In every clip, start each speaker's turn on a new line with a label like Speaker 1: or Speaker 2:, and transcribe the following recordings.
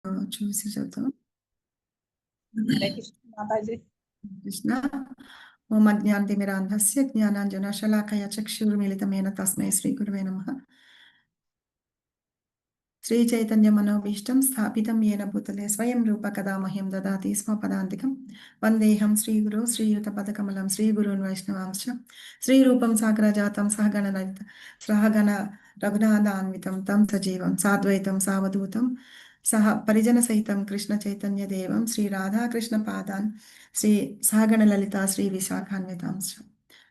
Speaker 1: చూసి చదువుతాం.
Speaker 2: हरे कृष्ण माता जी।
Speaker 1: కృష్ణ ఓం అజ్ఞానతిమిరాంధస్య జ్ఞానాంజనశలాకయ చక్షుర్మిళితమేన తస్మై శ్రీగురువే నమః. శ్రీచైతన్యమనోభీష్టం స్థాపితం येन భూతలే స్వయం రూప కదా మహ్యం దదాతి స్వ పదాంతికం వందేహం శ్రీగురు శ్రీయుతపదకమలం శ్రీగురున్ వైష్ణవాంశ్చ శ్రీరూపం సాగరజాతం సహగణ రఘునాథాన్వితం తం సజీవం సాద్వైతం సావధూతం సహ పరిజన సహితం కృష్ణ చైతన్య దేవం శ్రీ రాధాకృష్ణ పాదాన్ శ్రీ సహగణ లలిత శ్రీ విశాఖాన్వితాంశ్చ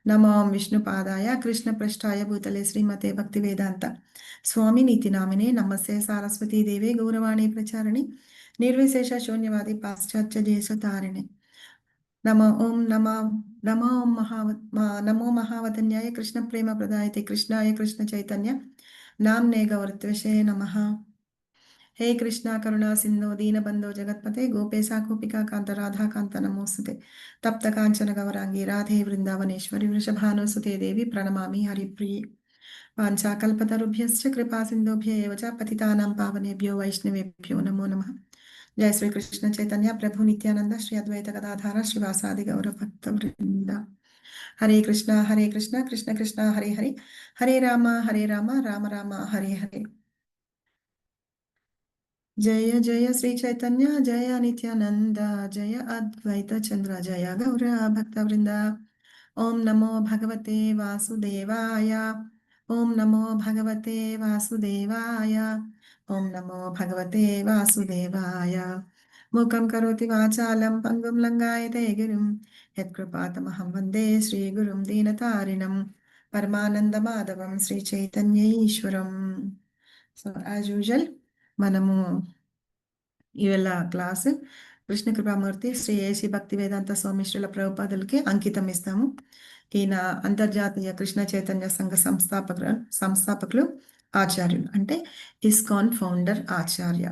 Speaker 1: నమో విష్ణుపాదాయ కృష్ణ పృష్ఠాయ భూతలే శ్రీమతే భక్తి వేదాంత స్వామి నీతి నామినే నమస్తే సారస్వతీ దేవి గౌరవాణి ప్రచారిణి నిర్విశేష శూన్యవాది పాశ్చాత్య దేశతారిణి నమో మహావతన్యాయ కృష్ణ ప్రేమ ప్రదాయతే కృష్ణాయ కృష్ణ చైతన్య నామ్నే గౌరత్వశే నమః. హే కృష్ణ కరుణా సింధో దీనబంధో జగత్పతే గోపేశా గోపికా కాంత రాధాకాంత నమోస్తుతే తప్త కాంచన గౌరాంగి రాధే వృందావనేశ్వరి వృషభానుసుతే దేవి ప్రణమామి హరిప్రియ వాంఛాకల్పతరుభ్యశ్చ కృపా సింధుభ్య ఏవ చ పతితానాం పావనేభ్యో వైష్ణవేభ్యో నమో నమః. జయ శ్రీ కృష్ణ చైతన్య ప్రభు నిత్యానంద శ్రీ అద్వైత గదాధార శ్రీవాసాది గౌర భక్త వృంద. హరే కృష్ణ కృష్ణ కృష్ణ హరే హరే హరే రామ రామ రామ హరే హరే. జయ జయ శ్రీ చైతన్య జయ నిత్యానంద జయ అద్వైత చంద్ర జయ గౌర భక్త వృంద. ఓం నమో భగవతే వాసుదేవాయ ఓం నమో భగవతే వాసుదేవాయ ఓం నమో భగవతే వాసుదేవాయ. మూకం కరోతి వాచాలం పంగుం లంగాయతే గిరిం యత్కృపాతమహం వందే శ్రీగురుం దీనతారిణం పరమానంద మాధవం శ్రీ చైతన్య ఈశ్వరం. సో యాజ్ యూజువల్ మనము ఇవాళ క్లాస్ కృష్ణ కృపామూర్తి శ్రీ ఏసీ భక్తి వేదాంత స్వామిశ్రీల ప్రభుపాదులకి అంకితం ఇస్తాము. ఈయన అంతర్జాతీయ కృష్ణ చైతన్య సంఘ సంస్థాపకులు ఆచార్యులు, అంటే ఇస్కాన్ ఫౌండర్ ఆచార్య.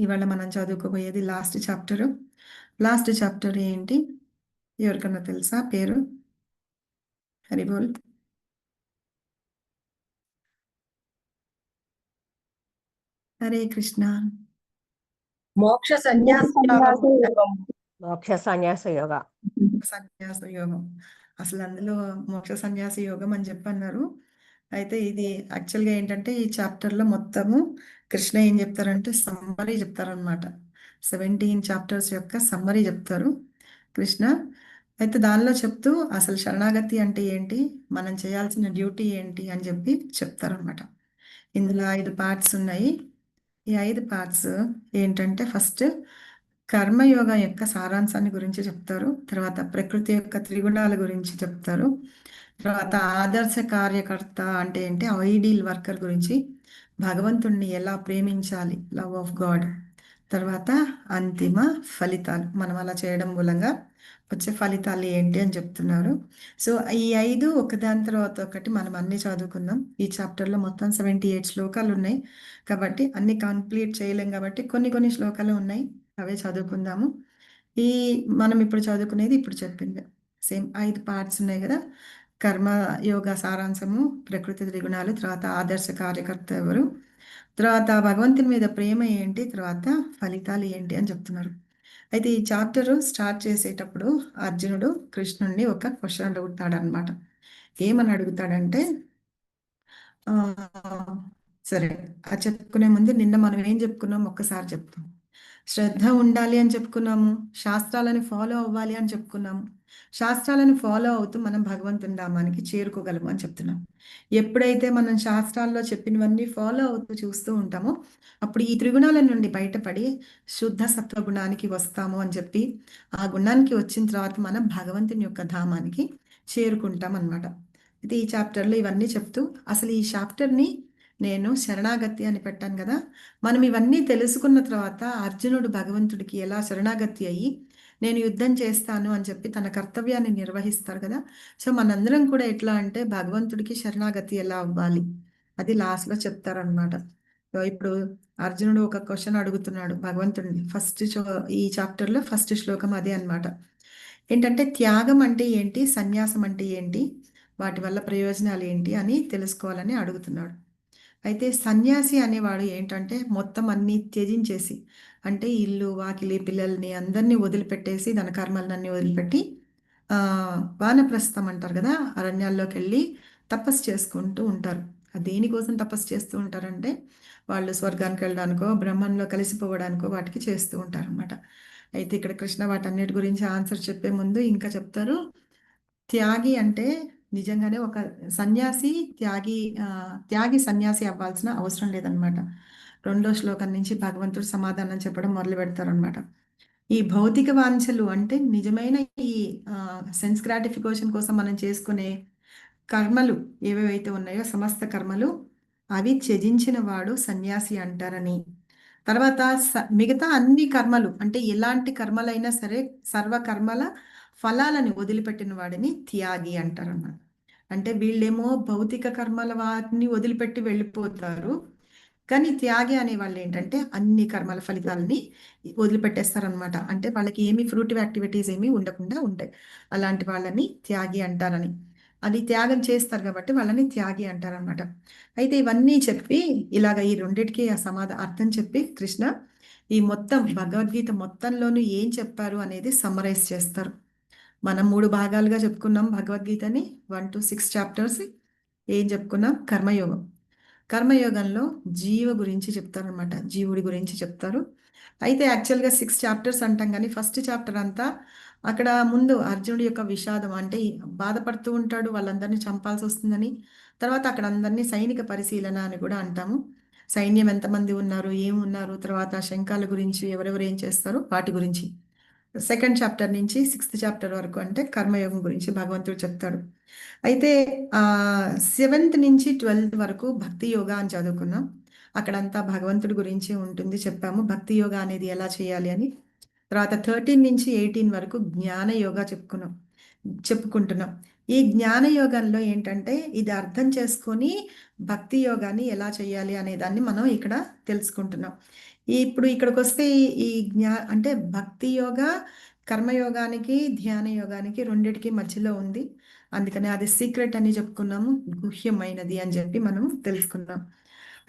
Speaker 1: ఇవాళ మనం చదువుకోబోయేది లాస్ట్ చాప్టర్ ఏంటి ఎవరికన్నా తెలుసా పేరు? హరిబోల్. హరే కృష్ణ.
Speaker 2: మోక్ష సన్యాస
Speaker 1: యోగం. అసలు అందులో మోక్ష సన్యాస యోగం అని చెప్పన్నారు. అయితే ఇది యాక్చువల్గా ఏంటంటే ఈ చాప్టర్లో మొత్తము కృష్ణ ఏం చెప్తారంటే సమ్మరీ చెప్తారనమాట. 17 చాప్టర్స్ యొక్క సమ్మరీ చెప్తారు కృష్ణ. అయితే దానిలో చెప్తూ అసలు శరణాగతి అంటే ఏంటి, మనం చేయాల్సిన డ్యూటీ ఏంటి అని చెప్పి చెప్తారనమాట. ఇందులో 5 పార్ట్స్ ఉన్నాయి. ఈ 5 పార్ట్స్ ఏంటంటే ఫస్ట్ కర్మయోగం యొక్క సారాంశాన్ని గురించి చెప్తారు, తర్వాత ప్రకృతి యొక్క త్రిగుణాల గురించి చెప్తారు, తర్వాత ఆదర్శ కార్యకర్త అంటే ఏంటి, ఐడియల్ వర్కర్ గురించి, భగవంతుణ్ణి ఎలా ప్రేమించాలి, లవ్ ఆఫ్ గాడ్, తర్వాత అంతిమ ఫలితాలు, మనం అలా చేయడం మూలంగా వచ్చే ఫలితాలు ఏంటి అని చెప్తున్నారు. సో ఈ 5 ఒకదాని తర్వాత ఒకటి మనం అన్ని చదువుకుందాం. ఈ చాప్టర్లో మొత్తం 78 శ్లోకాలు ఉన్నాయి కాబట్టి అన్ని కంప్లీట్ చేయలేం కాబట్టి కొన్ని శ్లోకాలు ఉన్నాయి, అవే చదువుకుందాము. మనం ఇప్పుడు చదువుకునేది ఇప్పుడు చెప్పింది సేమ్ 5 పార్ట్స్ ఉన్నాయి కదా. కర్మ యోగ సారాంశము, ప్రకృతి త్రిగుణాలు, తర్వాత ఆదర్శ కార్యకర్త ఎవరు, తర్వాత భగవంతుని మీద ప్రేమ ఏంటి, తర్వాత ఫలితాలు ఏంటి అని చెప్తున్నారు. అయితే ఈ చాప్టర్ స్టార్ట్ చేసేటప్పుడు అర్జునుడు కృష్ణుడిని ఒక క్వశ్చన్ అడుగుతాడు అనమాట. ఏమని అడుగుతాడంటే, సరే అది చెప్పుకునే ముందు నిన్న మనం ఏం చెప్పుకున్నాం ఒక్కసారి చెప్తాం. శ్రద్ధ ఉండాలి అని చెప్పుకున్నాము, శాస్త్రాలను ఫాలో అవ్వాలి అని చెప్పుకున్నాము. శాస్త్రాలను ఫాలో అవుతూ మనం భగవంతుని ధామానికి చేరుకోగలము అని చెప్తున్నాం. ఎప్పుడైతే మనం శాస్త్రాల్లో చెప్పినవన్నీ ఫాలో అవుతూ చూస్తూ ఉంటామో అప్పుడు ఈ త్రిగుణాల నుండి బయటపడి శుద్ధ సత్వ గుణానికి వస్తాము అని చెప్పి, ఆ గుణానికి వచ్చిన తర్వాత మనం భగవంతుని యొక్క ధామానికి చేరుకుంటాం అన్నమాట. అయితే ఈ చాప్టర్లో ఇవన్నీ చెప్తూ, అసలు ఈ చాప్టర్ని నేను శరణాగతి అని పెట్టాను కదా. మనం ఇవన్నీ తెలుసుకున్న తర్వాత అర్జునుడు భగవంతుడికి ఎలా శరణాగతి అయ్యి నేను యుద్ధం చేస్తాను అని చెప్పి తన కర్తవ్యాన్ని నిర్వహిస్తారు కదా. సో మనందరం కూడా ఎట్లా అంటే భగవంతుడికి శరణాగతి ఎలా అవ్వాలి అది లాస్ట్లో చెప్తారనమాట. సో ఇప్పుడు అర్జునుడు ఒక క్వశ్చన్ అడుగుతున్నాడు భగవంతుడిని. ఈ చాప్టర్లో ఫస్ట్ శ్లోకం అదే అనమాట. ఏంటంటే త్యాగం అంటే ఏంటి, సన్యాసం అంటే ఏంటి, వాటి వల్ల ప్రయోజనాలు ఏంటి అని తెలుసుకోవాలని అడుగుతున్నాడు. అయితే సన్యాసి అనేవాడు ఏంటంటే మొత్తం అన్ని త్యజించేసి, అంటే ఇల్లు వాకిలి పిల్లల్ని అందరినీ వదిలిపెట్టేసి తన కర్మలన్నీ వదిలిపెట్టి ఆ వానప్రస్థం అంటారు కదా, అరణ్యాల్లోకి వెళ్ళి తపస్సు చేసుకుంటూ ఉంటారు. దేనికోసం తపస్సు చేస్తూ ఉంటారంటే వాళ్ళు స్వర్గానికి వెళ్ళడానికో బ్రహ్మంలో కలిసిపోవడానికో వాటికి చేస్తూ ఉంటారు అనమాట. అయితే ఇక్కడ కృష్ణ వాటన్నిటి గురించి ఆన్సర్ చెప్పే ముందు ఇంకా చెప్తారు. త్యాగి అంటే నిజంగానే ఒక సన్యాసి త్యాగి, త్యాగి సన్యాసి అవ్వాల్సిన అవసరం లేదనమాట. రెండో శ్లోకం నుంచి భగవంతుడు సమాధానం చెప్పడం మొదలు పెడతారనమాట. ఈ భౌతిక వాంఛలు అంటే నిజమైన ఈ సెన్స్ గ్రాటిఫికేషన్ కోసం మనం చేసుకునే కర్మలు ఏవేవైతే ఉన్నాయో సమస్త కర్మలు అవి త్యజించిన వాడు సన్యాసి అంటారని. తర్వాత మిగతా అన్ని కర్మలు అంటే ఎలాంటి కర్మలైనా సరే సర్వ కర్మల ఫలాలను వదిలిపెట్టిన వాడిని త్యాగి అంటారన్నమాట. అంటే వీళ్ళేమో భౌతిక కర్మల వాటిని వదిలిపెట్టి వెళ్ళిపోతారు, కానీ త్యాగి అనే వాళ్ళు ఏంటంటే అన్ని కర్మల ఫలితాలని వదిలిపెట్టేస్తారనమాట. అంటే వాళ్ళకి ఏమి ఫ్రూటివ్ యాక్టివిటీస్ ఏమి ఉండకుండా ఉంటాయి. అలాంటి వాళ్ళని త్యాగి అంటారని, అది త్యాగం చేస్తారు కాబట్టి వాళ్ళని త్యాగి అంటారనమాట. అయితే ఇవన్నీ చెప్పి ఇలాగ ఈ రెండిటికి ఆ అర్థం చెప్పి కృష్ణ ఈ మొత్తం భగవద్గీత మొత్తంలోనూ ఏం చెప్పారు అనేది సమ్మరైజ్ చేస్తారు. మనం 3 భాగాలుగా చెప్పుకున్నాం భగవద్గీతని, 1 to 6 చాప్టర్స్. ఏం చెప్పుకున్నాం? కర్మయోగం. కర్మయోగంలో జీవ గురించి చెప్తారనమాట, జీవుడి గురించి చెప్తారు. అయితే యాక్చువల్గా 6 చాప్టర్స్ అంటాం కానీ ఫస్ట్ చాప్టర్ అంతా అక్కడ ముందు అర్జునుడి యొక్క విషాదం, అంటే బాధపడుతూ ఉంటాడు వాళ్ళందరినీ చంపాల్సి వస్తుందని. తర్వాత అక్కడ అందరినీ సైనిక పరిశీలన అని కూడా అంటాము. సైన్యం ఎంతమంది ఉన్నారు, ఏమున్నారు, తర్వాత శంఖాల గురించి ఎవరెవరు ఏం చేస్తారు వాటి గురించి. సెకండ్ చాప్టర్ నుంచి 6th చాప్టర్ వరకు అంటే కర్మయోగం గురించి భగవంతుడు చెప్తాడు. అయితే ఆ 7th నుంచి 12th వరకు భక్తి యోగా అని చదువుకున్నాం. అక్కడంతా భగవంతుడి గురించి ఉంటుంది, చెప్పాము భక్తి యోగా అనేది ఎలా చేయాలి అని. తర్వాత 13 నుంచి 18 వరకు జ్ఞాన యోగా చెప్పుకుంటున్నాం. ఈ జ్ఞాన యోగంలో ఏంటంటే ఇది అర్థం చేసుకొని భక్తి యోగాన్ని ఎలా చేయాలి అనే దాన్ని మనం ఇక్కడ తెలుసుకుంటున్నాం. ఇప్పుడు ఇక్కడికి వస్తే ఈ అంటే భక్తి యోగా కర్మయోగానికి ధ్యాన యోగానికి రెండిటికి మధ్యలో ఉంది. అందుకని అది సీక్రెట్ అని చెప్పుకున్నాము, గుహ్యమైనది అని చెప్పి మనం తెలుసుకున్నాం.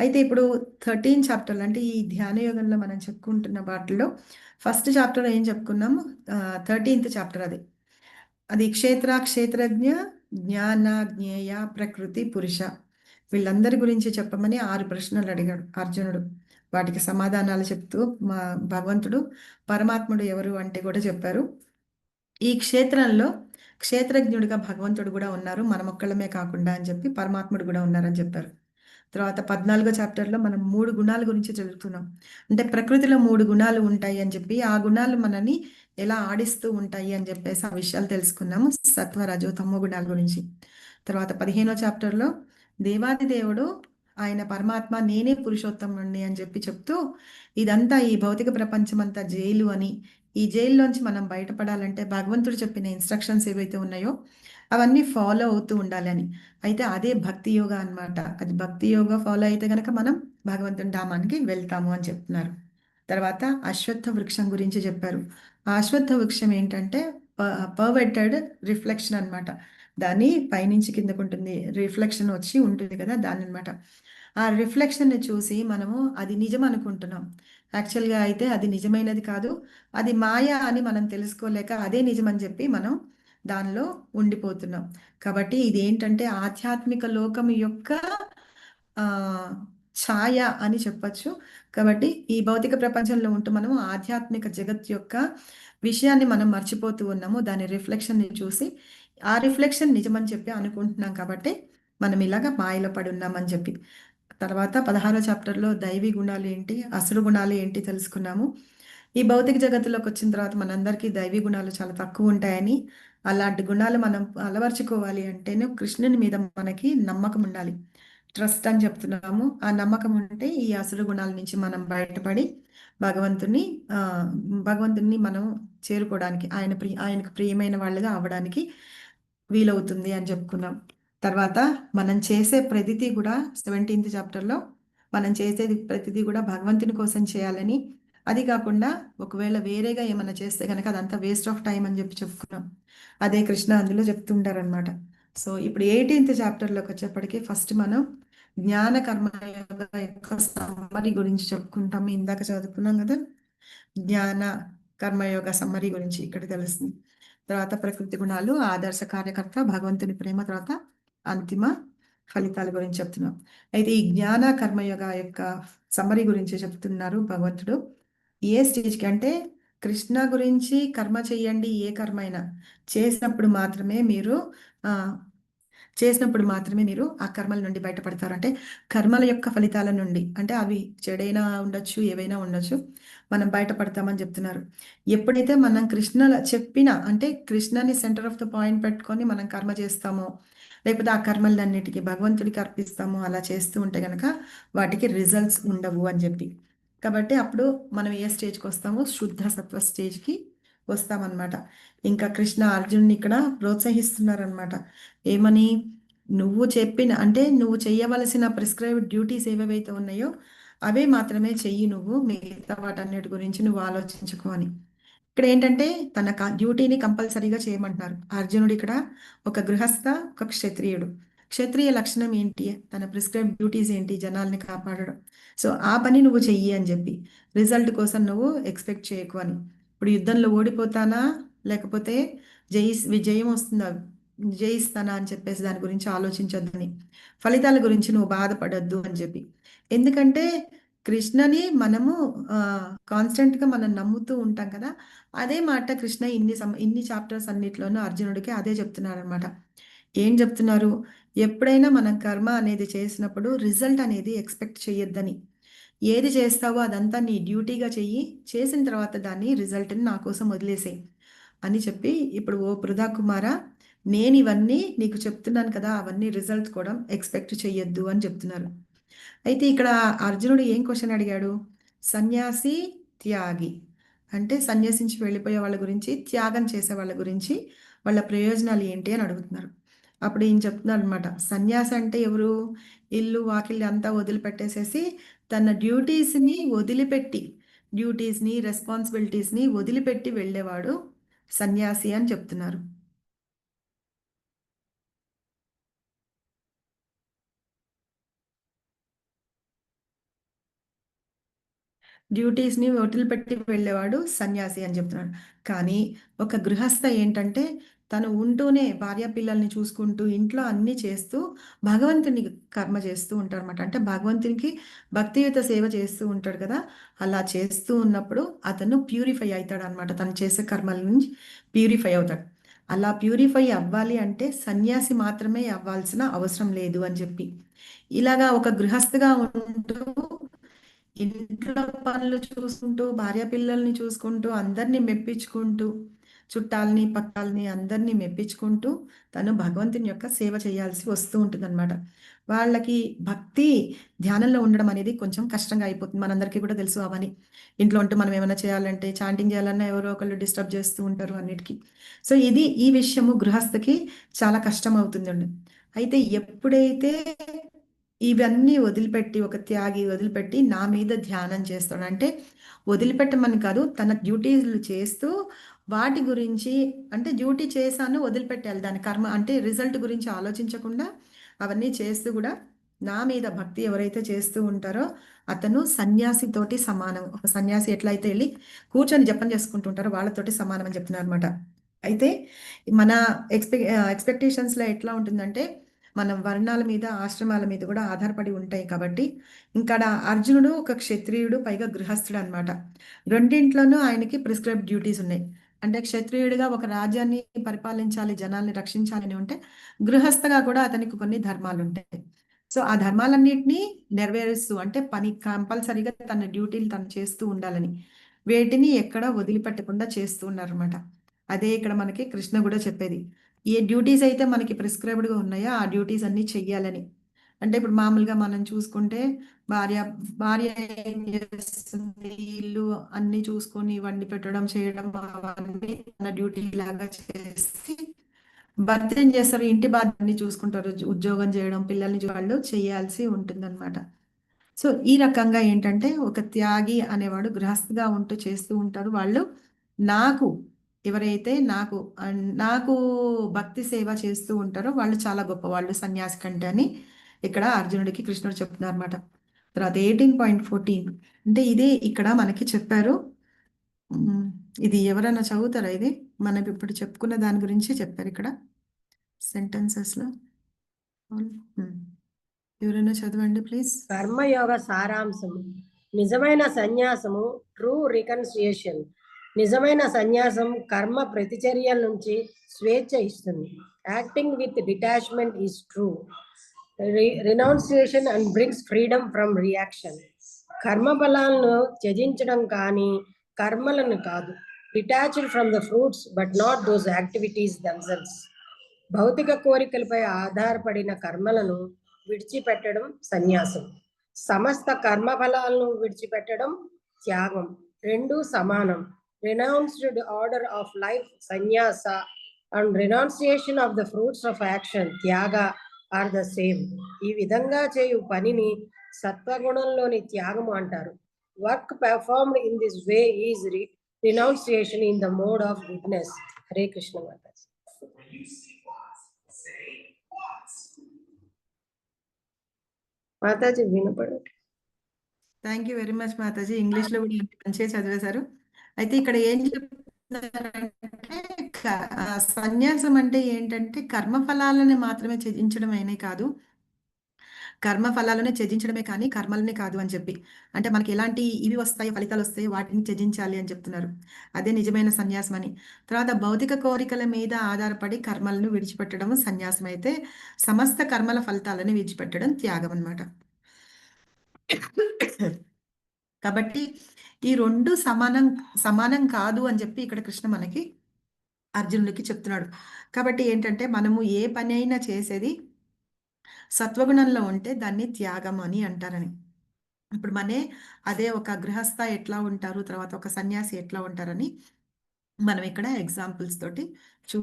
Speaker 1: అయితే ఇప్పుడు 13 చాప్టర్లు అంటే ఈ ధ్యాన యోగంలో మనం చెప్పుకుంటున్న వాటిలో ఫస్ట్ చాప్టర్ ఏం చెప్పుకున్నాము? 13th చాప్టర్ అది. అది క్షేత్రజ్ఞ జ్ఞాన జ్ఞేయ ప్రకృతి పురుష, వీళ్ళందరి గురించి చెప్పమని 6 ప్రశ్నలు అడిగాడు అర్జునుడు. వాటికి సమాధానాలు చెప్తూ మా భగవంతుడు పరమాత్ముడు ఎవరు అంటే కూడా చెప్పారు. ఈ క్షేత్రంలో క్షేత్రజ్ఞుడిగా భగవంతుడు కూడా ఉన్నారు, మనం ఒక్కళ్ళమే కాకుండా అని చెప్పి పరమాత్ముడు కూడా ఉన్నారని చెప్పారు. తర్వాత 14వ చాప్టర్లో మనం 3 గుణాల గురించి చదువుతున్నాం. అంటే ప్రకృతిలో 3 గుణాలు ఉంటాయి అని చెప్పి ఆ గుణాలు మనని ఎలా ఆడిస్తూ ఉంటాయి అని చెప్పేసి ఆ విషయాలు తెలుసుకున్నాము, సత్వ రజో తమో గుణాల గురించి. తర్వాత 15వ చాప్టర్లో దేవాది దేవుడు ఆయన పరమాత్మ నేనే పురుషోత్తముడిని అని చెప్పి చెప్తూ ఇదంతా ఈ భౌతిక ప్రపంచం అంతా జైలు అని, ఈ జైల్లోంచి మనం బయటపడాలంటే భగవంతుడు చెప్పిన ఇన్స్ట్రక్షన్స్ ఏవైతే ఉన్నాయో అవన్నీ ఫాలో అవుతూ ఉండాలి అని. అయితే అదే భక్తి యోగా అన్నమాట. అది భక్తి యోగా ఫాలో అయితే గనక మనం భగవంతుని ధామానికి వెళ్తాము అని చెప్తున్నారు. తర్వాత అశ్వత్థ వృక్షం గురించి చెప్పారు. ఆ అశ్వత్థ వృక్షం ఏంటంటే పర్వర్టెడ్ రిఫ్లెక్షన్ అన్నమాట. దాన్ని పైనుంచి కిందకు ఉంటుంది, రిఫ్లెక్షన్ వచ్చి ఉంటుంది కదా దాని అనమాట. ఆ రిఫ్లెక్షన్ని చూసి మనము అది నిజం అనుకుంటున్నాం. యాక్చువల్గా అయితే అది నిజమైనది కాదు, అది మాయా అని మనం తెలుసుకోలేక అదే నిజం అని చెప్పి మనం దానిలో ఉండిపోతున్నాం. కాబట్టి ఇది ఏంటంటే ఆధ్యాత్మిక లోకం యొక్క ఆ, ఛాయ అని చెప్పచ్చు. కాబట్టి ఈ భౌతిక ప్రపంచంలో ఉంటూ మనము ఆధ్యాత్మిక జగత్ యొక్క విషయాన్ని మనం మర్చిపోతూ ఉన్నాము, దాని రిఫ్లెక్షన్ని చూసి ఆ రిఫ్లెక్షన్ నిజమని చెప్పి అనుకుంటున్నాం. కాబట్టి మనం ఇలాగ మాయలో పడి ఉన్నామని చెప్పి. తర్వాత 16వ చాప్టర్లో దైవీ గుణాలు ఏంటి, అసురు గుణాలు ఏంటి తెలుసుకున్నాము. ఈ భౌతిక జగత్తులోకి వచ్చిన తర్వాత మనందరికీ దైవీ గుణాలు చాలా తక్కువ ఉంటాయని, అలాంటి గుణాలు మనం అలవర్చుకోవాలి అంటేనే కృష్ణుని మీద మనకి నమ్మకం ఉండాలి, ట్రస్ట్ అని చెప్తున్నాము. ఆ నమ్మకం ఉంటే ఈ అసురు గుణాల నుంచి మనం బయటపడి భగవంతుని ఆ భగవంతుని మనం చేరుకోవడానికి ఆయనకు ప్రియమైన వాళ్ళుగా అవ్వడానికి వీలవుతుంది అని చెప్పుకున్నాం. తర్వాత మనం చేసే ప్రతిదీ కూడా 17th చాప్టర్లో మనం చేసేది ప్రతిదీ కూడా భగవంతుని కోసం చేయాలని, అది కాకుండా ఒకవేళ వేరేగా ఏమైనా చేస్తే కనుక అదంతా వేస్ట్ ఆఫ్ టైం అని చెప్పి చెప్పుకున్నాం. అదే కృష్ణ అందులో చెప్తుంటారనమాట. సో ఇప్పుడు 18th చాప్టర్లోకి వచ్చేప్పటికి ఫస్ట్ మనం జ్ఞాన కర్మయోగ యొక్క సమ్మరి గురించి చెప్పుకుంటాము. ఇందాక చదువుకున్నాం కదా, జ్ఞాన కర్మయోగ సమ్మరి గురించి ఇక్కడ తెలుస్తుంది. తర్వాత ప్రకృతి గుణాలు, ఆదర్శ కార్యకర్త, భగవంతుని ప్రేమ, తర్వాత అంతిమ ఫలితాల గురించి చెప్తున్నాం. అయితే ఈ జ్ఞాన కర్మయోగ యొక్క సమ్మరి గురించి చెప్తున్నారు భగవంతుడు. ఏ స్టేజ్కి అంటే కృష్ణ గురించి కర్మ చేయండి, ఏ కర్మ అయినా చేసినప్పుడు మాత్రమే మీరు ఆ, చేసినప్పుడు మాత్రమే మీరు ఆ కర్మల నుండి బయటపడతారు. అంటే కర్మల యొక్క ఫలితాల నుండి, అంటే అవి చెడైనా ఉండొచ్చు, ఏవైనా ఉండొచ్చు, మనం బయటపడతామని చెప్తున్నారు. ఎప్పుడైతే మనం కృష్ణ చెప్పిన, అంటే కృష్ణని సెంటర్ ఆఫ్ ద పాయింట్ పెట్టుకొని మనం కర్మ చేస్తామో, లేకపోతే ఆ కర్మలన్నిటికీ భగవంతుడికి అర్పిస్తామో, అలా చేస్తూ ఉంటే గనక వాటికి రిజల్ట్స్ ఉండవు అని చెప్పి. కాబట్టి అప్పుడు మనం ఏ స్టేజ్కి వస్తామో, శుద్ధ సత్వ స్టేజ్కి వస్తామన్నమాట. ఇంకా కృష్ణ అర్జునుని ఇక్కడ ప్రోత్సహిస్తున్నారనమాట. ఏమని? నువ్వు చెప్పిన, అంటే నువ్వు చేయవలసిన ప్రిస్క్రైబ్డ్ డ్యూటీస్ ఏవేవైతే ఉన్నాయో అవే మాత్రమే చెయ్యి, నువ్వు మిగతా వాటన్నిటి గురించి నువ్వు ఆలోచించుకో అని. ఇక్కడ ఏంటంటే తన డ్యూటీని కంపల్సరీగా చేయమంటున్నారు. అర్జునుడు ఇక్కడ ఒక గృహస్థ, ఒక క్షత్రియుడు. క్షత్రియ లక్షణం ఏంటి? తన ప్రిస్క్రైబ్ డ్యూటీస్ ఏంటి? జనాల్ని కాపాడడం. సో ఆ పని నువ్వు చెయ్యి అని చెప్పి, రిజల్ట్ కోసం నువ్వు ఎక్స్పెక్ట్ చేయకు అని. ఇప్పుడు యుద్ధంలో ఓడిపోతానా, లేకపోతే విజయం వస్తుందా, జయిస్తానా అని చెప్పేసి దాని గురించి ఆలోచించొద్దని, ఫలితాల గురించి నువ్వు బాధపడొద్దు అని చెప్పి. ఎందుకంటే కృష్ణని మనము కాన్స్టెంట్గా మనం నమ్ముతూ ఉంటాం కదా. అదే మాట కృష్ణ ఇన్ని చాప్టర్స్ అన్నిట్లోనూ అర్జునుడికి అదే చెప్తున్నారు అనమాట. ఏం చెప్తున్నారు? ఎప్పుడైనా మనం కర్మ అనేది చేసినప్పుడు రిజల్ట్ అనేది ఎక్స్పెక్ట్ చేయొద్దని. ఏది చేస్తావో అదంతా నీ డ్యూటీగా చెయ్యి, చేసిన తర్వాత దాన్ని రిజల్ట్ని నా కోసం వదిలేసేయి అని చెప్పి, ఇప్పుడు ఓ పృథా కుమార, నేను ఇవన్నీ నీకు చెప్తున్నాను కదా, అవన్నీ రిజల్ట్ కూడా ఎక్స్పెక్ట్ చెయ్యొద్దు అని చెప్తున్నారు. అయితే ఇక్కడ అర్జునుడు ఏం క్వశ్చన్ అడిగాడు? సన్యాసి, త్యాగి, అంటే సన్యాసించి వెళ్ళిపోయే వాళ్ళ గురించి, త్యాగం చేసే వాళ్ళ గురించి, వాళ్ళ ప్రయోజనాలు ఏంటి అని అడుగుతున్నారు. అప్పుడు ఏం చెప్తున్నారు అనమాట, సన్యాసి అంటే ఎవరు? ఇల్లు వాకిల్లు అంతా వదిలిపెట్టేసేసి తన డ్యూటీస్ని రెస్పాన్సిబిలిటీస్ని వదిలిపెట్టి వెళ్ళేవాడు సన్యాసి అని చెప్తున్నారు. డ్యూటీస్ని వదిలిపెట్టి వెళ్ళేవాడు సన్యాసి అని చెప్తున్నాడు. కానీ ఒక గృహస్థ ఏంటంటే తను ఉంటూనే భార్య పిల్లల్ని చూసుకుంటూ ఇంట్లో అన్నీ చేస్తూ భగవంతుని కర్మ చేస్తూ ఉంటాడు అనమాట. అంటే భగవంతునికి భక్తియుత సేవ చేస్తూ ఉంటాడు కదా. అలా చేస్తూ ఉన్నప్పుడు అతను ప్యూరిఫై అవుతాడు అనమాట. తను చేసే కర్మల నుంచి ప్యూరిఫై అవుతాడు. అలా ప్యూరిఫై అవ్వాలి అంటే సన్యాసి మాత్రమే అవ్వాల్సిన అవసరం లేదు అని చెప్పి, ఇలాగా ఒక గృహస్థగా ఉంటూ ఇంట్లో పనులు చూసుకుంటూ భార్య పిల్లల్ని చూసుకుంటూ అందరినీ మెప్పించుకుంటూ చుట్టాలని పక్కాలని అందరినీ మెప్పించుకుంటూ తను భగవంతుని యొక్క సేవ చేయాల్సి వస్తూ ఉంటుంది అనమాట. వాళ్ళకి భక్తి ధ్యానంలో ఉండడం అనేది కొంచెం కష్టంగా అయిపోతుంది. మనందరికీ కూడా తెలుసు అవని. ఇంట్లో ఉంటూ మనం ఏమైనా చేయాలంటే చాంటింగ్ చేయాలన్నా ఎవరో ఒకళ్ళు డిస్టర్బ్ చేస్తూ ఉంటారు అన్నిటికీ. సో ఈ విషయము గృహస్థకి చాలా కష్టం అవుతుంది. అయితే ఎప్పుడైతే ఇవన్నీ వదిలిపెట్టి, ఒక త్యాగి వదిలిపెట్టి నా మీద ధ్యానం చేస్తాడు అంటే, వదిలిపెట్టమని కాదు, తన డ్యూటీలు చేస్తూ వాటి గురించి, అంటే డ్యూటీ చేశాను వదిలిపెట్టాలి, దాని కర్మ అంటే రిజల్ట్ గురించి ఆలోచించకుండా అవన్నీ చేస్తూ కూడా నా మీద భక్తి ఎవరైతే చేస్తూ ఉంటారో అతను సన్యాసితోటి సమానం. ఒక సన్యాసి ఎట్లయితే వెళ్ళి కూర్చొని జపం చేసుకుంటూ ఉంటారో వాళ్ళతోటి సమానం అని చెప్తున్నారు అనమాట. అయితే మన ఎక్స్పెక్టేషన్స్లో ఎట్లా ఉంటుందంటే, మనం వర్ణాల మీద, ఆశ్రమాల మీద కూడా ఆధారపడి ఉంటాయి కాబట్టి, ఇక్కడ అర్జునుడు ఒక క్షత్రియుడు, పైగా గృహస్థుడు అనమాట. రెండింట్లోనూ ఆయనకి ప్రిస్క్రైబ్ డ్యూటీస్ ఉన్నాయి. అంటే క్షత్రియుడిగా ఒక రాజ్యాన్ని పరిపాలించాలి, జనాల్ని రక్షించాలని ఉంటే, గృహస్థగా కూడా అతనికి కొన్ని ధర్మాలు ఉంటాయి. సో ఆ ధర్మాలన్నింటినీ నెరవేరుస్తూ, అంటే పని కంపల్సరీగా తన డ్యూటీలు తను చేస్తూ ఉండాలని, వేటిని ఎక్కడ వదిలిపెట్టకుండా చేస్తూ ఉన్నారనమాట. అదే ఇక్కడ మనకి కృష్ణ కూడా చెప్పేది, ఏ డ్యూటీస్ అయితే మనకి ప్రిస్క్రైబ్డ్గా ఉన్నాయో ఆ డ్యూటీస్ అన్నీ చెయ్యాలని. అంటే ఇప్పుడు మామూలుగా మనం చూసుకుంటే భార్య భార్య ఏం చేస్తుంది, ఇల్లు అన్ని చూసుకొని వండి పెట్టడం చేయడం అవన్నీ తన డ్యూటీ లాగా చేసి, భర్త ఏం చేస్తారు, ఇంటి బాధ్యతని చూసుకుంటారు, ఉద్యోగం చేయడం, పిల్లల్ని వాళ్ళు చేయాల్సి ఉంటుందన్నమాట. సో ఈ రకంగా ఏంటంటే ఒక త్యాగి అనేవాడు గృహస్థిగా ఉంటూ చేస్తూ ఉంటారు. వాళ్ళు నాకు ఎవరైతే నాకు భక్తి సేవ చేస్తూ ఉంటారో వాళ్ళు చాలా గొప్పవాళ్ళు సన్యాసి కంటే అని ఇక్కడ అర్జునుడికి కృష్ణుడు చెప్తున్నారు అనమాట. తర్వాత 18.14 అంటే ఇదే ఇక్కడ మనకి చెప్పారు. ఉమ్, ఇది ఎవరైనా చదువుతారా? ఇది మనం ఇప్పుడు చెప్పుకున్న దాని గురించి చెప్పారు ఇక్కడ సెంటెన్సెస్లో. ఎవరైనా చదవండి ప్లీజ్.
Speaker 2: కర్మయోగ సారాంశము. నిజమైన సన్యాసము ట్రూ రికన్సియేషన్. నిజమైన సన్యాసం కర్మ ప్రతిచర్యల నుంచి స్వేచ్ఛ ఇస్తుంది. Acting with detachment is true renunciation and brings freedom from reaction. కర్మ ఫలాలను త్యజించడం కానీ కర్మలను కాదు. Detached from the fruits but not those activities themselves. భౌతిక కోరికలపై ఆధారపడిన కర్మలను విడిచిపెట్టడం సన్యాసం. సమస్త కర్మ ఫలాలను విడిచిపెట్టడం త్యాగం. రెండు సమానం. Renounced order of life sannyasa and renunciation of the fruits of action tyaga are the same. ఈ విధంగా చేయు పనిని సత్వగుణంలోని త్యాగము అంటారు. Work performed in this way is renunciation in the mode of goodness. Hare Krishna Mataji. Mataji వినపడదు.
Speaker 1: Thank you very much Mataji. ఇంగ్లీష్లో కూడా మంచిగా చదివేశారు. అయితే ఇక్కడ ఏం చెప్తున్నారంటే సన్యాసం అంటే ఏంటంటే కర్మఫలాలని మాత్రమే త్యజించడమేనే కాదు, కర్మ ఫలాలను త్యజించడమే కానీ కర్మలనే కాదు అని చెప్పి. అంటే మనకి ఎలాంటి ఇవి వస్తాయి, ఫలితాలు వస్తాయి, వాటిని త్యజించాలి అని చెప్తున్నారు. అదే నిజమైన సన్యాసం అని. తర్వాత భౌతిక కోరికల మీద ఆధారపడి కర్మలను విడిచిపెట్టడం సన్యాసం అయితే, సమస్త కర్మల ఫలితాలను విడిచిపెట్టడం త్యాగం అన్నమాట. కాబట్టి ఈ రెండు సమానం సమానం కాదు అని చెప్పి ఇక్కడ కృష్ణ మనకి అర్జునుడికి చెప్తున్నాడు. కాబట్టి ఏంటంటే మనము ఏ పని అయినా చేసేది సత్వగుణంలో ఉంటే దాన్ని త్యాగం అని అంటారని. ఇప్పుడు అదే ఒక గృహస్థ ఎట్లా ఉంటారు, తర్వాత ఒక సన్యాసి ఎట్లా ఉంటారని మనం ఇక్కడ ఎగ్జాంపుల్స్ తోటి చూ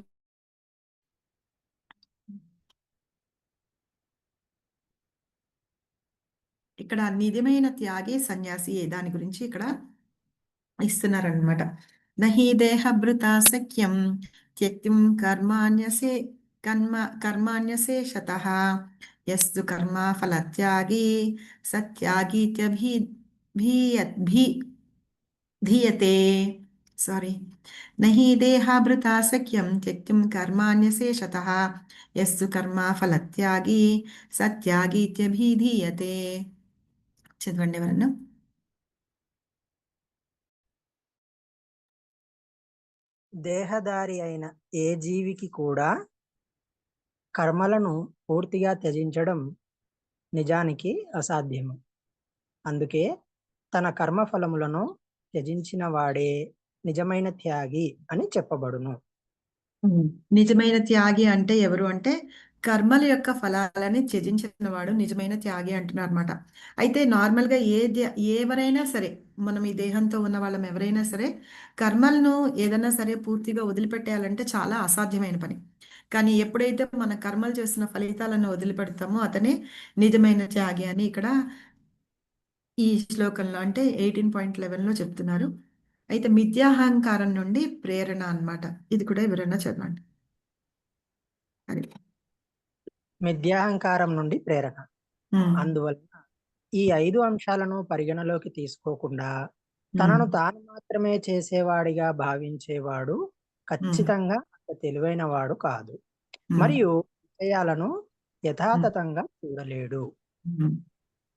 Speaker 1: ఇక్కడ నిజమైన త్యాగి సన్యాసి దాని గురించి ఇక్కడ ఇస్తున్నారనమాట. నహి దేహభృత సఖ్యం త్యక్తిం కర్మాణ్యశేషతః యస్తు కర్మ ఫలత్యాగి సత్యాగీత్యభిధీయతే. సారీ. నహి దేహాభృత సఖ్యం త్యక్తిం కర్మాణ్యశేషతః యస్తు కర్మ ఫలత్యాగి సత్యాగీత్యభిధీయతే. చదవండి ఎవరన్నా.
Speaker 3: దేహదారి అయిన ఏ జీవికి కూడా కర్మలను పూర్తిగా త్యజించడం నిజానికి అసాధ్యము. అందుకే తన కర్మఫలములను త్యజించిన వాడే నిజమైన త్యాగి అని చెప్పబడును.
Speaker 1: నిజమైన త్యాగి అంటే ఎవరు అంటే కర్మల యొక్క ఫలాలని త్యజించిన వాడు నిజమైన త్యాగి అంటున్నారు అనమాట. అయితే నార్మల్గా ఎవరైనా సరే, మనం ఈ దేహంతో ఉన్న వాళ్ళం ఎవరైనా సరే కర్మలను ఏదైనా సరే పూర్తిగా వదిలిపెట్టేయాలంటే చాలా అసాధ్యమైన పని. కానీ ఎప్పుడైతే మన కర్మలు చేసిన ఫలితాలను వదిలిపెడతామో అతనే నిజమైన త్యాగి అని ఇక్కడ ఈ శ్లోకంలో అంటే 18.11లో చెప్తున్నారు. అయితే మిథ్యాహంకారం నుండి ప్రేరణ అన్నమాట. ఇది కూడా ఎవరైనా చదవండి. అది
Speaker 3: మిథ్యాహంకారం నుండి ప్రేరణ. అందువలన ఈ 5 అంశాలను పరిగణలోకి తీసుకోకుండా తనను తాను మాత్రమే చేసేవాడిగా భావించేవాడు ఖచ్చితంగా అంత తెలివైన వాడు కాదు, మరియు విషయాలను యథాతథంగా చూడలేడు.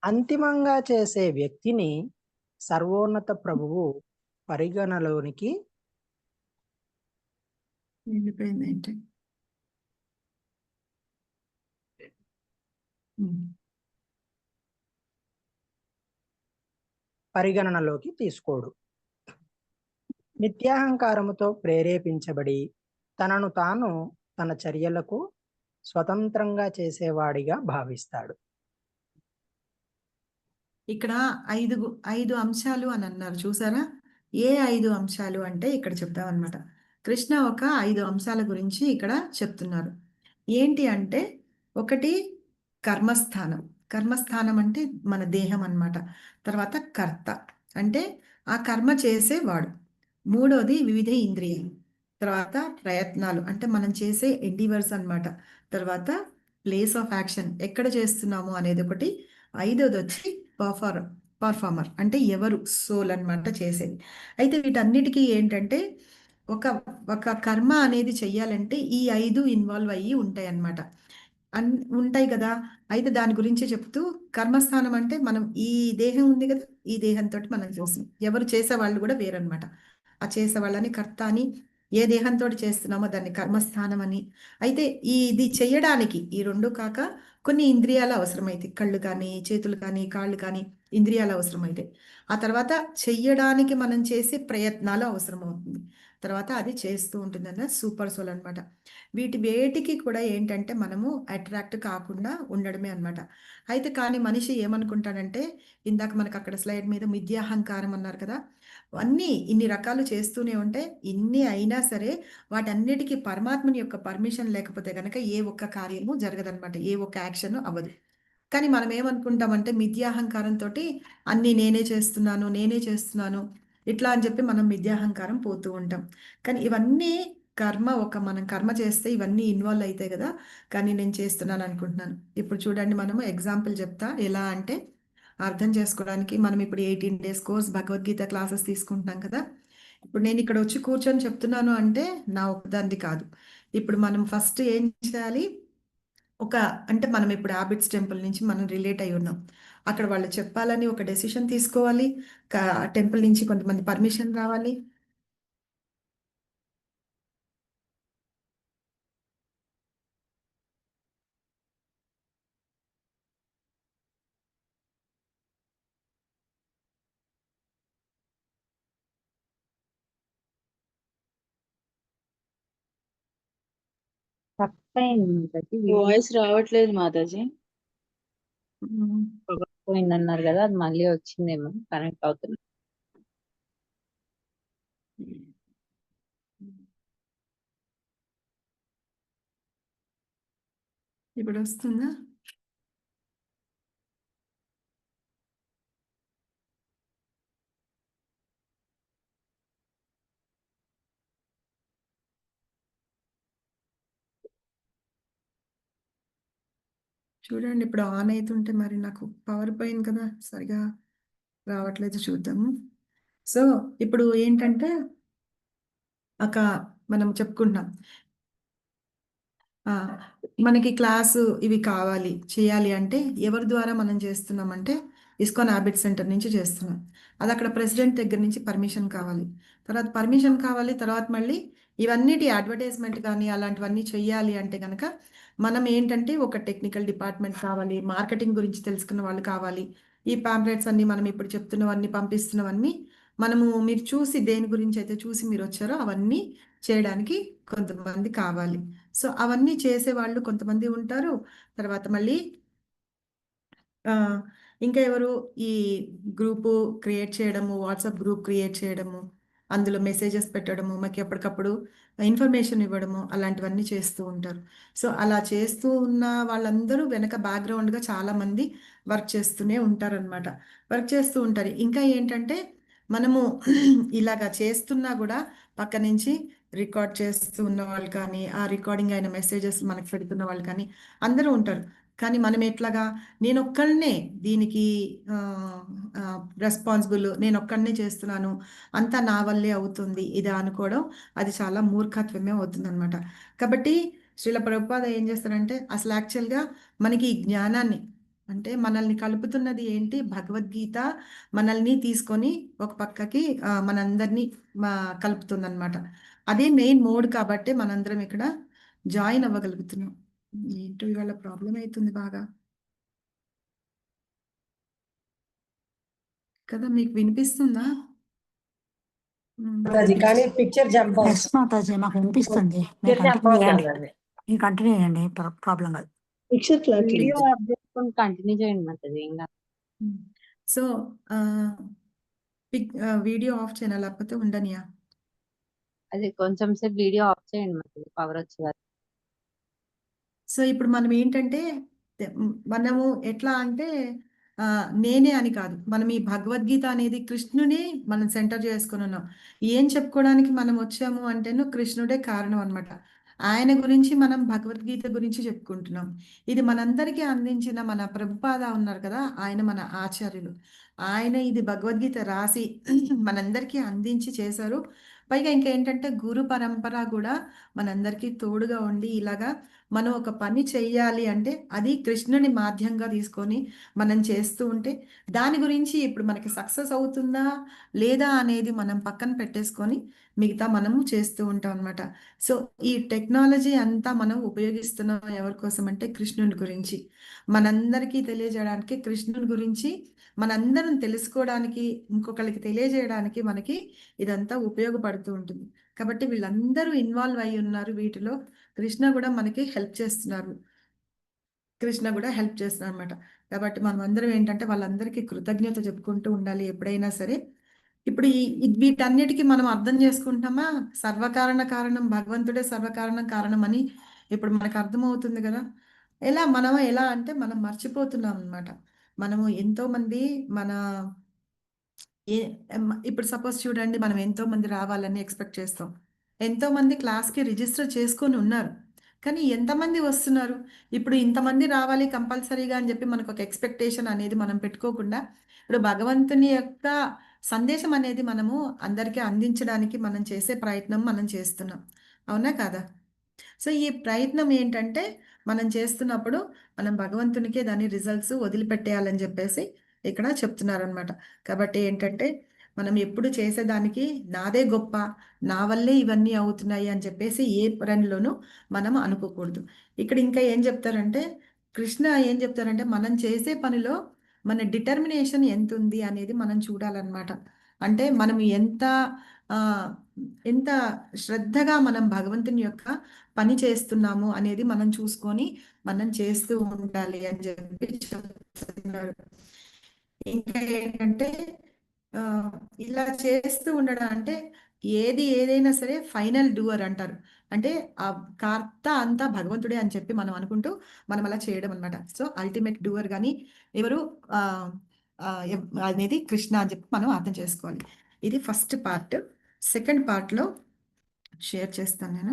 Speaker 3: అంతిమంగా చేసే వ్యక్తిని సర్వోన్నత ప్రభువు పరిగణలోనికి
Speaker 1: వెళ్ళిపోయింది.
Speaker 3: పరిగణనలోకి తీసుకోడు. నిత్యాహంకారముతో ప్రేరేపించబడి తనను తాను తన చర్యలకు స్వతంత్రంగా చేసేవాడిగా భావిస్తాడు.
Speaker 1: ఇక్కడ ఐదు అంశాలు అని అన్నారు చూసారా? ఏ 5 అంశాలు అంటే ఇక్కడ చెప్తామన్నమాట. కృష్ణ ఒక 5 అంశాల గురించి ఇక్కడ చెప్తున్నారు. ఏంటి అంటే ఒకటి కర్మస్థానం. కర్మస్థానం అంటే మన దేహం అన్నమాట. తర్వాత కర్త అంటే ఆ కర్మ చేసేవాడు. మూడోది వివిధ ఇంద్రియాలు. తర్వాత ప్రయత్నాలు అంటే మనం చేసే ఎండివర్స్ అన్నమాట. తర్వాత ప్లేస్ ఆఫ్ యాక్షన్ ఎక్కడ చేస్తున్నాము అనేది ఒకటి. ఐదోది వచ్చి పర్ఫార్మర్ అంటే ఎవరు, సోల్ అన్నమాట చేసేది. అయితే వీటన్నిటికీ ఏంటంటే ఒక ఒక కర్మ అనేది చెయ్యాలంటే ఈ 5 ఇన్వాల్వ్ అయ్యి ఉంటాయి అన్నమాట. ఉంటాయి కదా. అయితే దాని గురించి చెప్తూ కర్మస్థానం అంటే మనం ఈ దేహం ఉంది కదా, ఈ దేహంతో మనం చూస్తాం. ఎవరు చేసేవాళ్ళు కూడా వేరన్నమాట. ఆ చేసేవాళ్ళని కర్త అని, ఏ దేహంతో చేస్తున్నామో దాన్ని కర్మస్థానం అని. అయితే ఇది చెయ్యడానికి ఈ రెండు కాక కొన్ని ఇంద్రియాలు అవసరమైతాయి. కళ్ళు కానీ, చేతులు కానీ, కాళ్ళు కానీ ఇంద్రియాలు అవసరమైతాయి. ఆ తర్వాత చెయ్యడానికి మనం చేసే ప్రయత్నాలు అవసరమవుతుంది. తర్వాత అది చేస్తూ ఉంటుందన్న సూపర్ సోల్ అన్నమాట. వేటికి కూడా ఏంటంటే మనము అట్రాక్ట్ కాకుండా ఉండడమే అన్నమాట. అయితే కానీ మనిషి ఏమనుకుంటాడంటే, ఇందాక మనకు అక్కడ స్లైడ్ మీద మిథ్యాహంకారం అన్నారు కదా, అన్నీ ఇన్ని రకాలు చేస్తూనే ఉంటే ఇన్ని అయినా సరే వాటన్నిటికీ పరమాత్మని యొక్క పర్మిషన్ లేకపోతే గనక ఏ ఒక్క కార్యము జరగదనమాట. ఏ ఒక్క యాక్షన్ అవ్వదు. కానీ మనం ఏమనుకుంటామంటే మిథ్యాహంకారంతో అన్నీ నేనే చేస్తున్నాను ఇట్లా అని చెప్పి మనం మిథ్యాహంకారం పోతూ ఉంటాం. కానీ ఇవన్నీ మనం కర్మ చేస్తే ఇవన్నీ ఇన్వాల్వ్ అవుతాయి కదా. కానీ నేను చేస్తున్నాను అనుకుంటున్నాను. ఇప్పుడు చూడండి, మనము ఎగ్జాంపుల్ చెప్తా. ఎలా అంటే అర్థం చేసుకోవడానికి, మనం ఇప్పుడు 18 డేస్ కోర్స్ భగవద్గీత క్లాసెస్ తీసుకుంటున్నాం కదా. ఇప్పుడు నేను ఇక్కడ వచ్చి కూర్చొని చెప్తున్నాను అంటే నా ఒక్కదాన్ని కాదు. ఇప్పుడు మనం ఫస్ట్ ఏం చేయాలి, ఒక అంటే మనం ఇప్పుడు హ్యాబిట్స్ టెంపుల్ నుంచి మనం రిలేట్ అయి ఉన్నాం. అక్కడ వాళ్ళు చెప్పాలని ఒక డెసిషన్ తీసుకోవాలి. టెంపుల్ నుంచి కొంతమంది పర్మిషన్ రావాలి.
Speaker 4: కట్ అయింది మాతాజీ.
Speaker 5: వాయిస్ రావట్లేదు మాతాజీ.
Speaker 1: ఉమ్,
Speaker 4: పోయింది అన్నారు కదా, అది మళ్ళీ వచ్చిందేమో, కనెక్ట్ అవుతుంది.
Speaker 1: ఇప్పుడు వస్తుందా? చూడండి, ఇప్పుడు ఆన్ అవుతుంటే మరి నాకు పవర్ పోయింది కదా, సరిగా రావట్లేదు. చూద్దాము. సో ఇప్పుడు ఏంటంటే ఒక మనం చెప్పుకుంటున్నాం, ఆ, మనకి క్లాసు ఇవి కావాలి చేయాలి అంటే ఎవరి ద్వారా మనం చేస్తున్నామంటే ఇస్కాన్ హ్యాబిట్ సెంటర్ నుంచి చేస్తున్నాం. అది అక్కడ ప్రెసిడెంట్ దగ్గర నుంచి పర్మిషన్ కావాలి. తర్వాత మళ్ళీ ఇవన్నిటి అడ్వర్టైజ్మెంట్ కానీ అలాంటివన్నీ చెయ్యాలి అంటే కనుక మనం ఏంటంటే ఒక టెక్నికల్ డిపార్ట్మెంట్ కావాలి, మార్కెటింగ్ గురించి తెలుసుకున్న వాళ్ళు కావాలి. ఈ పాంప్లెట్స్ అన్ని మనం ఇప్పుడు చెప్తున్నవన్నీ పంపిస్తున్నవన్నీ మనము మీరు చూసి దేని గురించి అయితే చూసి మీరు వచ్చారో అవన్నీ చేయడానికి కొంతమంది కావాలి. సో అవన్నీ చేసేవాళ్ళు కొంతమంది ఉంటారు. తర్వాత మళ్ళీ ఆ, ఇంకా ఎవరు, ఈ గ్రూపు క్రియేట్ చేయడము, వాట్సాప్ గ్రూప్ క్రియేట్ చేయడము, అందులో మెసేజెస్ పెట్టడము, మాకు ఎప్పటికప్పుడు ఇన్ఫర్మేషన్ ఇవ్వడము, అలాంటివన్నీ చేస్తూ ఉంటారు. సో అలా చేస్తూ ఉన్న వాళ్ళందరూ వెనక బ్యాక్గ్రౌండ్గా చాలామంది వర్క్ చేస్తూనే ఉంటారనమాట. వర్క్ చేస్తూ ఉంటారు. ఇంకా ఏంటంటే మనము ఇలాగా చేస్తున్నా కూడా పక్క నుంచి రికార్డ్ చేస్తూ ఉన్న వాళ్ళు కానీ, ఆ రికార్డింగ్ అయిన మెసేజెస్ మనకు పెడుతున్న వాళ్ళు కానీ అందరూ ఉంటారు. కానీ మనం ఎట్లాగా, నేను ఒక్కళ్ళనే దీనికి రెస్పాన్సిబుల్, నేను ఒక్కడనే చేస్తున్నాను, అంతా నా వల్లే అవుతుంది ఇది అనుకోవడం, అది చాలా మూర్ఖత్వమే అవుతుంది అనమాట. కాబట్టి శ్రీల ప్రభుపాద ఏం చేస్తారంటే అసలు యాక్చువల్గా మనకి ఈ జ్ఞానాన్ని, అంటే మనల్ని కలుపుతున్నది ఏంటి, భగవద్గీత మనల్ని తీసుకొని ఒక పక్కకి మనందరినీ కలుపుతుంది అనమాట. అదే మెయిన్ మోడ్ కాబట్టి మనందరం ఇక్కడ జాయిన్ అవ్వగలుగుతున్నాం. ఏంటో ఇవాళ ప్రాబ్లం అవుతుంది బాగా కదా. మీకు వినిపిస్తుందా?
Speaker 2: అది కానీ పిక్చర్ జంప్
Speaker 6: ఎస్ మాతాజీ, మాకు వినిపిస్తుంది. మీరు
Speaker 2: జంప్
Speaker 6: కంటిన్యూ చేయండి.
Speaker 2: అవుతుంది.
Speaker 6: మీరు కంటిన్యూ చేయండి, ప్రాబ్లం కాదు.
Speaker 5: పిక్చర్ ఫ్లాట్
Speaker 4: వీడియో
Speaker 5: లేదు.
Speaker 4: ఆఫ్ చేసుకొని కంటిన్యూ చేయండి మాతాజీ. ఇంకా
Speaker 1: సో వీడియో ఆఫ్ చేయాలి, లేకపోతే ఉండనియా?
Speaker 4: అది కొంచెం సేపు వీడియో ఆఫ్ చేయండి మాతాజీ, పవర్ వచ్చే వరకు.
Speaker 1: సో ఇప్పుడు మనం ఏంటంటే మనము ఎట్లా అంటే నేనే అని కాదు, మనం ఈ భగవద్గీత అనేది కృష్ణుని మనం సెంటర్ చేసుకుని ఉన్నాం. ఏం చెప్పుకోవడానికి మనం వచ్చాము అంటేను కృష్ణుడే కారణం అనమాట. ఆయన గురించి మనం భగవద్గీత గురించి చెప్పుకుంటున్నాం. ఇది మనందరికీ అందించిన మన ప్రభుపాద ఉన్నారు కదా, ఆయన మన ఆచార్యులు. ఆయన ఇది భగవద్గీత రాసి మనందరికీ అందించి చేశారు. పైగా ఇంకేంటంటే గురు పరంపర కూడా మనందరికీ తోడుగా ఉండి ఇలాగా మనం ఒక పని చెయ్యాలి అంటే అది కృష్ణుని మాధ్యంగా తీసుకొని మనం చేస్తూ ఉంటే దాని గురించి ఇప్పుడు మనకి సక్సెస్ అవుతుందా లేదా అనేది మనం పక్కన పెట్టేసుకొని మిగతా మనము చేస్తూ ఉంటాం అనమాట. సో ఈ టెక్నాలజీ అంతా మనం ఉపయోగిస్తున్నాం ఎవరి కోసం అంటే కృష్ణుని గురించి మనందరికీ తెలియజేయడానికి, కృష్ణుని గురించి మనందరం తెలుసుకోవడానికి, ఇంకొకరికి తెలియజేయడానికి మనకి ఇదంతా ఉపయోగపడుతూ ఉంటుంది. కాబట్టి వీళ్ళందరూ ఇన్వాల్వ్ అయి ఉన్నారు వీటిలో. కృష్ణ కూడా మనకి హెల్ప్ చేస్తున్నారు. అనమాట. కాబట్టి మనం అందరం ఏంటంటే వాళ్ళందరికీ కృతజ్ఞత చెప్పుకుంటూ ఉండాలి ఎప్పుడైనా సరే. ఇప్పుడు వీటన్నిటికీ మనం అర్థం చేసుకుంటామా, సర్వకారణ కారణం భగవంతుడే సర్వకారణం కారణం అని ఇప్పుడు మనకు అర్థమవుతుంది కదా. ఎలా అంటే మనం మర్చిపోతున్నాం అనమాట. మనము ఎంతో మంది మన ఇప్పుడు సపోజ్ చూడండి, మనం ఎంతో మంది రావాలని ఎక్స్పెక్ట్ చేస్తాం. ఎంతో మంది క్లాస్కి రిజిస్టర్ చేసుకొని ఉన్నారు, కానీ ఎంతమంది వస్తున్నారు? ఇప్పుడు ఇంతమంది రావాలి కంపల్సరీగా అని చెప్పి మనకు ఒక ఎక్స్పెక్టేషన్ అనేది మనం పెట్టుకోకుండా, ఇప్పుడు భగవంతుని యొక్క సందేశం అనేది మనము అందరికీ అందించడానికి మనం చేసే ప్రయత్నం మనం చేస్తున్నాం. అవునా కాదా? సో ఈ ప్రయత్నం ఏంటంటే మనం చేస్తున్నప్పుడు మనం భగవంతునికే దాని రిజల్ట్స్ వదిలిపెట్టేయాలని చెప్పేసి ఇక్కడ చెప్తున్నారనమాట. కాబట్టి ఏంటంటే మనం ఎప్పుడు చేసేదానికి నాదే గొప్ప, నా వల్లే ఇవన్నీ అవుతున్నాయి అని చెప్పేసి ఏ పనిలోనూ మనం అనుకోకూడదు. ఇక్కడ ఇంకా ఏం చెప్తారంటే, కృష్ణ ఏం చెప్తారంటే మనం చేసే పనిలో మన డిటర్మినేషన్ ఎంత ఉంది అనేది మనం చూడాలన్నమాట. అంటే మనం ఆ, ఎంత శ్రద్ధగా మనం భగవంతుని యొక్క పని చేస్తున్నాము అనేది మనం చూసుకొని మనం చేస్తూ ఉండాలి అని చెప్పి చెప్తున్నారు. ఇంకా ఏంటంటే ఆ, ఇలా చేస్తూ ఉండడం అంటే ఏదైనా సరే ఫైనల్ డూవర్ అంటారు. అంటే ఆ కర్త అంతా భగవంతుడే అని చెప్పి మనం అనుకుంటూ మనం అలా చేయడం అనమాట. సో అల్టిమేట్ డూవర్ కానీ ఎవరు ఆ, అనేది కృష్ణ అని చెప్పి మనం అర్థం చేసుకోవాలి. ఇది ఫస్ట్ పార్ట్. సెకండ్ పార్ట్లో షేర్ చేస్తాను నేను.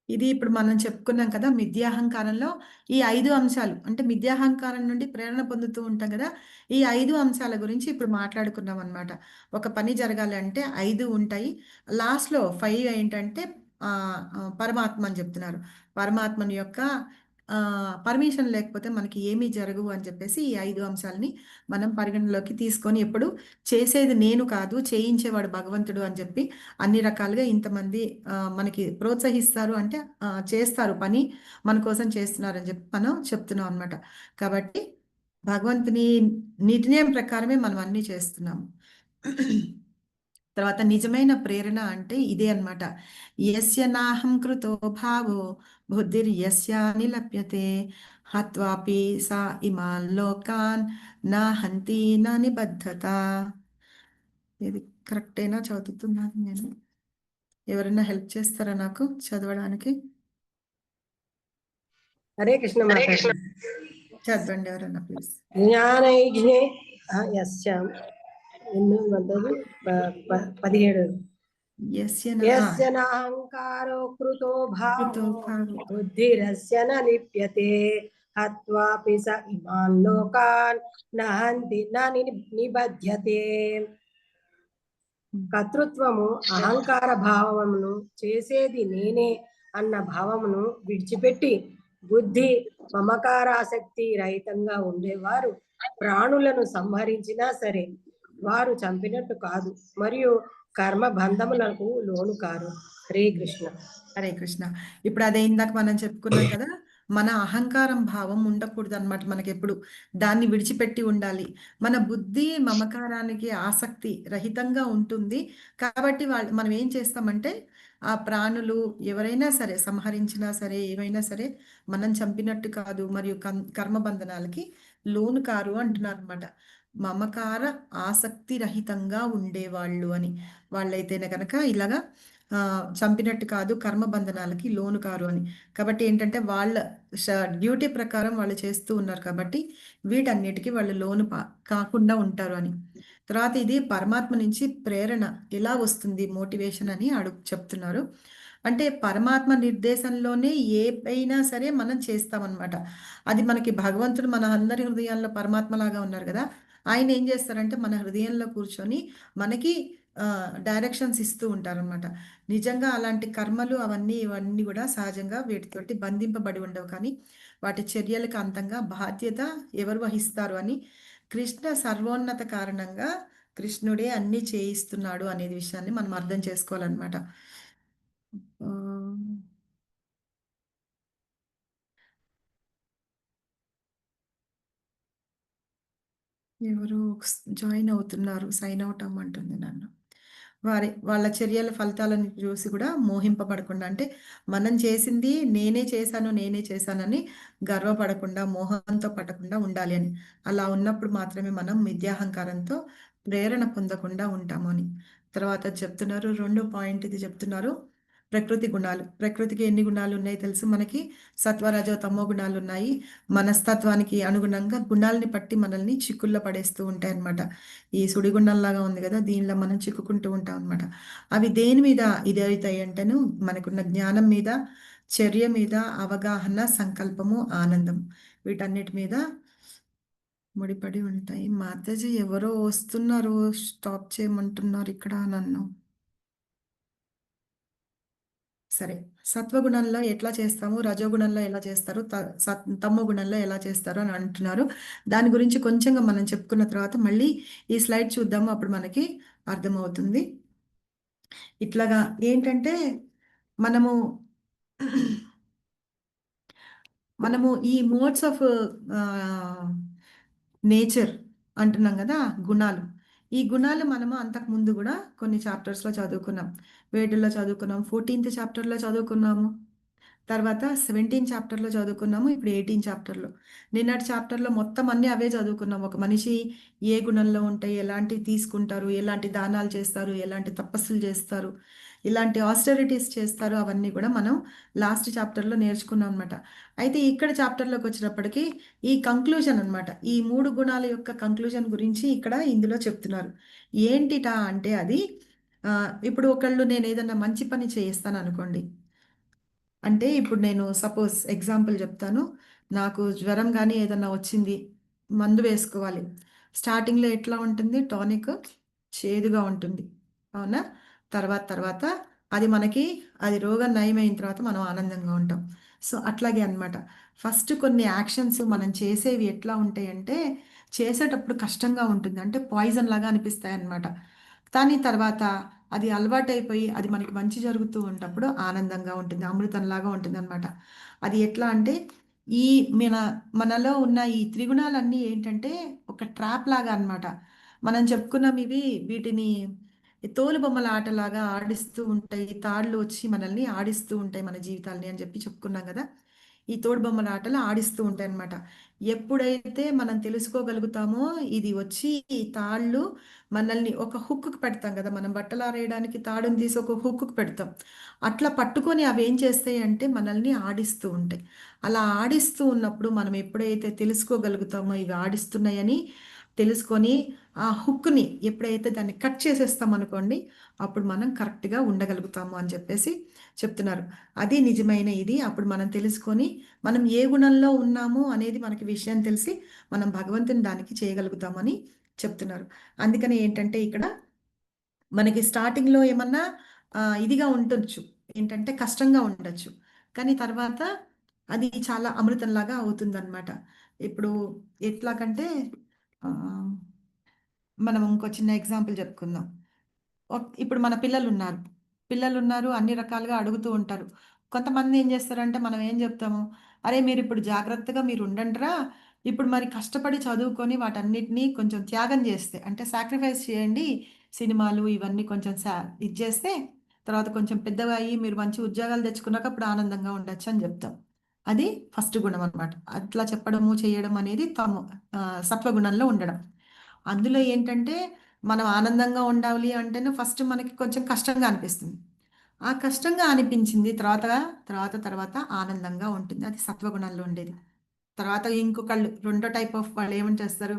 Speaker 1: ఇది ఇప్పుడు మనం చెప్పుకున్నాం కదా, మిథ్యాహంకారంలో ఈ 5 అంశాలు అంటే మిథ్యాహంకారం నుండి ప్రేరణ పొందుతూ ఉంటాం కదా, ఈ 5 అంశాల గురించి ఇప్పుడు మాట్లాడుకున్నాం అనమాట. ఒక పని జరగాలి అంటే 5 ఉంటాయి, లాస్ట్లో 5 ఏంటంటే పరమాత్మ అని చెప్తున్నారు. పరమాత్మని యొక్క పర్మిషన్ లేకపోతే మనకి ఏమీ జరగవు అని చెప్పేసి ఈ 5 అంశాలని మనం పరిగణలోకి తీసుకొని ఎప్పుడు చేసేది నేను కాదు చేయించేవాడు భగవంతుడు అని చెప్పి అన్ని రకాలుగా ఇంతమంది మనకి ప్రోత్సహిస్తారు అంటే చేస్తారు పని మన కోసం చేస్తున్నారు అని చెప్పి మనం చెప్తున్నాం అనమాట. కాబట్టి భగవంతుని నిర్ణయం ప్రకారమే మనం అన్ని చేస్తున్నాము. తర్వాత నిజమైన ప్రేరణ అంటే ఇదే అన్నమాట. యస్య నాహం కృతో భావో బుద్ధిర్ యస్య నిలప్యతే హత్వాపి సా ఇమాన్ లోకాన్ నా హంతి నా నిబద్ధత. ఇది కరెక్టేనా చదువుతున్నాను నేను? ఎవరైనా హెల్ప్ చేస్తారా నాకు చదవడానికి?
Speaker 2: హరే కృష్ణ మాతాజీ.
Speaker 1: చదవండి ఎవరైనా ప్లీజ్.
Speaker 2: జ్ఞానైజ్ఞే యస్య ఎన్ని వద్దది 17
Speaker 1: యస్య
Speaker 2: యస్య నాహంకారో కృతో
Speaker 1: కృతో
Speaker 2: భావో
Speaker 1: భావో
Speaker 2: బుద్ధిరస్య న లిప్యతే హత్వాపి స ఇమాన్ లోకాన్ నహంతి న నిబధ్యతే. కర్తృత్వము అహంకార భావమును చేసేది నేనే అన్న భావమును విడిచిపెట్టి బుద్ధి మమకారాసక్తి రహితంగా ఉండేవారు ప్రాణులను సంహరించినా సరే వారు చంపినట్టు కాదు, మరియు కర్మ బంధములకు లోను కారు. హరే కృష్ణ.
Speaker 1: హరే కృష్ణ. ఇప్పుడు అదే ఇందాక మనం చెప్పుకున్నాం కదా, మన అహంకారం భావం ఉండకూడదు అనమాట. మనకి ఎప్పుడు దాన్ని విడిచిపెట్టి ఉండాలి. మన బుద్ధి మమకారానికి ఆసక్తి రహితంగా ఉంటుంది. కాబట్టి మనం ఏం చేస్తామంటే ఆ ప్రాణులు ఎవరైనా సరే సంహరించినా సరే ఏమైనా సరే మనం చంపినట్టు కాదు, మరియు కర్మబంధనాలకి లోను కారు అంటున్నారు అనమాట. మమకార ఆసక్తి రహితంగా ఉండేవాళ్ళు అని వాళ్ళైతేనే కనుక ఇలాగా చంపినట్టు కాదు, కర్మ బంధనాలకి లోను కారు అని. కాబట్టి ఏంటంటే వాళ్ళ డ్యూటీ ప్రకారం వాళ్ళు చేస్తూ ఉన్నారు కాబట్టి వీటన్నిటికీ వాళ్ళు లోను కాకుండా ఉంటారు అని. తర్వాత ఇది పరమాత్మ నుంచి ప్రేరణ ఎలా వస్తుంది, మోటివేషన్ అని చెప్తున్నారు. అంటే పరమాత్మ నిర్దేశంలోనే ఏవైనా సరే మనం చేస్తామన్నమాట. అది మనకి భగవంతుడు మన అందరి హృదయాల్లో పరమాత్మలాగా ఉన్నారు కదా, ఆయన ఏం చేస్తారంటే మన హృదయంలో కూర్చొని మనకి డైరెక్షన్స్ ఇస్తూ ఉంటారనమాట. నిజంగా అలాంటి కర్మలు ఇవన్నీ కూడా సహజంగా వీటితోటి బంధింపబడి ఉండవు, కానీ వాటి చర్యలకు అంతంగా బాధ్యత ఎవరు వహిస్తారు అని కృష్ణ సర్వోన్నత కారణంగా కృష్ణుడే అన్ని చేయిస్తున్నాడు అనేది విషయాన్ని మనం అర్థం చేసుకోవాలన్నమాట. ఆ, ఎవరు జాయిన్ అవుతున్నారు, సైన్ అవుట్ అమ్మంటుంది నన్ను. వాళ్ళ చర్యల ఫలితాలను చూసి కూడా మోహింపబడకుండా, అంటే మనం చేసింది నేనే చేశానని గర్వపడకుండా, మోహంతో పడకుండా ఉండాలి అని. అలా ఉన్నప్పుడు మాత్రమే మనం మిథ్యాహంకారంతో ప్రేరణ పొందకుండా ఉంటాము అని. తర్వాత చెప్తున్నారు, 2 పాయింట్ ఇది చెప్తున్నారు, ప్రకృతి గుణాలు. ప్రకృతికి ఎన్ని గుణాలు ఉన్నాయి తెలుసు మనకి? సత్వరజో తమో గుణాలు ఉన్నాయి. మనస్తత్వానికి అనుగుణంగా గుణాలని పట్టి మనల్ని చిక్కుల్లో పడేస్తూ ఉంటాయి అన్నమాట. ఈ సుడిగుండంలాగా ఉంది కదా, దీనిలో మనం చిక్కుకుంటూ ఉంటాం అనమాట. అవి దేని మీద ఇది అవుతాయి అంటేను, మనకున్న జ్ఞానం మీద, చర్య మీద, అవగాహన, సంకల్పము, ఆనందం, వీటన్నిటి మీద ముడిపడి ఉంటాయి. మాతాజీ ఎవరో వస్తున్నారు, స్టాప్ చేయమంటున్నారు ఇక్కడ నన్ను. సరే, సత్వగుణంలో ఎట్లా చేస్తాము, రజోగుణంలో ఎలా చేస్తారు, తమో గుణంలో ఎలా చేస్తారు అని అంటున్నారు. దాని గురించి కొంచెంగా మనం చెప్పుకున్న తర్వాత మళ్ళీ ఈ స్లైడ్ చూద్దాము, అప్పుడు మనకి అర్థమవుతుంది. ఇట్లాగా ఏంటంటే మనము మనము ఈ మోడ్స్ ఆఫ్ నేచర్ అంటున్నాం కదా, గుణాలు. ఈ గుణాలు మనము అంతకు ముందు కూడా కొన్ని చాప్టర్స్లో చదువుకున్నాం. వేటిల్లో చదువుకున్నాం? 14th చాప్టర్లో చదువుకున్నాము, తర్వాత 17 చాప్టర్లో చదువుకున్నాము, ఇప్పుడు 18 చాప్టర్లో. నిన్నటి చాప్టర్లో మొత్తం అన్నీ అవే చదువుకున్నాం. ఒక మనిషి ఏ గుణంలో ఉంటాయి, ఎలాంటివి తీసుకుంటారు, ఎలాంటి దానాలు చేస్తారు, ఎలాంటి తపస్సులు చేస్తారు, ఇలాంటి ఆస్టరిటీస్ చేస్తారు, అవన్నీ కూడా మనం లాస్ట్ చాప్టర్లో నేర్చుకున్నాం అనమాట. అయితే ఇక్కడ చాప్టర్లోకి వచ్చినప్పటికీ ఈ కంక్లూజన్ అనమాట, ఈ 3 గుణాల యొక్క కంక్లూజన్ గురించి ఇక్కడ ఇందులో చెప్తున్నారు. ఏంటిటా అంటే అది ఇప్పుడు ఒకళ్ళు నేను ఏదన్నా మంచి పని చేయిస్తాను అనుకోండి, అంటే ఇప్పుడు నేను సపోజ్ ఎగ్జాంపుల్ చెప్తాను, నాకు జ్వరం కానీ ఏదన్నా వచ్చింది, మందు వేసుకోవాలి. స్టార్టింగ్లో ఎట్లా ఉంటుంది, టానిక్ చేదుగా ఉంటుంది, అవునా? తర్వాత తర్వాత అది మనకి, అది రోగం నయమైన తర్వాత మనం ఆనందంగా ఉంటాం. సో అట్లాగే అన్నమాట. ఫస్ట్ కొన్ని యాక్షన్స్ మనం చేసేవి ఎట్లా ఉంటాయంటే, చేసేటప్పుడు కష్టంగా ఉంటుంది, అంటే పాయిజన్ లాగా అనిపిస్తాయి అన్నమాట. కానీ తర్వాత అది అలవాటైపోయి అది మనకి మంచి జరుగుతూ ఉన్నప్పుడు ఆనందంగా ఉంటుంది, అమృతంలాగా ఉంటుంది అనమాట. అది ఎట్లా అంటే ఈ మన మనలో ఉన్న ఈ త్రిగుణాలన్నీ ఏంటంటే ఒక ట్రాప్ లాగా అన్నమాట. మనం చెప్పుకున్నాం, వీటిని తోలుబొమ్మల ఆటలాగా ఆడిస్తూ ఉంటాయి, తాళ్ళు వచ్చి మనల్ని ఆడిస్తూ ఉంటాయి మన జీవితాల్ని అని చెప్పి చెప్పుకున్నాం కదా. ఈ తోడుబొమ్మల ఆటలు ఆడిస్తూ ఉంటాయి అన్నమాట. ఎప్పుడైతే మనం తెలుసుకోగలుగుతామో ఇది వచ్చి ఈ తాళ్ళు మనల్ని ఒక హుక్కు పెడతాం కదా, మనం బట్టలు ఆరేయడానికి తాడుని తీసి ఒక హుక్కు పెడతాం, అట్లా పట్టుకొని అవి ఏం చేస్తాయి అంటే మనల్ని ఆడిస్తూ ఉంటాయి. అలా ఆడిస్తూ ఉన్నప్పుడు మనం ఎప్పుడైతే తెలుసుకోగలుగుతామో ఇవి ఆడిస్తున్నాయని తెలుసుకొని ఆ హుక్ని ఎప్పుడైతే దాన్ని కట్ చేసేస్తాం అనుకోండి, అప్పుడు మనం కరెక్ట్గా ఉండగలుగుతాము అని చెప్పేసి చెప్తున్నారు. అది నిజమైన ఇది. అప్పుడు మనం తెలుసుకొని మనం ఏ గుణంలో ఉన్నాము అనేది మనకి విషయం తెలిసి మనం భగవంతుని దానికి చేయగలుగుతామని చెప్తున్నారు. అందుకని ఏంటంటే ఇక్కడ మనకి స్టార్టింగ్లో ఏమన్నా ఇదిగా ఉండొచ్చు, ఏంటంటే కష్టంగా ఉండొచ్చు, కానీ తర్వాత అది చాలా అమృతంలాగా అవుతుందన్నమాట. ఇప్పుడు ఎట్లాగంటే ఆ, మనం ఇంకో చిన్న ఎగ్జాంపుల్ చెప్పుకుందాం. ఇప్పుడు మన పిల్లలు ఉన్నారు, అన్ని రకాలుగా అడుగుతూ ఉంటారు. కొంతమంది ఏం చేస్తారంటే మనం ఏం చెప్తాము, అరే మీరు ఇప్పుడు జాగ్రత్తగా మీరు ఉండండిరా, ఇప్పుడు మరి కష్టపడి చదువుకొని వాటన్నిటినీ కొంచెం త్యాగం చేస్తే, అంటే సాక్రిఫైస్ చేయండి, సినిమాలు ఇవన్నీ కొంచెం ఇది చేస్తే తర్వాత కొంచెం పెద్దగా అయ్యి మీరు మంచి ఉద్యోగాలు తెచ్చుకున్నాక అప్పుడు ఆనందంగా ఉండొచ్చు అని చెప్తాం. అది ఫస్ట్ గుణం అనమాట. అట్లా చెప్పడము చేయడం అనేది సత్వగుణంలో ఉండడం. అందులో ఏంటంటే మనం ఆనందంగా ఉండాలి అంటేనే ఫస్ట్ మనకి కొంచెం కష్టంగా అనిపిస్తుంది. ఆ కష్టంగా అనిపించింది. తర్వాత ఆనందంగా ఉంటుంది. అది సత్వగుణంలో ఉండేది. తర్వాత ఇంకొకళ్ళు రెండో టైప్ ఆఫ్ వాళ్ళు ఏమని చేస్తారు,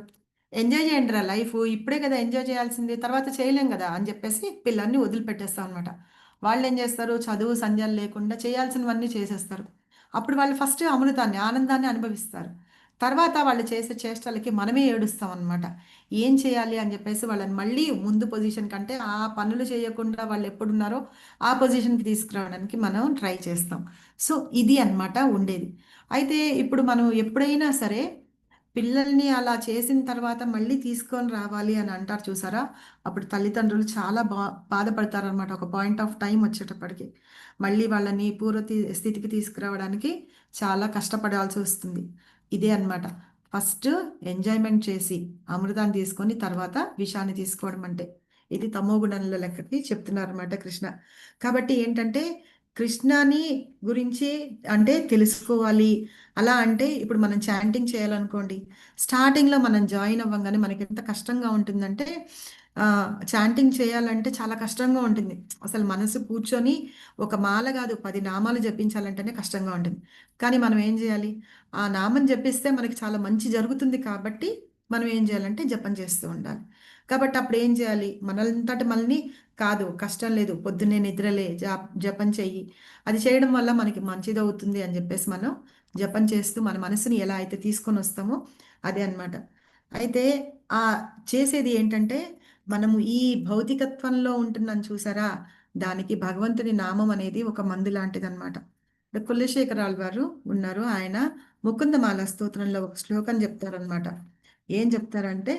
Speaker 1: ఎంజాయ్ చేయండిరా లైఫ్, ఇప్పుడే కదా ఎంజాయ్ చేయాల్సింది, తర్వాత చేయలేం కదా అని చెప్పేసి పిల్లల్ని వదిలిపెట్టేస్తాం అనమాట. వాళ్ళు ఏం చేస్తారు, చదువు సంధ్యాలు లేకుండా చేయాల్సినవన్నీ చేసేస్తారు. అప్పుడు వాళ్ళు ఫస్ట్ అమృతాన్ని ఆనందాన్ని అనుభవిస్తారు. తర్వాత వాళ్ళు చేసే చేష్టలకి మనమే ఏడుస్తాం అనమాట. ఏం చేయాలి అని చెప్పేసి వాళ్ళని మళ్ళీ ముందు పొజిషన్ కంటే ఆ పనులు చేయకుండా వాళ్ళు ఎప్పుడున్నారో ఆ పొజిషన్కి తీసుకురావడానికి మనం ట్రై చేస్తాం. సో ఇది అన్నమాట ఉండేది. అయితే ఇప్పుడు మనం ఎప్పుడైనా సరే పిల్లల్ని అలా చేసిన తర్వాత మళ్ళీ తీసుకొని రావాలి అని అంటారు చూసారా, అప్పుడు తల్లిదండ్రులు చాలా బాధపడతారనమాట. ఒక పాయింట్ ఆఫ్ టైం వచ్చేటప్పటికి మళ్ళీ వాళ్ళని స్థితికి తీసుకురావడానికి చాలా కష్టపడాల్సి వస్తుంది. ఇదే అన్నమాట. ఫస్ట్ ఎంజాయ్మెంట్ చేసి అమృతాన్ని తీసుకొని తర్వాత విషాన్ని తీసుకోవడం అంటే ఇది తమో గుణంలో లెక్కకి చెప్తున్నారన్నమాట కృష్ణ. కాబట్టి ఏంటంటే కృష్ణని గురించి అంటే తెలుసుకోవాలి. అలా అంటే ఇప్పుడు మనం చాంటింగ్ చేయాలనుకోండి, స్టార్టింగ్లో మనం జాయిన్ అవ్వగానే మనకి ఎంత కష్టంగా ఉంటుందంటే చాంటింగ్ చేయాలంటే చాలా కష్టంగా ఉంటుంది. అసలు మనసు కూర్చొని ఒక మాల కాదు 10 నామాలు జపించాలంటేనే కష్టంగా ఉంటుంది. కానీ మనం ఏం చేయాలి, ఆ నామం జపిస్తే మనకి చాలా మంచి జరుగుతుంది కాబట్టి మనం ఏం చేయాలంటే జపం చేస్తూ ఉండాలి. కాబట్టి అప్పుడు ఏం చేయాలి, మనంతటి మనల్ని కాదు, కష్టం లేదు, పొద్దున్నే నిద్రలే జపం చెయ్యి, అది చేయడం వల్ల మనకి మంచిది అవుతుంది అని చెప్పేసి మనం జపం చేస్తూ మన మనసుని ఎలా అయితే తీసుకొని వస్తామో అదే అన్నమాట. అయితే ఆ చేసేది ఏంటంటే మనము ఈ భౌతికత్వంలో ఉంటున్నాం చూసారా, దానికి భగవంతుని నామం అనేది ఒక మందు లాంటిది అనమాట. కులశేఖరాలు వారు ఉన్నారు, ఆయన ముకుందమాల స్తోత్రంలో ఒక శ్లోకం చెప్తారనమాట. ఏం చెప్తారంటే,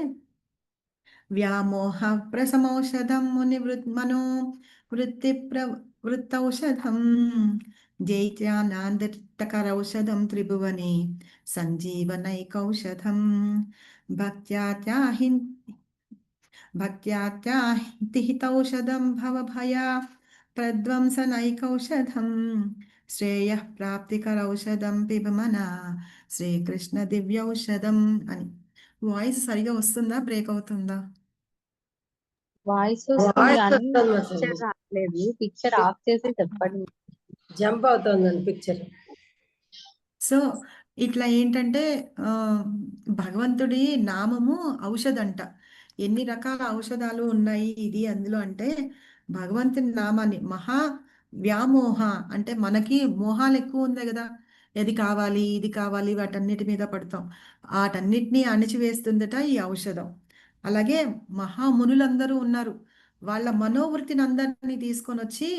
Speaker 1: వ్యామోహ ప్రసమౌషధం మనో వృత్తౌషధం జైత్యానాందకరౌషధం త్రిభువనే సంజీవనైకౌషధం భక్త్యాత్యాహిన్ భక్త్యాత్యాహితౌషధం భవభయ ప్రధ్వంసనైకౌషధం శ్రేయ ప్రాప్తికరౌషధం పిబమన శ్రీకృష్ణ దివ్యౌషధం అని. వాయిస్ సరిగా వస్తుందా, బ్రేక్ అవుతుందా?
Speaker 4: వాయిస్ వస్తుంది
Speaker 2: వాయిస్
Speaker 4: కానీ
Speaker 2: వస్తుంది
Speaker 4: పిక్చర్
Speaker 2: అసలు.
Speaker 4: రావట్లేదు. పిక్చర్ ఆఫ్ చేసి చెప్పండి.
Speaker 2: జంప్ అవుతుందండి పిక్చర్.
Speaker 1: సో ఇట్లా ఏంటంటే ఆ, భగవంతుడి నామము ఔషధంట. ఎన్ని రకాల ఔషధాలు ఉన్నాయి ఇది అందులో అంటే భగవంతుని నామాన్ని మహా వ్యామోహ అంటే మనకి మోహాలు ఎక్కువ ఉంది కదా, ఇది కావాలి ఇది కావాలి వాటన్నిటి మీద పడతాం, వాటన్నిటినీ అణిచివేస్తుందట ఈ ఔషధం. అలాగే మహామునులందరూ ఉన్నారు, వాళ్ళ మనోవృత్తిని అందరినీ తీసుకొని వచ్చి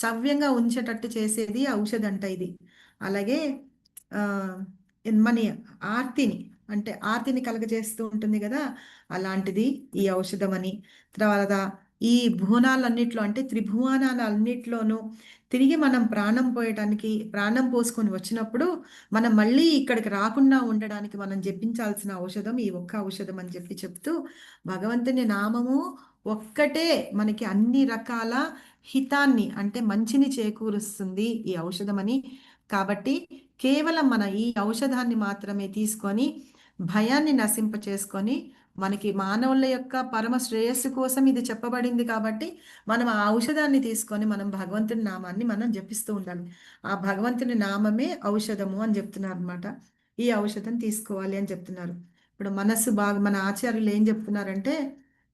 Speaker 1: సవ్యంగా ఉంచేటట్టు చేసేది ఔషధంట ఇది. అలాగే ఆ, మన ఆర్తిని అంటే ఆర్తిని కలగజేస్తూ ఉంటుంది కదా, అలాంటిది ఈ ఔషధం అని. తర్వాత ఈ భువనాలన్నిట్లో అంటే త్రిభువనాలన్నిట్లోనూ తిరిగి మనం ప్రాణం పోయటానికి ప్రాణం పోసుకొని వచ్చినప్పుడు మనం మళ్ళీ ఇక్కడికి రాకుండా ఉండడానికి మనం జపించాల్సిన ఔషధం ఈ ఒక్క ఔషధం అని చెప్తూ భగవంతుని నామము ఒక్కటే మనకి అన్ని రకాల హితాన్ని అంటే మంచిని చేకూరుస్తుంది ఈ ఔషధం అని. కాబట్టి కేవలం మన ఈ ఔషధాన్ని మాత్రమే తీసుకొని భయాన్ని నశింప చేసుకొని మనకి మానవుల యొక్క పరమ శ్రేయస్సు కోసం ఇది చెప్పబడింది కాబట్టి మనం ఆ ఔషధాన్ని తీసుకొని మనం భగవంతుని నామాన్ని మనం జపిస్తూ ఉండాలి. ఆ భగవంతుని నామమే ఔషధము అని చెప్తున్నారు అనమాట. ఈ ఔషధం తీసుకోవాలి అని చెప్తున్నారు. ఇప్పుడు మనస్సు బాగా మన ఆచార్యులు ఏం చెప్తున్నారంటే,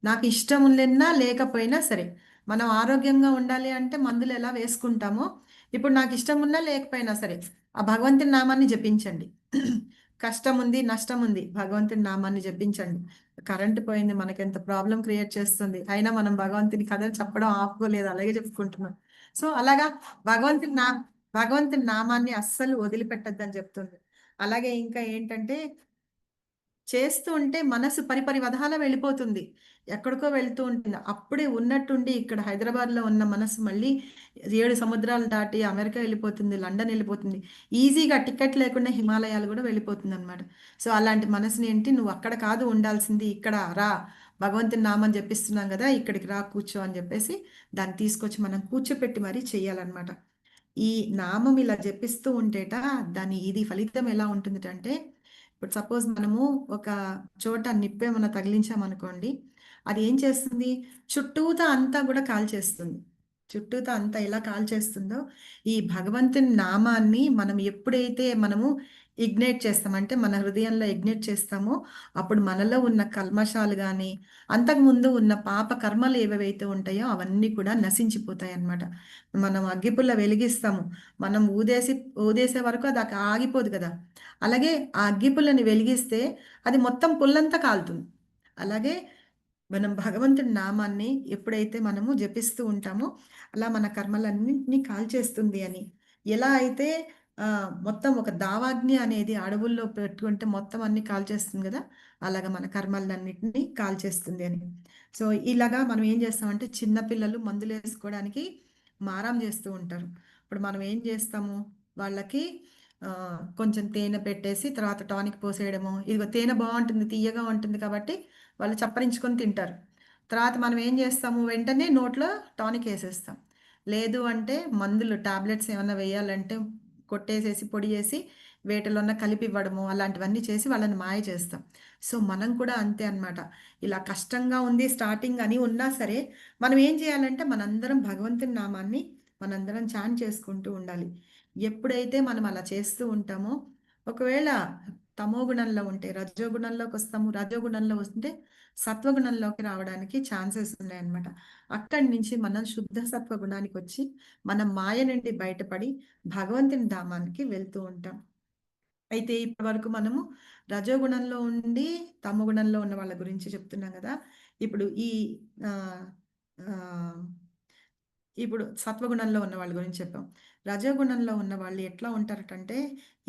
Speaker 1: నాకు ఇష్టం లేనా లేకపోయినా సరే మనం ఆరోగ్యంగా ఉండాలి అంటే మందులు ఎలా వేసుకుంటామో ఇప్పుడు నాకు ఇష్టం ఉన్నా లేకపోయినా సరే ఆ భగవంతుని నామాన్ని జపించండి. కష్టం ఉంది నష్టం ఉంది భగవంతుని నామాన్ని జపించండి. కరెంటు పోయింది మనకి ఎంత ప్రాబ్లం క్రియేట్ చేస్తుంది, అయినా మనం భగవంతుని కథలు చెప్పడం ఆపుకోలేదు, అలాగే చెప్పుకుంటున్నాం. సో అలాగా భగవంతుని నా భగవంతుని నామాన్ని అస్సలు వదిలిపెట్టద్దని చెప్తుంది. అలాగే ఇంకా ఏంటంటే చేస్తూ ఉంటే మనసు పరిపరి వధాల వెళ్ళిపోతుంది, ఎక్కడికో వెళ్తూ ఉంటుంది. అప్పుడే ఉన్నట్టుండి ఇక్కడ హైదరాబాద్లో ఉన్న మనసు మళ్ళీ 7 సముద్రాలు దాటి అమెరికా వెళ్ళిపోతుంది, లండన్ వెళ్ళిపోతుంది, ఈజీగా టికెట్ లేకుండా హిమాలయాలు కూడా వెళ్ళిపోతుంది అనమాట. సో అలాంటి మనసుని ఏంటి, నువ్వు అక్కడ కాదు ఉండాల్సింది, ఇక్కడ రా, భగవంతుని నామని చెప్పిస్తున్నాం కదా ఇక్కడికి రా కూర్చో అని చెప్పేసి దాన్ని తీసుకొచ్చి మనం కూర్చోపెట్టి మరీ చెయ్యాలన్నమాట. ఈ నామం ఇలా జపిస్తూ ఉంటేట దాని ఇది ఫలితం ఎలా ఉంటుంది అంటే, ఇప్పుడు సపోజ్ మనము ఒక చోట నిప్పేమన్నా తగిలించామనుకోండి, అది ఏం చేస్తుంది, చుట్టూతా అంతా కూడా కాల్చేస్తుంది. చుట్టూతా అంతా ఎలా కాల్చేస్తుందో, ఈ భగవంతుని నామాన్ని మనం ఎప్పుడైతే మనము ఇగ్నైట్ చేస్తాం, అంటే మన హృదయంలో ఇగ్నైట్ చేస్తామో, అప్పుడు మనలో ఉన్న కల్మషాలు కానీ, అంతకుముందు ఉన్న పాప కర్మలు ఏవేవైతే ఉంటాయో అవన్నీ కూడా నశించిపోతాయి అన్నమాట. మనం అగ్గిపుల్ల వెలిగిస్తాము, మనం ఊదేసే వరకు అది ఆగిపోదు కదా. అలాగే ఆ అగ్గిపుల్లని వెలిగిస్తే అది మొత్తం పుల్లంతా కాలుతుంది. అలాగే మనం భగవంతుడి నామాన్ని ఎప్పుడైతే మనము జపిస్తూ ఉంటామో, అలా మన కర్మలన్నింటినీ కాల్చేస్తుంది అని. ఎలా అయితే మొత్తం ఒక దావాగ్ని అనేది అడవుల్లో పెట్టుకుంటే మొత్తం అన్ని కాల్చేస్తుంది కదా, అలాగా మన కర్మలన్నింటినీ కాల్చేస్తుంది అని. సో ఇలాగా మనం ఏం చేస్తామంటే, చిన్నపిల్లలు మందులు వేసుకోవడానికి మారం చేస్తూ ఉంటారు. ఇప్పుడు మనం ఏం చేస్తాము, వాళ్ళకి కొంచెం తేనె పెట్టేసి తర్వాత టానిక్ పోసేయడము, ఇదిగో తేనె బాగుంటుంది తీయగా ఉంటుంది కాబట్టి వాళ్ళు చప్పరించుకొని తింటారు. తర్వాత మనం ఏం చేస్తాము, వెంటనే నోట్లో టానిక్ వేసేస్తాం. లేదు అంటే మందులు టాబ్లెట్స్ ఏమైనా వేయాలంటే కొట్టేసేసి పొడి చేసి వేటిలోన కలిపి ఇవ్వడము, అలాంటివన్నీ చేసి వాళ్ళని మాయ చేస్తాం. సో మనం కూడా అంతే అన్నమాట. ఇలా కష్టంగా ఉంది స్టార్టింగ్ అని ఉన్నా సరే, మనం ఏం చేయాలంటే మనందరం భగవంతుని నామాన్ని మనందరం చాంట్ చేసుకుంటూ ఉండాలి. ఎప్పుడైతే మనం అలా చేస్తూ ఉంటామో, ఒకవేళ తమో గుణంలో ఉంటే రజోగుణంలోకి వస్తాము, రజోగుణంలో వస్తుంటే సత్వగుణంలోకి రావడానికి ఛాన్సెస్ ఉన్నాయన్నమాట. అక్కడి నుంచి మనం శుద్ధ సత్వగుణానికి వచ్చి మనం మాయ నుండి బయటపడి భగవంతుని ధామానికి వెళ్తూ ఉంటాం. అయితే ఇప్పటి వరకు మనము రజోగుణంలో ఉండి తమో గుణంలో ఉన్న వాళ్ళ గురించి చెప్తున్నాం కదా. ఇప్పుడు ఆ, ఆ, ఇప్పుడు సత్వగుణంలో ఉన్న వాళ్ళ గురించి చెప్పాం. రజోగుణంలో ఉన్న వాళ్ళు ఎట్లా ఉంటారటంటే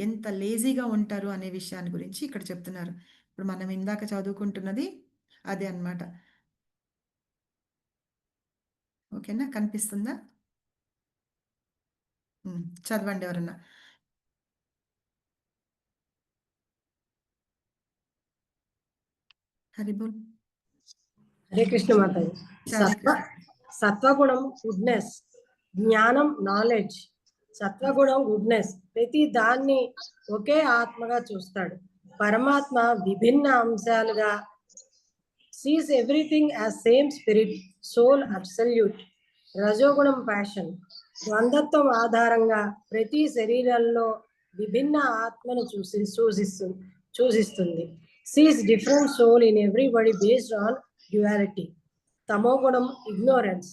Speaker 1: ఎంత లేజీగా ఉంటారు అనే విషయాన్ని గురించి ఇక్కడ చెప్తున్నారు. ఇప్పుడు మనం ఇందాక చదువుకుంటున్నది అదే అన్నమాట. ఓకేనా, కనిపిస్తుందా? చదవండి ఎవరన్నా. హరిబోల్.
Speaker 2: హరే కృష్ణ మాతాజీ. సత్వగుణం గుడ్నెస్, జ్ఞానం నాలెడ్జ్. సత్వగుణం గుడ్నెస్, ప్రతి దాన్ని ఒకే ఆత్మగా చూస్తాడు. పరమాత్మ విభిన్న అంశాలుగా sees everything as same spirit, soul, absolute. రజోగుణం ప్యాషన్, ద్వంద్వత్వం ఆధారంగా ప్రతి శరీరంలో విభిన్న ఆత్మను సూచిస్తుంది. Sees different soul in everybody based on duality. తమోగుణం ఇగ్నోరెన్స్,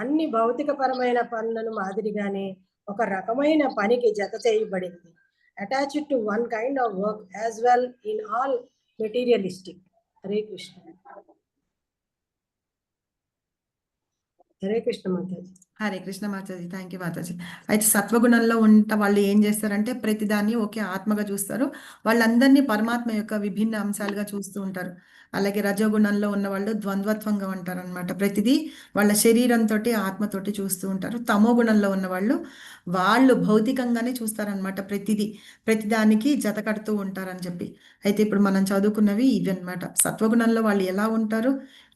Speaker 2: అన్ని భౌతికపరమైన పనులను మాదిరిగానే ఒక రకమైన పనికి జత చేయబడింది. Attached to one kind of work as well in all materialistic. Hare Krishna. Hare Krishna Mataji.
Speaker 1: Hare Krishna Mataji. Thank you Mataji. అయితే సత్వగుణంలో ఉంట వాళ్ళు ఏం చేస్తారంటే ప్రతిదాన్ని ఒకే ఆత్మగా చూస్తారు. వాళ్ళందరినీ పరమాత్మ యొక్క విభిన్న అంశాలుగా చూస్తూ ఉంటారు. అలాగే రజోగుణంలో ఉన్న వాళ్ళు ద్వంద్వత్వంగా ఉంటారు అనమాట. ప్రతిదీ వాళ్ళ శరీరంతో ఆత్మతోటి చూస్తూ ఉంటారు. తమో గుణంలో ఉన్న వాళ్ళు భౌతికంగానే చూస్తారనమాట. ప్రతిదానికి జత కడుతూ ఉంటారని చెప్పి. అయితే ఇప్పుడు మనం చదువుకున్నవి ఇవి అనమాట. సత్వగుణంలో వాళ్ళు ఎలా ఉంటారు,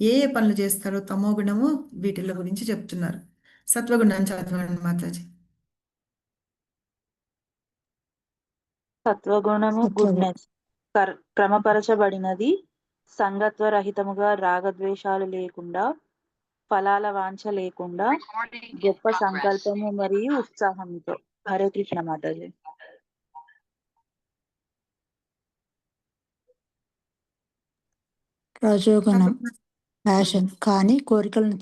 Speaker 1: ఏ ఏ పనులు చేస్తారు, తమో గుణము, వీటిల గురించి చెప్తున్నారు. సత్వగుణం చదవండి మాతాజీ.
Speaker 5: సత్వగుణము గుడ్నెస్, క్రమపరచబడినది, సంగత్వ రహితముగా, రాగద్వేషాలు లేకుండా, ఫలాల వాంఛ లేకుండా, గొప్ప సంకల్పము మరియు ఉత్సాహంతో. హరే కృష్ణ మాతాజీ.
Speaker 6: రజోగుణం ప్యాషన్, కానీ కోరికలను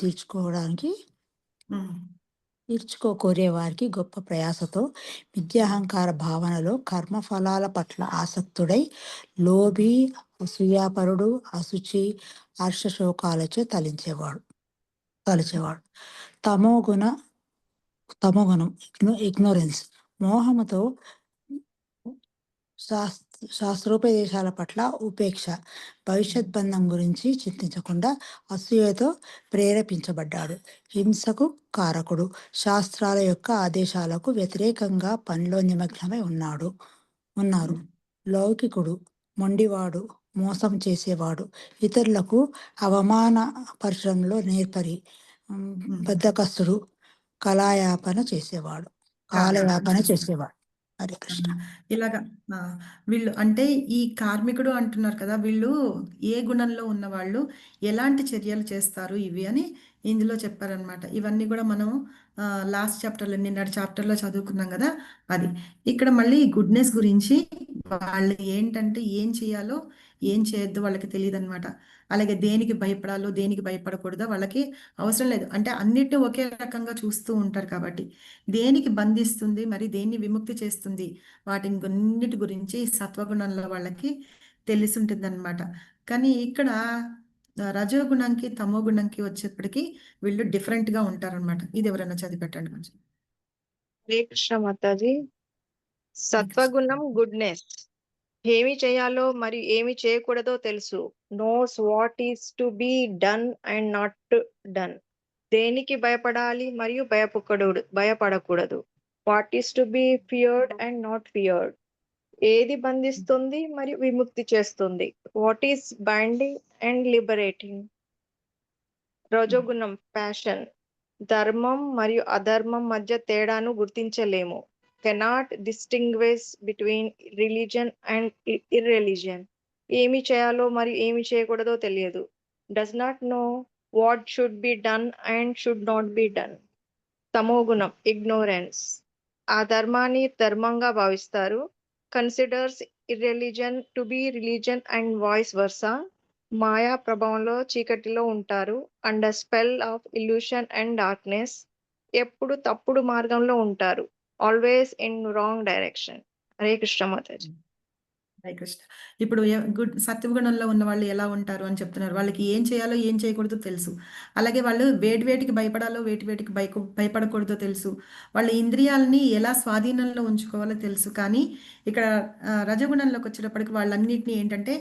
Speaker 6: తీర్చుకోకోరే వారికి గొప్ప ప్రయాసతో విద్యాహంకార భావనలో కర్మ ఫలాల పట్ల ఆసక్తుడై లోభి, అసూయాపరుడు, అశుచి, హర్షశోకాలచే తలిచేవాడు. తమోగుణం ఇగ్నోరెన్స్, మోహముతో శాస్త్రోపదేశాల పట్ల ఉపేక్ష, భవిష్యత్ బంధం గురించి చింతించకుండా అసూయతో ప్రేరేపించబడ్డాడు. హింసకు కారకుడు, శాస్త్రాల యొక్క ఆదేశాలకు వ్యతిరేకంగా పనిలో నిమగ్నమై ఉన్నారు. లౌకికుడు, మొండివాడు, మోసం చేసేవాడు, ఇతరులకు అవమానపరచడంలో నేర్పరి, బద్ధకస్తుడు, కాలయాపన చేసేవాడు. హరే కృష్ణ.
Speaker 1: ఇలాగా వీళ్ళు అంటే ఈ కార్మికుడు అంటున్నారు కదా, వీళ్ళు ఏ గుణంలో ఉన్న వాళ్ళు ఎలాంటి చర్యలు చేస్తారు ఇవి అని ఇందులో చెప్పారనమాట. ఇవన్నీ కూడా మనం లాస్ట్ చాప్టర్లో, నిన్నటి చాప్టర్లో చదువుకున్నాం కదా, అది. ఇక్కడ మళ్ళీ గుడ్నెస్ గురించి వాళ్ళు ఏంటంటే ఏం చేయాలో ఏం చేయొద్దు వాళ్ళకి తెలియదు అనమాట. అలాగే దేనికి భయపడాలో దేనికి భయపడకూడదో వాళ్ళకి అవసరం లేదు. అంటే అన్నిటిని ఒకే రకంగా చూస్తూ ఉంటారు కాబట్టి దేనికి బంధిస్తుంది మరి దేన్ని విముక్తి చేస్తుంది వాటిని కొన్నిటి గురించి సత్వగుణంలో వాళ్ళకి తెలిసి ఉంటుంది అనమాట. కానీ ఇక్కడ రజోగుణంకి తమో గుణంకి వచ్చేప్పటికి వీళ్ళు డిఫరెంట్ గా ఉంటారన్నమాట. ఇది ఎవరైనా చదివి పెట్టండి కొంచెం.
Speaker 7: హరే కృష్ణ మాతాజీ. సత్వగుణం గుడ్నెస్. ఏమి చేయాలో మరియు ఏమి చేయకూడదో తెలుసు. Knows what is to be done and not done. దేనికి భయపడాలి మరియు భయపడకూడదు. What is to be feared and not feared. ఏది బంధిస్తుంది మరియు విముక్తి చేస్తుంది. What is binding and liberating. రజోగుణం ప్యాషన్. ధర్మం మరియు అధర్మం మధ్య తేడాను గుర్తించలేము. Cannot distinguish between religion and irreligion. ఏమి చేయాలో మరియు ఏమి చేయకూడదో తెలియదు. Does not know what should be done and should not be done. తమోగుణం ఇగ్నోరెన్స్. ఆ ధర్మాన్ని ధర్మంగా భావిస్తారు. Considers irreligion to be religion and vice versa. మాయా ప్రభావంలో చీకటిలో ఉంటారు. Under spell of illusion and darkness. ఎప్పుడు తప్పుడు మార్గంలో ఉంటారు. Always in wrong direction. Hare Krishna Mataji.
Speaker 1: Hare Krishna. ఇప్పుడు సత్వగుణంలో ఉన్న వాళ్ళు ఎలా ఉంటారు అని చెప్తున్నారు. వాళ్ళకి ఏం చేయాలో ఏం చేయకూడదో తెలుసు. అలాగే వాళ్ళు వేటికి భయపడాలో వేటికి భయపడకూడదో తెలుసు. వాళ్ళ ఇంద్రియాలని ఎలా స్వాధీనంలో ఉంచుకోవాలో తెలుసు. కానీ ఇక్కడ రజగుణంలోకి వచ్చేటప్పటికి వాళ్ళన్నిటిని ఏంటంటే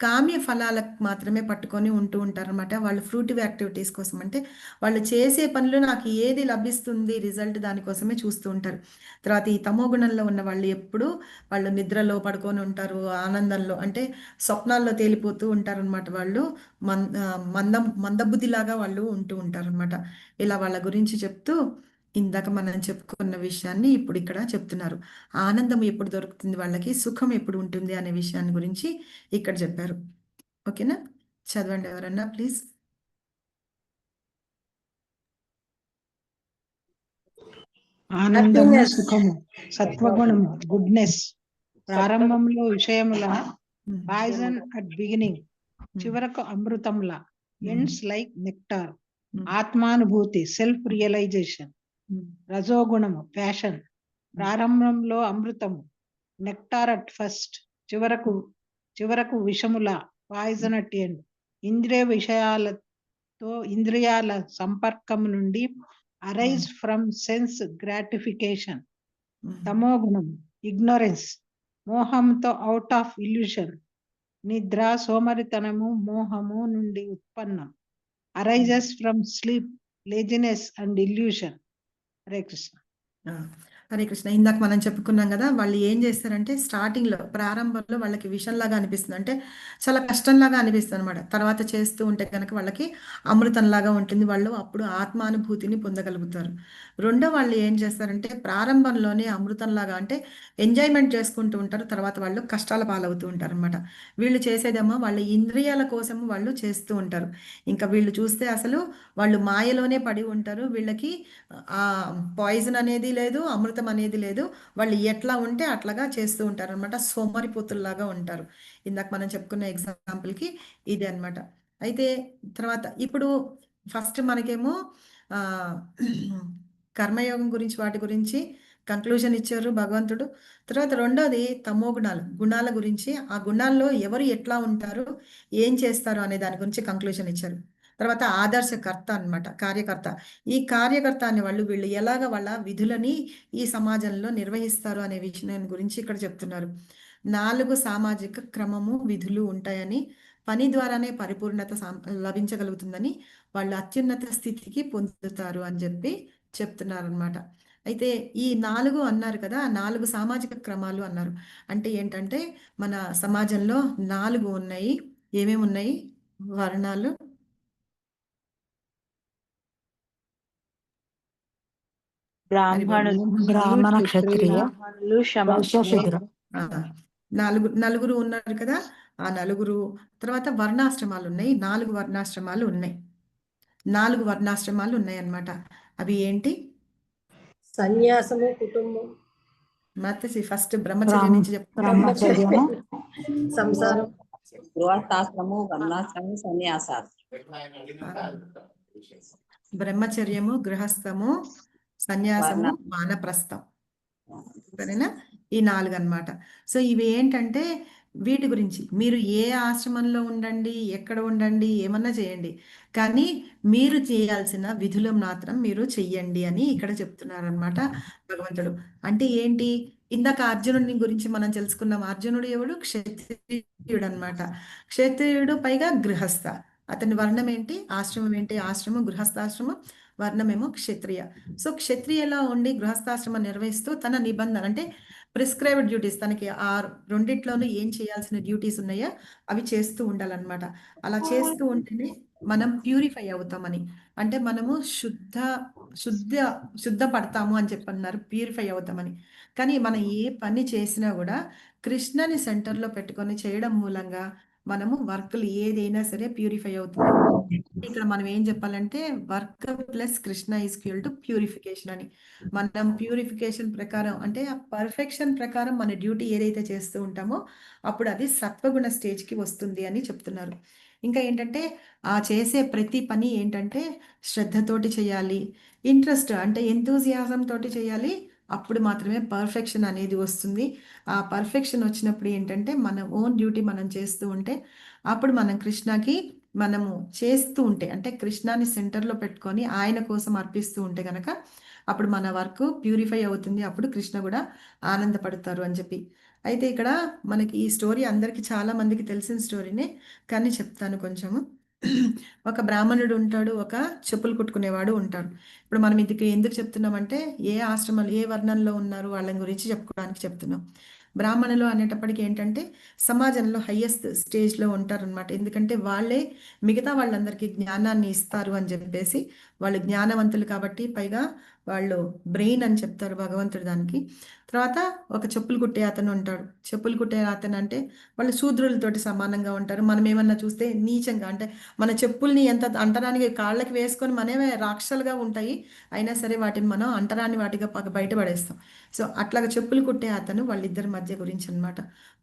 Speaker 1: కామ్య ఫలాలకు మాత్రమే పట్టుకొని ఉంటూ ఉంటారనమాట. వాళ్ళు ఫ్రూటివ్ యాక్టివిటీస్ కోసం, అంటే వాళ్ళు చేసే పనులు నాకు ఏది లభిస్తుంది రిజల్ట్ దానికోసమే చూస్తూ ఉంటారు. తర్వాత ఈ తమో గుణంలో ఉన్న వాళ్ళు ఎప్పుడు వాళ్ళు నిద్రలో పడుకొని ఉంటారు, ఆనందంలో అంటే స్వప్నాల్లో తేలిపోతూ ఉంటారనమాట. వాళ్ళు మందబుద్ధిలాగా వాళ్ళు ఉంటూ ఉంటారనమాట. ఇలా వాళ్ళ గురించి చెప్తూ ఇందాక మనం చెప్పుకున్న విషయాన్ని ఇప్పుడు ఇక్కడ చెప్తున్నారు. ఆనందం ఎప్పుడు దొరుకుతుంది వాళ్ళకి, సుఖం ఎప్పుడు ఉంటుంది అనే విషయాన్ని గురించి ఇక్కడ చెప్పారు. ఓకేనా, చదవండి ఎవరన్నా ప్లీజ్.
Speaker 8: ఆనందము,
Speaker 2: Happiness.
Speaker 8: సుఖము, సత్వగుణము, గుడ్నెస్. ప్రారంభంలో విషయముల పాయిజన్ అట్ బిగినింగ్, చివరకు అమృతంలా. Ends like nectar. ఆత్మానుభూతి, సెల్ఫ్ రియలైజేషన్. రజోగుణము ప్యాషన్. ప్రారంభంలో అమృతము, నెక్టార్ అట్ ఫస్ట్, చివరకు విషముల పాయిజన్ అట్ ఎండ్. ఇంద్రియాల సంపర్కం నుండి అరైజ్ ఫ్రమ్ సెన్స్ గ్రాటిఫికేషన్. తమోగుణం ఇగ్నోరెన్స్, మోహంతో అవుట్ ఆఫ్ ఇల్యూషన్. నిద్ర, సోమరితనము, మోహము నుండి ఉత్పన్నం. Arises from sleep, laziness and illusion. Hare Krishna.
Speaker 1: Hare Krishna. ఇందాక మనం చెప్పుకున్నాం కదా, వాళ్ళు ఏం చేస్తారంటే స్టార్టింగ్లో ప్రారంభంలో వాళ్ళకి విషంలాగా అనిపిస్తుంది, అంటే చాలా కష్టంలాగా అనిపిస్తుంది అనమాట. తర్వాత చేస్తూ ఉంటే కనుక వాళ్ళకి అమృతంలాగా ఉంటుంది. వాళ్ళు అప్పుడు ఆత్మానుభూతిని పొందగలుగుతారు. రెండో వాళ్ళు ఏం చేస్తారంటే ప్రారంభంలోనే అమృతంలాగా అంటే ఎంజాయ్మెంట్ చేసుకుంటూ ఉంటారు, తర్వాత వాళ్ళు కష్టాల పాలవుతూ ఉంటారు అనమాట. వీళ్ళు చేసేదేమో వాళ్ళ ఇంద్రియాల కోసం వాళ్ళు చేస్తూ ఉంటారు. ఇంకా వీళ్ళు చూస్తే అసలు వాళ్ళు మాయలోనే పడి ఉంటారు. వీళ్ళకి ఆ పాయిజన్ అనేది లేదు, అమృతం అనేది లేదు. వాళ్ళు ఎట్లా ఉంటే అట్లాగా చేస్తూ ఉంటారు అనమాట. సోమరిపోతుల్లాగా ఉంటారు. ఇందాక మనం చెప్పుకున్న ఎగ్జాంపుల్కి ఇదే అనమాట. అయితే తర్వాత ఇప్పుడు ఫస్ట్ మనకేమో ఆ కర్మయోగం గురించి వాటి గురించి కంక్లూజన్ ఇచ్చారు భగవంతుడు. తర్వాత రెండోది తమో గుణాల గురించి, ఆ గుణాల్లో ఎవరు ఎట్లా ఉంటారు, ఏం చేస్తారు అనే దాని గురించి కంక్లూజన్ ఇచ్చారు. తర్వాత ఆదర్శకర్త అన్నమాట, కార్యకర్త. ఈ కార్యకర్త అనే వీళ్ళు ఎలాగ వాళ్ళ విధులని ఈ సమాజంలో నిర్వహిస్తారు అనే విషయం గురించి ఇక్కడ చెప్తున్నారు. 4 సామాజిక క్రమము విధులు ఉంటాయని, పని ద్వారానే పరిపూర్ణత లభించగలుగుతుందని, వాళ్ళు అత్యున్నత స్థితికి పొందుతారు అని చెప్పి చెప్తున్నారు అనమాట. అయితే ఈ 4 అన్నారు కదా, 4 సామాజిక క్రమాలు అన్నారు. అంటే ఏంటంటే మన సమాజంలో 4 ఉన్నాయి. ఏమేమి ఉన్నాయి? వర్ణాలు,
Speaker 5: బ్రాహ్మణులు,
Speaker 6: బ్రాహ్మణ, క్షత్రియ,
Speaker 5: బ్రాహ్మణులు,
Speaker 6: వైశ్య, శూద్ర.
Speaker 1: నలుగురు ఉన్నారు కదా, ఆ నలుగురు. తర్వాత వర్ణాశ్రమాలు ఉన్నాయి, 4 వర్ణాశ్రమాలు ఉన్నాయి. 4 వర్ణాశ్రమాలు ఉన్నాయన్నమాట. అవి ఏంటి?
Speaker 2: సన్యాసము, కుటుంబం,
Speaker 1: మాతసి ఫస్ట్ బ్రహ్మచర్యం నుంచి చెప్తాను.
Speaker 6: బ్రహ్మచర్యము
Speaker 2: సంసారం,
Speaker 9: గృహస్థాశ్రము, వర్ణాశ్రము, సన్యాసాశ్రము.
Speaker 1: బ్రహ్మచర్యము, గృహస్థము, సన్యాసము, వానప్రస్థం. సరేనా? ఈ 4 అన్నమాట. సో ఇవి ఏంటంటే వీటి గురించి మీరు ఏ ఆశ్రమంలో ఉండండి, ఎక్కడ ఉండండి, ఏమన్నా చేయండి, కానీ మీరు చేయాల్సిన విధులు మాత్రం మీరు చెయ్యండి అని ఇక్కడ చెప్తున్నారనమాట భగవంతుడు. అంటే ఏంటి? ఇందాక అర్జునుడి గురించి మనం తెలుసుకున్నాం. అర్జునుడు ఎవడు? క్షత్రియుడు అనమాట. క్షత్రియుడు పైగా గృహస్థ. అతని వర్ణం ఏంటి? ఆశ్రమం ఏంటి? ఆశ్రమం గృహస్థాశ్రమం, వర్ణమేమో క్షత్రియ. సో క్షత్రియలో ఉండి గృహస్థాశ్రమం నిర్వహిస్తూ తన నిబంధన అంటే ప్రిస్క్రైబ్డ్ డ్యూటీస్, తనకి ఆ రెండిట్లోనూ ఏం చేయాల్సిన డ్యూటీస్ ఉన్నాయో అవి చేస్తూ ఉండాలన్నమాట. అలా చేస్తూ ఉంటేనే మనం ప్యూరిఫై అవుతామని, అంటే మనము శుద్ధ పడతాము అని చెప్పన్నారు, ప్యూరిఫై అవుతామని. కానీ మనం ఏ పని చేసినా కూడా కృష్ణని సెంటర్లో పెట్టుకొని చేయడం మూలంగా మనము వర్క్లు ఏదైనా సరే ప్యూరిఫై అవుతుంది. ఇక్కడ మనం ఏం చెప్పాలంటే work plus Krishna is equal to purification అని. మనం ప్యూరిఫికేషన్ ప్రకారం అంటే ఆ పర్ఫెక్షన్ ప్రకారం మన డ్యూటీ ఏదైతే చేస్తూ ఉంటామో అప్పుడు అది సత్వగుణ స్టేజ్కి వస్తుంది అని చెప్తున్నారు. ఇంకా ఏంటంటే ఆ చేసే ప్రతి పని ఏంటంటే శ్రద్ధతోటి చేయాలి, ఇంట్రెస్ట్ అంటే ఎంతూజియాజం తోటి చేయాలి. అప్పుడు మాత్రమే పర్ఫెక్షన్ అనేది వస్తుంది. ఆ పర్ఫెక్షన్ వచ్చినప్పుడు ఏంటంటే మన ఓన్ డ్యూటీ మనం చేస్తూ ఉంటే అప్పుడు మనం కృష్ణకి మనము చేస్తూ ఉంటే అంటే కృష్ణాని సెంటర్లో పెట్టుకొని ఆయన కోసం అర్పిస్తూ ఉంటే కనుక అప్పుడు మన వర్క్ ప్యూరిఫై అవుతుంది. అప్పుడు కృష్ణ కూడా ఆనందపడతారు అని చెప్పి. అయితే ఇక్కడ మనకి ఈ స్టోరీ అందరికీ చాలా మందికి తెలిసిన స్టోరీనే, కానీ చెప్తాను కొంచెము. ఒక బ్రాహ్మణుడు ఉంటాడు, ఒక చెప్పులు కుట్టుకునేవాడు ఉంటాడు. ఇప్పుడు మనం ఇది ఎందుకు చెప్తున్నామంటే ఏ ఆశ్రమాలు ఏ వర్ణంలో ఉన్నారు వాళ్ళ గురించి చెప్పుకోవడానికి చెప్తున్నాం. బ్రాహ్మణులు అనేటప్పటికి ఏంటంటే సమాజంలో హయ్యెస్ట్ స్టేజ్లో ఉంటారనమాట. ఎందుకంటే వాళ్ళే మిగతా వాళ్ళందరికీ జ్ఞానాన్ని ఇస్తారు అని చెప్పేసి, వాళ్ళు జ్ఞానవంతులు కాబట్టి, పైగా వాళ్ళు బ్రెయిన్ అని చెప్తారు భగవంతుడు దానికి. తర్వాత ఒక చెప్పులు కుట్టే అతను ఉంటాడు. చెప్పులు కుట్టే అతను అంటే వాళ్ళు శూద్రులతోటి సమానంగా ఉంటారు. మనం ఏమన్నా చూస్తే నీచంగా అంటే మన చెప్పుల్ని ఎంత అంటరానికి కాళ్ళకి వేసుకొని మనమే రాక్షసులుగా ఉంటాయి, అయినా సరే వాటిని మనం అంటరాని వాటిగా బయటపడేస్తాం. సో అట్లాగా చెప్పులు కుట్టే అతను వాళ్ళిద్దరి మధ్య గురించి అనమాట.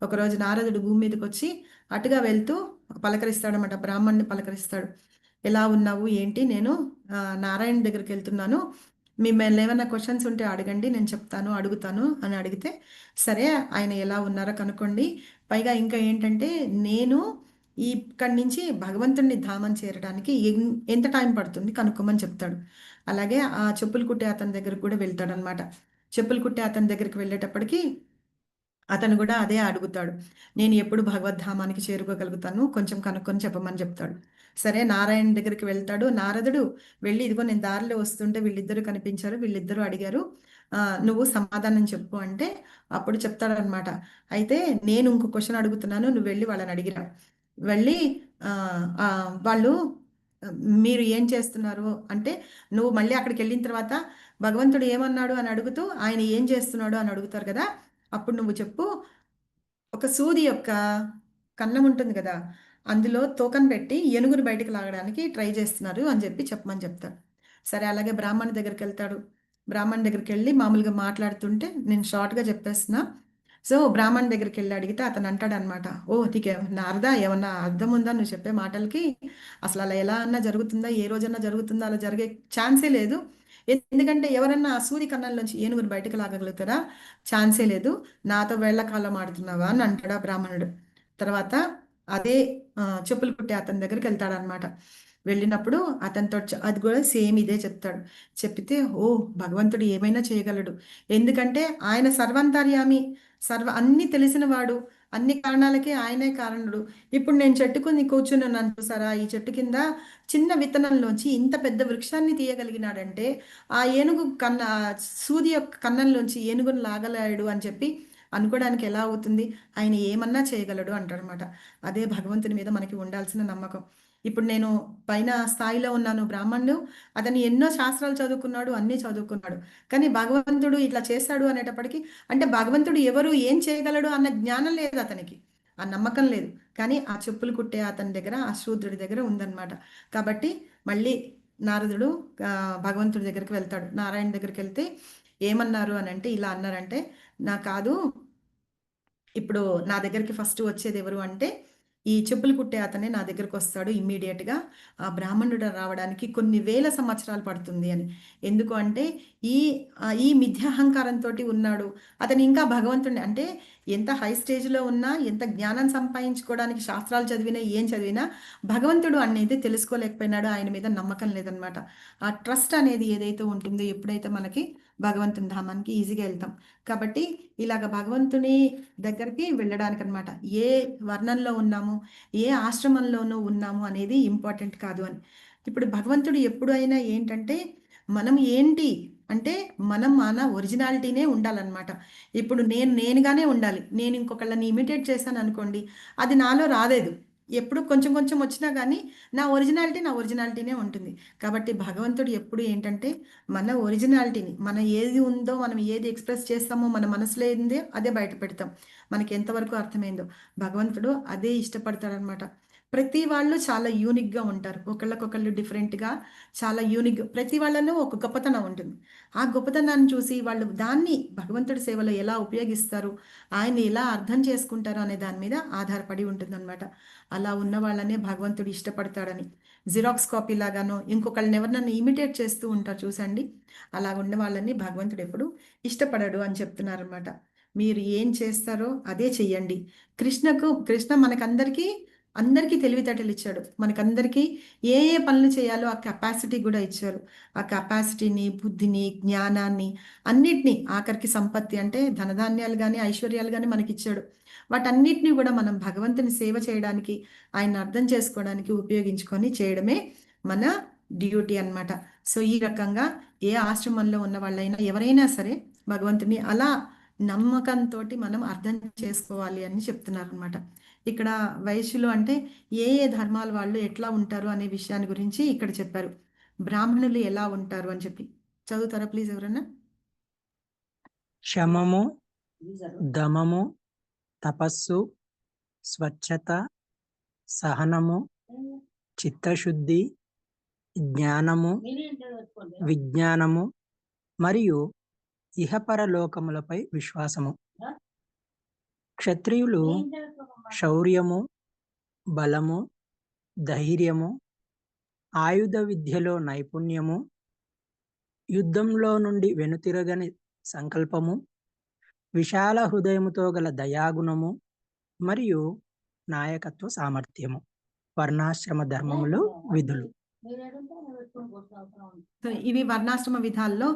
Speaker 1: ఒకరోజు నారదుడు భూమి మీదకి వచ్చి అటుగా వెళ్తూ పలకరిస్తాడనమాట, బ్రాహ్మణ్ణి పలకరిస్తాడు. ఎలా ఉన్నావు ఏంటి? నేను నారాయణ దగ్గరికి వెళ్తున్నాను, మిమ్మల్ని ఏమైనా క్వశ్చన్స్ ఉంటే అడగండి, నేను చెప్తాను, అడుగుతాను అని అడిగితే సరే ఆయన ఎలా ఉన్నారో కనుక్కోండి, పైగా ఇంకా ఏంటంటే నేను ఇక్కడి నుంచి భగవంతుడిని ధామం చేరడానికి ఎంత టైం పడుతుంది కనుక్కోమని చెప్తాడు. అలాగే ఆ చెప్పులు కుట్టే అతని దగ్గరకు కూడా వెళ్తాడనమాట. చెప్పులు కుట్టే అతని దగ్గరికి వెళ్ళేటప్పటికి అతను కూడా అదే అడుగుతాడు, నేను ఎప్పుడు భగవద్ధామానికి చేరుకోగలుగుతాను, కొంచెం కనుక్కొని చెప్పమని చెప్తాడు. సరే నారాయణ దగ్గరికి వెళ్తాడు. నారదుడు వెళ్ళి ఇదిగో నేను దారిలో వస్తుంటే వీళ్ళిద్దరూ కనిపించారు, వీళ్ళిద్దరూ అడిగారు, నువ్వు సమాధానం చెప్పు అంటే అప్పుడు చెప్తాడనమాట. అయితే నేను ఇంకో క్వశ్చన్ అడుగుతున్నాను, నువ్వు వెళ్ళి వాళ్ళని అడిగిరా. వెళ్ళి వాళ్ళు మీరు ఏం చేస్తున్నారు అంటే నువ్వు మళ్ళీ అక్కడికి వెళ్ళిన తర్వాత భగవంతుడు ఏమన్నాడు అని అడుగుతూ ఆయన ఏం చేస్తున్నాడు అని అడుగుతారు కదా, అప్పుడు నువ్వు చెప్పు, ఒక సూది యొక్క కన్నం ఉంటుంది కదా, అందులో తోకను పెట్టి ఏనుగుని బయటకు లాగడానికి ట్రై చేస్తున్నారు అని చెప్పి చెప్పమని చెప్తాడు. సరే అలాగే బ్రాహ్మణి దగ్గరికి వెళ్తాడు. బ్రాహ్మణి దగ్గరికి వెళ్ళి మామూలుగా మాట్లాడుతుంటే నేను షార్ట్గా చెప్పేస్తున్నా. సో బ్రాహ్మణ్ దగ్గరికి వెళ్ళి అడిగితే అతను అంటాడు అనమాట, ఓ నీకే నారదా ఏమన్నా అర్థం ఉందా నువ్వు చెప్పే మాటలకి? అసలు అలా ఎలా అన్నా జరుగుతుందా? ఏ రోజన్నా జరుగుతుందా? అలా జరిగే ఛాన్సే లేదు. ఎందుకంటే ఎవరన్నా ఆ సూది కన్నంలోంచి ఏనుగురు బయటకు లాగగలుగుతారా? ఛాన్సే లేదు. నాతో వేళ్లకాలం ఆడుతున్నావా అని అంటాడు ఆ బ్రాహ్మణుడు. తర్వాత అదే చెప్పులు కుట్టే అతని దగ్గరికి వెళ్తాడనమాట. వెళ్ళినప్పుడు అతనితో అది కూడా సేమ్ ఇదే చెప్తాడు. చెప్పితే ఓ భగవంతుడు ఏమైనా చేయగలడు, ఎందుకంటే ఆయన సర్వాంతర్యామి, అన్ని తెలిసిన వాడు, అన్ని కారణాలకి ఆయనే కారణుడు. ఇప్పుడు నేను చెట్టుకుని కూర్చున్నాను చూసారా, ఈ చెట్టు కింద చిన్న విత్తనంలోంచి ఇంత పెద్ద వృక్షాన్ని తీయగలిగినాడంటే ఆ ఏనుగు సూది యొక్క కన్నంలోంచి ఏనుగును లాగలేడు అని చెప్పి అనుకోవడానికి ఎలా అవుతుంది? ఆయన ఏమన్నా చేయగలడు అంటాడనమాట. అదే భగవంతుని మీద మనకి ఉండాల్సిన నమ్మకం. ఇప్పుడు నేను పైన స్థాయిలో ఉన్నాను, బ్రాహ్మణుడు అతను ఎన్నో శాస్త్రాలు చదువుకున్నాడు, అన్నీ చదువుకున్నాడు, కానీ భగవంతుడు ఇట్లా చేశాడు అనేటప్పటికీ అంటే భగవంతుడు ఎవరు ఏం చేయగలడు అన్న జ్ఞానం లేదు అతనికి, ఆ నమ్మకం లేదు. కానీ ఆ చెప్పులు కుట్టే అతని దగ్గర, ఆ శూద్రుడి దగ్గర ఉందన్నమాట. కాబట్టి మళ్ళీ నారదుడు భగవంతుడి దగ్గరికి వెళ్తాడు. నారాయణ దగ్గరికి వెళ్తే ఏమన్నారు అని అంటే, ఇలా అన్నారంటే, నా కాదు, ఇప్పుడు నా దగ్గరికి ఫస్ట్ వచ్చేది ఎవరు అంటే ఈ చెప్పులు కుట్టే అతనే నా దగ్గరకు వస్తాడు ఇమ్మీడియట్గా. ఆ బ్రాహ్మణుడు రావడానికి కొన్ని వేల సంవత్సరాలు పడుతుంది అని. ఎందుకు అంటే ఈ మిథ్యాహంకారంతో ఉన్నాడు అతను. ఇంకా భగవంతుడిని అంటే ఎంత హై స్టేజ్లో ఉన్నా, ఎంత జ్ఞానం సంపాదించుకోవడానికి శాస్త్రాలు చదివినా, ఏం చదివినా భగవంతుడు అనేది తెలుసుకోలేకపోయినాడు. ఆయన మీద నమ్మకం లేదనమాట. ఆ ట్రస్ట్ అనేది ఏదైతే ఉంటుందో, ఎప్పుడైతే మనకి భగవంతుని ధామానికి ఈజీగా వెళ్తాం. కాబట్టి ఇలాగ భగవంతుని దగ్గరికి వెళ్ళడానికి అనమాట. ఏ వర్ణంలో ఉన్నాము, ఏ ఆశ్రమంలోనూ ఉన్నాము అనేది ఇంపార్టెంట్ కాదు అని. ఇప్పుడు భగవంతుడు ఎప్పుడైనా ఏంటంటే, మనం ఏంటి అంటే మనం మన ఒరిజినాలిటీనే ఉండాలన్నమాట. ఇప్పుడు నేనుగానే ఉండాలి. నేను ఇంకొకళ్ళని ఇమిటేట్ చేశాను అనుకోండి, అది నాలో రాలేదు. ఎప్పుడు కొంచెం కొంచెం వచ్చినా కానీ నా ఒరిజినాలిటీనే ఉంటుంది. కాబట్టి భగవంతుడు ఎప్పుడు ఏంటంటే మన ఒరిజినాలిటీని, మన ఏది ఉందో, మనం ఏది ఎక్స్ప్రెస్ చేస్తామో, మన మనసులో ఏందో అదే బయట పెడతాం. మనకి ఎంతవరకు అర్థమైందో భగవంతుడు అదే ఇష్టపడతాడనమాట. ప్రతి వాళ్ళు చాలా యూనిక్గా ఉంటారు. ఒకళ్ళకొకళ్ళు డిఫరెంట్గా చాలా యూనిక్. ప్రతి వాళ్ళలో ఒక గొప్పతనం ఉంటుంది. ఆ గొప్పతనాన్ని చూసి వాళ్ళు దాన్ని భగవంతుడి సేవలో ఎలా ఉపయోగిస్తారు, ఆయన ఎలా అర్థం చేసుకుంటారు అనే దాని మీద ఆధారపడి ఉంటుందన్నమాట. అలా ఉన్న వాళ్ళనే భగవంతుడు ఇష్టపడతాడని. జిరాక్స్ కాపీ లాగానో ఇంకొకళ్ళని ఎవరినన్నా ఇమిటేట్ చేస్తూ ఉంటారు చూసండి, అలా ఉన్న వాళ్ళని భగవంతుడు ఎప్పుడు ఇష్టపడడు అని చెప్తున్నారనమాట. మీరు ఏం చేస్తారో అదే చెయ్యండి. కృష్ణ అందరికీ తెలివితేటలు ఇచ్చాడు. మనకందరికీ ఏ ఏ పనులు చేయాలో ఆ కెపాసిటీ కూడా ఇచ్చారు. ఆ కెపాసిటీని, బుద్ధిని, జ్ఞానాన్ని, అన్నిటినీ, ఆఖరికి సంపత్తి అంటే ధనధాన్యాలు కానీ ఐశ్వర్యాలు కానీ మనకిచ్చాడు. వాటన్నిటినీ కూడా మనం భగవంతుని సేవ చేయడానికి, ఆయన అర్థం చేసుకోవడానికి ఉపయోగించుకొని చేయడమే మన డ్యూటీ అన్నమాట. సో ఈ రకంగా ఏ ఆశ్రమంలో ఉన్న వాళ్ళైనా ఎవరైనా సరే భగవంతుని అలా నమ్మకంతో మనం అర్థం చేసుకోవాలి అని చెప్తున్నారు అనమాట. ఇక్కడ వైశ్యులు అంటే ఏ ఏ ధర్మాల వాళ్ళు ఎట్లా ఉంటారు అనే విషయాన్ని గురించి ఇక్కడ చెప్పారు. బ్రాహ్మణులు ఎలా ఉంటారు అని చెప్పి చదువుతారా ప్లీజ్ ఎవరన్నా?
Speaker 3: శమము, దమము, తపస్సు, స్వచ్ఛత, సహనము, చిత్తశుద్ధి, జ్ఞానము, విజ్ఞానము మరియు ఇహపరలోకములపై విశ్వాసము. క్షత్రియులు శౌర్యము, బలము, ధైర్యము, ఆయుధ విద్యలో నైపుణ్యము, యుద్ధంలో నుండి వెనుతిరగని సంకల్పము, విశాల హృదయముతో గల దయాగుణము మరియు నాయకత్వ సామర్థ్యము. వర్ణాశ్రమ ధర్మములు, విధులు.
Speaker 1: సో ఇవి వర్ణాశ్రమ విధాల్లో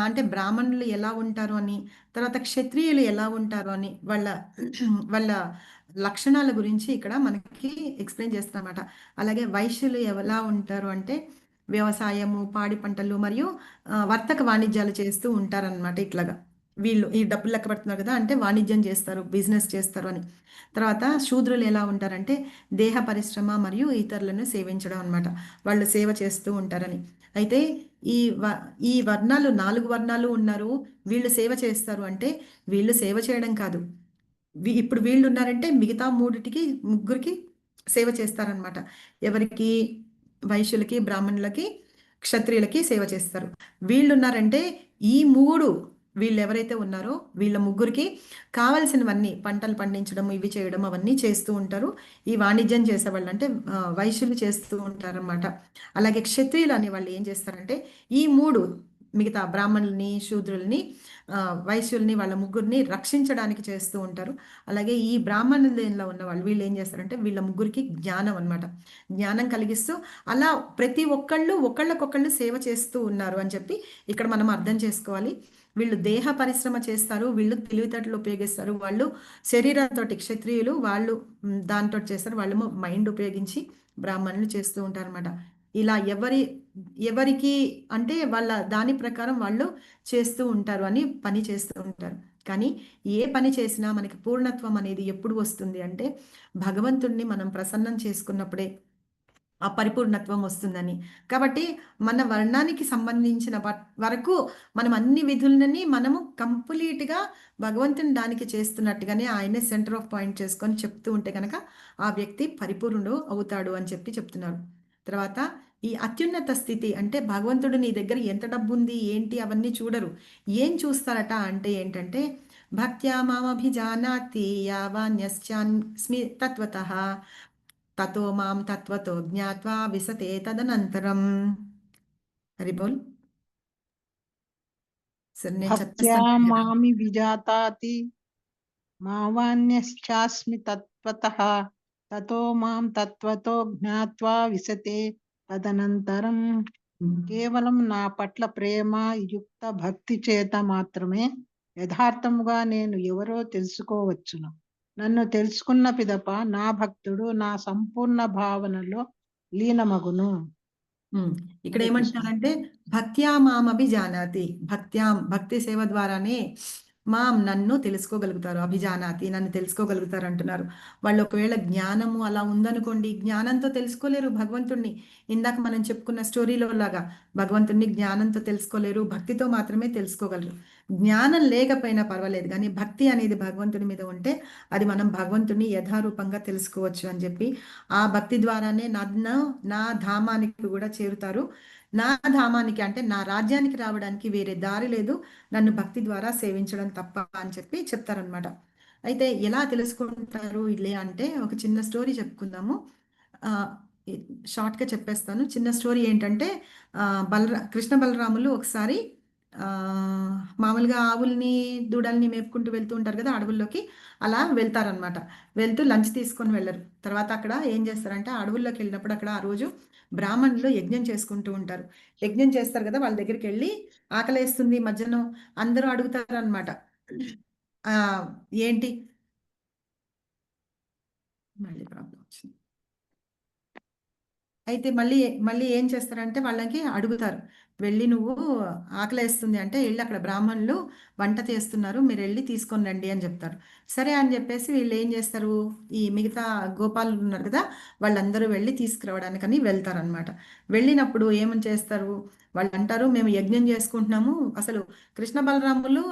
Speaker 1: అంటే బ్రాహ్మణులు ఎలా ఉంటారు అని, తర్వాత క్షత్రియులు ఎలా ఉంటారు అని వాళ్ళ లక్షణాల గురించి ఇక్కడ మనకి ఎక్స్ప్లెయిన్ చేస్తారన్నమాట. అలాగే వైశ్యులు ఎలా ఉంటారు అంటే వ్యవసాయము, పాడి పంటలు మరియు వర్తక వాణిజ్యాలు చేస్తూ ఉంటారన్నమాట. ఇట్లాగా వీళ్ళు ఈ డబ్బులు లెక్క పెడుతున్నారు కదా అంటే వాణిజ్యం చేస్తారు, బిజినెస్ చేస్తారు అని. తర్వాత శూద్రులు ఎలా ఉంటారంటే దేహ పరిశ్రమ మరియు ఇతరులను సేవించడం అన్నమాట. వాళ్ళు సేవ చేస్తూ ఉంటారని. అయితే ఈ వర్ణాలు 4 వర్ణాలు ఉన్నారు, వీళ్ళు సేవ చేస్తారు అంటే వీళ్ళు సేవ చేయడం కాదు. ఇప్పుడు వీళ్ళు ఉన్నారంటే మిగతా ముగ్గురికి సేవ చేస్తారనమాట. ఎవరికి? వైశ్యులకి, బ్రాహ్మణులకి, క్షత్రియులకి సేవ చేస్తారు. వీళ్ళు ఉన్నారంటే వీళ్ళు ఎవరైతే ఉన్నారో వీళ్ళ ముగ్గురికి కావలసినవన్నీ, పంటలు పండించడం, ఇవి చేయడం, అవన్నీ చేస్తూ ఉంటారు. ఈ వాణిజ్యం చేసేవాళ్ళు అంటే వైశ్యులు చేస్తూ ఉంటారన్నమాట. అలాగే క్షత్రియులు అనే వాళ్ళు ఏం చేస్తారంటే ఈ మిగతా బ్రాహ్మణుల్ని, శూద్రుల్ని, వైశ్యుల్ని, వాళ్ళ ముగ్గురిని రక్షించడానికి చేస్తూ ఉంటారు. అలాగే ఈ బ్రాహ్మణులలో ఉన్న వాళ్ళు వీళ్ళు ఏం చేస్తారంటే వీళ్ళ ముగ్గురికి జ్ఞానం అన్నమాట, జ్ఞానం కలిగిస్తూ అలా ప్రతి ఒక్కళ్ళు ఒకళ్ళకొకళ్ళు సేవ చేస్తూ ఉన్నారు అని చెప్పి ఇక్కడ మనం అర్థం చేసుకోవాలి. వీళ్ళు దేహ పరిశ్రమ చేస్తారు, వీళ్ళు తెలివితేటలు ఉపయోగిస్తారు, వాళ్ళు శరీరంతో, క్షత్రియులు వాళ్ళు దాంతో చేస్తారు, వాళ్ళు మైండ్ ఉపయోగించి బ్రాహ్మణులు చేస్తూ ఉంటారు అనమాట. ఇలా ఎవరికి అంటే వాళ్ళ దాని ప్రకారం వాళ్ళు చేస్తూ ఉంటారు అని పని చేస్తూ ఉంటారు. కానీ ఏ పని చేసినా మనకి పూర్ణత్వం అనేది ఎప్పుడు వస్తుంది అంటే భగవంతుడిని మనం ప్రసన్నం చేసుకున్నప్పుడే ఆ పరిపూర్ణత్వం వస్తుందని. కాబట్టి మన వర్ణానికి సంబంధించిన వరకు మనం అన్ని విధులని మనము కంప్లీట్గా భగవంతుని దానికి చేస్తున్నట్టుగానే ఆయనే సెంటర్ ఆఫ్ పాయింట్ చేసుకొని చెప్తూ ఉంటే కనుక ఆ వ్యక్తి పరిపూర్ణుడు అవుతాడు అని చెప్పి చెప్తున్నారు. తర్వాత ఈ అత్యున్నత స్థితి అంటే భగవంతుడు నీ దగ్గర ఎంత డబ్బు ఉంది ఏంటి అవన్నీ చూడరు. ఏం చూస్తారట అంటే ఏంటంటే భక్త్యా మామభిజానాతి యావాన్యస్మి తత్వతః తతో మాం తత్వతో జ్ఞాత్వా విసతే తదనంతరం. హరి బోల్. సరే నేను
Speaker 8: భక్త్యా
Speaker 1: చెప్పేస్తాను.
Speaker 8: మామి విజాతాతి మావాన్యశ్చాస్మి తత్వతః తతో మాం తత్వతో జ్ఞాత్వా విశతే తదనంతరం. కేవలం నా పట్ల ప్రేమ యుక్త భక్తి చేత మాత్రమే యథార్థముగా నేను ఎవరో తెలుసుకోవచ్చును. నన్ను తెలుసుకున్న పిదప నా భక్తుడు నా సంపూర్ణ భావనలో లీనమగును.
Speaker 1: ఇక్కడ
Speaker 8: హరే కృష్ణ.
Speaker 1: ఏమంటున్నారంటే భక్త్యా మామభి జానాతి, భక్త్యాం భక్తి సేవ ద్వారానే మాం నన్ను తెలుసుకోగలుగుతారు, అభిజానాతి నన్ను తెలుసుకోగలుగుతారు అంటున్నారు. వాళ్ళు ఒకవేళ జ్ఞానము అలా ఉందనుకోండి, జ్ఞానంతో తెలుసుకోలేరు భగవంతుణ్ణి. ఇందాక మనం చెప్పుకున్న స్టోరీలో లాగా భగవంతుణ్ణి జ్ఞానంతో తెలుసుకోలేరు, భక్తితో మాత్రమే తెలుసుకోగలరు. జ్ఞానం లేకపోయినా పర్వాలేదు, కానీ భక్తి అనేది భగవంతుడి మీద ఉంటే అది మనం భగవంతుని యథారూపంగా తెలుసుకోవచ్చు అని చెప్పి ఆ భక్తి ద్వారానే నన్ను నా ధామానికి కూడా చేరుతారు. నా ధామానికి అంటే నా రాజ్యానికి రావడానికి వేరే దారి లేదు, నన్ను భక్తి ద్వారా సేవించడం తప్ప అని చెప్పి చెప్తారనమాట. అయితే ఎలా తెలుసుకుంటారు ఇలే అంటే ఒక చిన్న స్టోరీ చెప్పుకుందాము. షార్ట్గా చెప్పేస్తాను. చిన్న స్టోరీ ఏంటంటే కృష్ణ బలరాములు ఒకసారి మామూలుగా ఆవుల్ని దూడల్ని మేపుకుంటూ వెళ్తూ ఉంటారు కదా అడవుల్లోకి, అలా వెళ్తారనమాట. వెళ్తూ లంచ్ తీసుకొని వెళ్ళరు. తర్వాత అక్కడ ఏం చేస్తారంటే అడవుల్లోకి వెళ్ళినప్పుడు అక్కడ ఆ రోజు బ్రాహ్మణులు యజ్ఞం చేసుకుంటూ ఉంటారు. యజ్ఞం చేస్తారు కదా, వాళ్ళ దగ్గరికి వెళ్ళి ఆకలేస్తుంది మధ్యాహ్నం అందరూ అడుగుతారు అనమాట. ఏంటి మళ్ళీ ప్రాబ్లం వచ్చింది. అయితే మళ్ళీ మళ్ళీ ఏం చేస్తారంటే వాళ్ళకి అడుగుతారు, వెళ్ళి నువ్వు ఆకలేస్తుంది అంటే వెళ్ళి అక్కడ బ్రాహ్మణులు వంట చేస్తున్నారు, మీరు వెళ్ళి తీసుకొని రండి అని చెప్తారు. సరే అని చెప్పేసి వీళ్ళు ఏం చేస్తారు, ఈ మిగతా గోపాలు ఉన్నారు కదా వాళ్ళందరూ వెళ్ళి తీసుకురావడానికని వెళ్తారనమాట. వెళ్ళినప్పుడు ఏమని చేస్తారు, వాళ్ళు అంటారు మేము యజ్ఞం చేసుకుంటున్నాము, అసలు కృష్ణ బలరాములు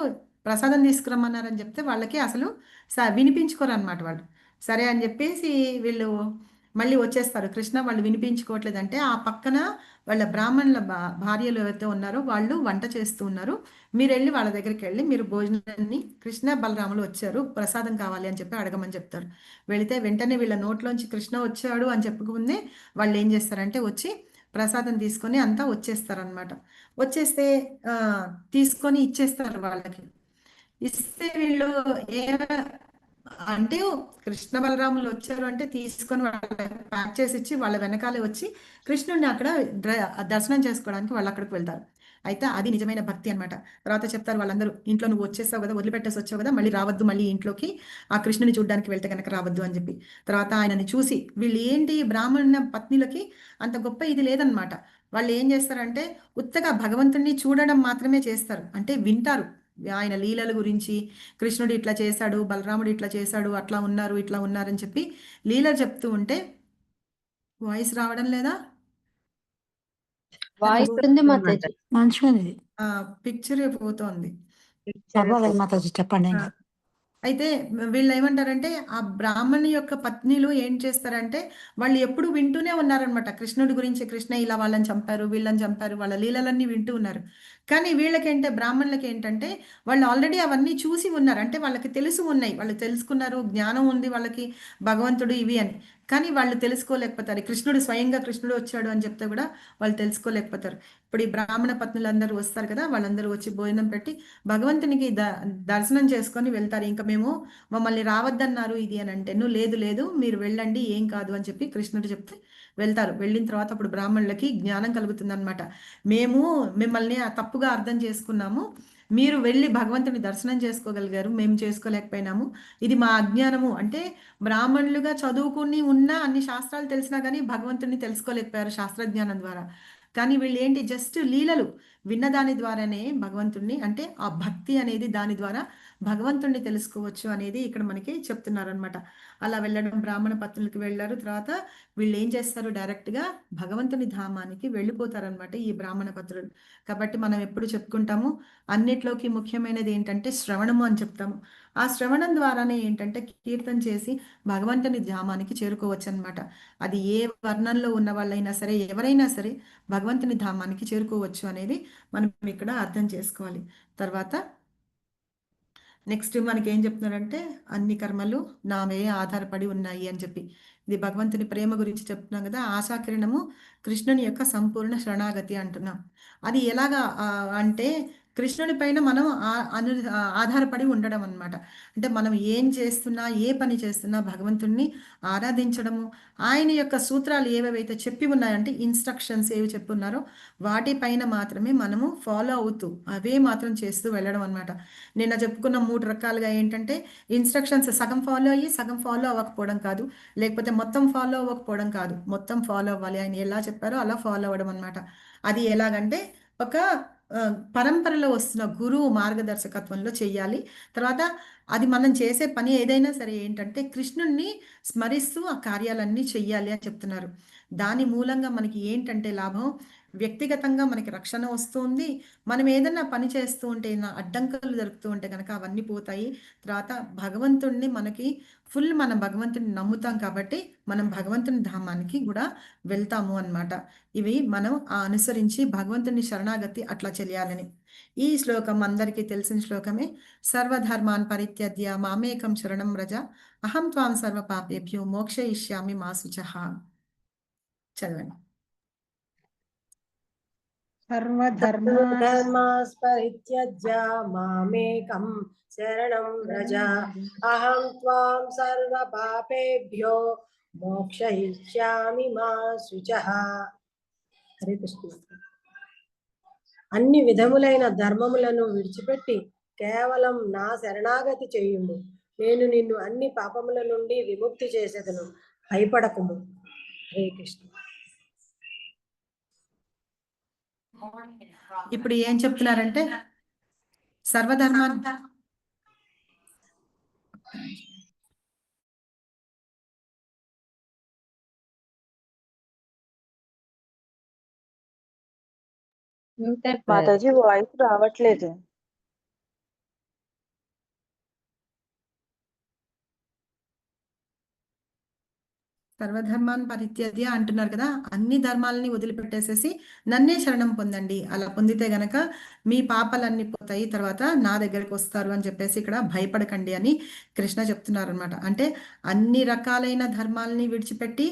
Speaker 1: ప్రసాదం తీసుకురమ్మన్నారని చెప్తే వాళ్ళకి అసలు వినిపించుకోరు అనమాట వాళ్ళు. సరే అని చెప్పేసి వీళ్ళు మళ్ళీ వచ్చేస్తారు. కృష్ణ వాళ్ళు వినిపించుకోవట్లేదంటే ఆ పక్కన వాళ్ళ బ్రాహ్మణుల భార్యలు ఎవరైతే ఉన్నారో వాళ్ళు వంట చేస్తూ ఉన్నారు, మీరు వెళ్ళి వాళ్ళ దగ్గరికి వెళ్ళి మీరు భోజనాన్ని కృష్ణ బలరాములు వచ్చారు ప్రసాదం కావాలి అని చెప్పి అడగమని చెప్తారు. వెళితే వెంటనే వీళ్ళ నోట్లోంచి కృష్ణ వచ్చాడు అని చెప్పుకుందే వాళ్ళు ఏం చేస్తారంటే వచ్చి ప్రసాదం తీసుకొని అంతా వచ్చేస్తారనమాట. వచ్చేస్తే తీసుకొని ఇచ్చేస్తారు వాళ్ళకి. ఇస్తే వీళ్ళు ఏ అంటే కృష్ణ బలరాములు వచ్చారు అంటే తీసుకొని వాళ్ళ ప్యాక్ చేసి ఇచ్చి వాళ్ళ వెనకాలే వచ్చి కృష్ణుడిని అక్కడ దర్శనం చేసుకోవడానికి వాళ్ళు అక్కడికి వెళ్తారు. అయితే అది నిజమైన భక్తి అనమాట. తర్వాత చెప్తారు వాళ్ళందరూ, ఇంట్లో నువ్వు వచ్చేసావు కదా, వదిలిపెట్టేసి వచ్చావు కదా, మళ్ళీ రావద్దు, మళ్ళీ ఇంట్లోకి ఆ కృష్ణుని చూడడానికి వెళ్తే కనుక రావద్దు అని చెప్పి. తర్వాత ఆయనని చూసి వీళ్ళు ఏంటి బ్రాహ్మణ పత్నిలకి అంత గొప్ప ఇది లేదనమాట. వాళ్ళు ఏం చేస్తారంటే ఉత్తగా భగవంతుణ్ణి చూడడం మాత్రమే చేస్తారు, అంటే వింటారు ఆయన లీలల గురించి, కృష్ణుడు ఇట్లా చేశాడు, బలరాముడు ఇట్లా చేశాడు, అట్లా ఉన్నారు ఇట్లా ఉన్నారని చెప్పి లీలలు చెప్తూ ఉంటే వాయిస్ రావడం లేదా,
Speaker 4: వాయిస్ ఉంది మాతాజీ.
Speaker 6: మంచిగా
Speaker 1: పిక్చర్ పోతోంది.
Speaker 6: పర్వాలేదు మాతాజీ, చెప్పండి ఏం కాదు.
Speaker 1: అయితే వీళ్ళు ఏమంటారంటే ఆ బ్రాహ్మణి యొక్క పత్నిలు ఏం చేస్తారంటే వాళ్ళు ఎప్పుడు వింటూనే ఉన్నారనమాట కృష్ణుడి గురించి, కృష్ణ ఇలా వాళ్ళని చంపారు వీళ్ళని చంపారు, వాళ్ళ లీలలన్నీ వింటూ ఉన్నారు. కానీ వీళ్ళకేంటే బ్రాహ్మణులకి ఏంటంటే వాళ్ళు ఆల్రెడీ అవన్నీ చూసి ఉన్నారు, అంటే వాళ్ళకి తెలుసు ఉన్నాయి, వాళ్ళు తెలుసుకున్నారు, జ్ఞానం ఉంది వాళ్ళకి భగవంతుడు ఇవి అని. కానీ వాళ్ళు తెలుసుకోలేకపోతారు. కృష్ణుడు స్వయంగా కృష్ణుడు వచ్చాడు అని చెప్తే కూడా వాళ్ళు తెలుసుకోలేకపోతారు. ఇప్పుడు ఈ బ్రాహ్మణ పత్నులందరూ వస్తారు కదా, వాళ్ళందరూ వచ్చి భోజనం పెట్టి భగవంతునికి దర్శనం చేసుకొని వెళ్తారు. ఇంకా మేము మమ్మల్ని రావద్దన్నారు ఇది అని అంటే, నువ్వు లేదు లేదు మీరు వెళ్ళండి ఏం కాదు అని చెప్పి కృష్ణుడు చెప్తే వెళ్తారు. వెళ్ళిన తర్వాత అప్పుడు బ్రాహ్మణులకి జ్ఞానం కలుగుతుంది అనమాట. మేము మిమ్మల్ని తప్పుగా అర్థం చేసుకున్నాము, మీరు వెళ్ళి భగవంతుని దర్శనం చేసుకోగలిగారు, మేము చేసుకోలేకపోయినాము, ఇది మా అజ్ఞానము. అంటే బ్రాహ్మణులుగా చదువుకుని ఉన్నా అన్ని శాస్త్రాలు తెలిసినా కానీ భగవంతుని తెలుసుకోలేకపోయారు శాస్త్రజ్ఞానం ద్వారా. కానీ వీళ్ళు ఏంటి జస్ట్ లీలలు, విన్న దాని ద్వారానే భగవంతుణ్ణి, అంటే ఆ భక్తి అనేది దాని ద్వారా భగవంతుణ్ణి తెలుసుకోవచ్చు అనేది ఇక్కడ మనకి చెప్తున్నారనమాట. అలా వెళ్ళడం, బ్రాహ్మణ పత్రులకి వెళ్ళారు. తర్వాత వీళ్ళు ఏం చేస్తారు, డైరెక్ట్గా భగవంతుని ధామానికి వెళ్ళిపోతారనమాట ఈ బ్రాహ్మణ పత్రులు. కాబట్టి మనం ఎప్పుడు చెప్పుకుంటాము, అన్నిట్లోకి ముఖ్యమైనది ఏంటంటే శ్రవణము అని చెప్తాము. ఆ శ్రవణం ద్వారానే ఏంటంటే కీర్తన చేసి భగవంతుని ధామానికి చేరుకోవచ్చు అనమాట. అది ఏ వర్ణంలో ఉన్న వాళ్ళైనా సరే, ఎవరైనా సరే భగవంతుని ధామానికి చేరుకోవచ్చు అనేది మనం ఇక్కడ అర్థం చేసుకోవాలి. తర్వాత నెక్స్ట్ మనకి ఏం చెప్తున్నారంటే అన్ని కర్మలు నా మీద ఆధారపడి ఉన్నాయి అని చెప్పి, ఇది భగవంతుని ప్రేమ గురించి చెప్తున్నాం కదా. ఆశాకిరణము కృష్ణుని యొక్క సంపూర్ణ శరణాగతి అంటున్నాం. అది ఎలాగా అంటే కృష్ణుని పైన మనం ఆధారపడి ఉండడం అన్నమాట. అంటే మనం ఏం చేస్తున్నా, ఏ పని చేస్తున్నా భగవంతుణ్ణి ఆరాధించడము, ఆయన యొక్క సూత్రాలు ఏవేవైతే చెప్పి ఉన్నాయంటే ఇన్స్ట్రక్షన్స్ ఏవి చెప్పున్నారో వాటిపైన మాత్రమే మనము ఫాలో అవుతూ అవే మాత్రం చేస్తూ వెళ్ళడం అనమాట. నిన్న చెప్పుకున్న 3 రకాలుగా ఏంటంటే ఇన్స్ట్రక్షన్స్ సగం ఫాలో అయ్యి సగం ఫాలో అవ్వకపోవడం కాదు, లేకపోతే మొత్తం ఫాలో అవ్వకపోవడం కాదు, మొత్తం ఫాలో అవ్వాలి. ఆయన ఎలా చెప్పారో అలా ఫాలో అవ్వడం అనమాట. అది ఎలాగంటే ఒక పరంపరలో వస్తున్న గురువు మార్గదర్శకత్వంలో చెయ్యాలి. తర్వాత అది మనం చేసే పని ఏదైనా సరే ఏంటంటే కృష్ణుణ్ణి స్మరిస్తూ ఆ కార్యాలన్నీ చెయ్యాలి అని చెప్తున్నారు. దాని మూలంగా మనకి ఏంటంటే లాభం, వ్యక్తిగతంగా మనకి రక్షణ వస్తుంది. మనం ఏదన్నా పని చేస్తూ ఉంటే అడ్డంకులు జరుగుతూ ఉంటే కనుక అవన్నీ పోతాయి. తర్వాత భగవంతుణ్ణి మనకి మనం భగవంతుని నమ్ముతాం కాబట్టి మనం భగవంతుని ధామానికి కూడా వెళ్తాము అన్నమాట. ఇవి మనం అనుసరించి భగవంతుని శరణాగతి అట్లా చెయ్యాలని. ఈ శ్లోకం అందరికీ తెలిసిన శ్లోకమే. సర్వధర్మాన్ పరిత్యజ్య మామేకం శరణం వ్రజ అహం త్వాం సర్వ పాపేభ్యో మోక్షయిష్యామి మా శుచః. చదవండి.
Speaker 2: ధర్మాస్ పరిత్యజ్య మామేకం శరణం వ్రజ అహం త్వాం సర్వ పాపేభ్యో మోక్షయిష్యామి మా శుచః. హరే కృష్ణ. అన్ని విధములైన ధర్మములను విడిచిపెట్టి కేవలం నా శరణాగతి చేయుము. నేను నిన్ను అన్ని పాపముల నుండి విముక్తి చేసేదను, భయపడకుము. హరే కృష్ణ.
Speaker 1: ఇప్పుడు ఏం చెప్తున్నారంటే సర్వధర్మాన్
Speaker 5: మాతాజీ వాయిస్ రావట్లేదు.
Speaker 1: సర్వధర్మాన్ పరిత్యజ్య అంటున్నారు కదా, అన్ని ధర్మాలని వదిలిపెట్టేసేసి నన్నే శరణం పొందండి. అలా పొందితే గనక మీ పాపాలన్నీ పోతాయి, తర్వాత నా దగ్గరికి వస్తారు అని చెప్పేసి ఇక్కడ భయపడకండి అని కృష్ణ చెప్తున్నారు అనమాట. అంటే అన్ని రకాలైన ధర్మాలని విడిచిపెట్టి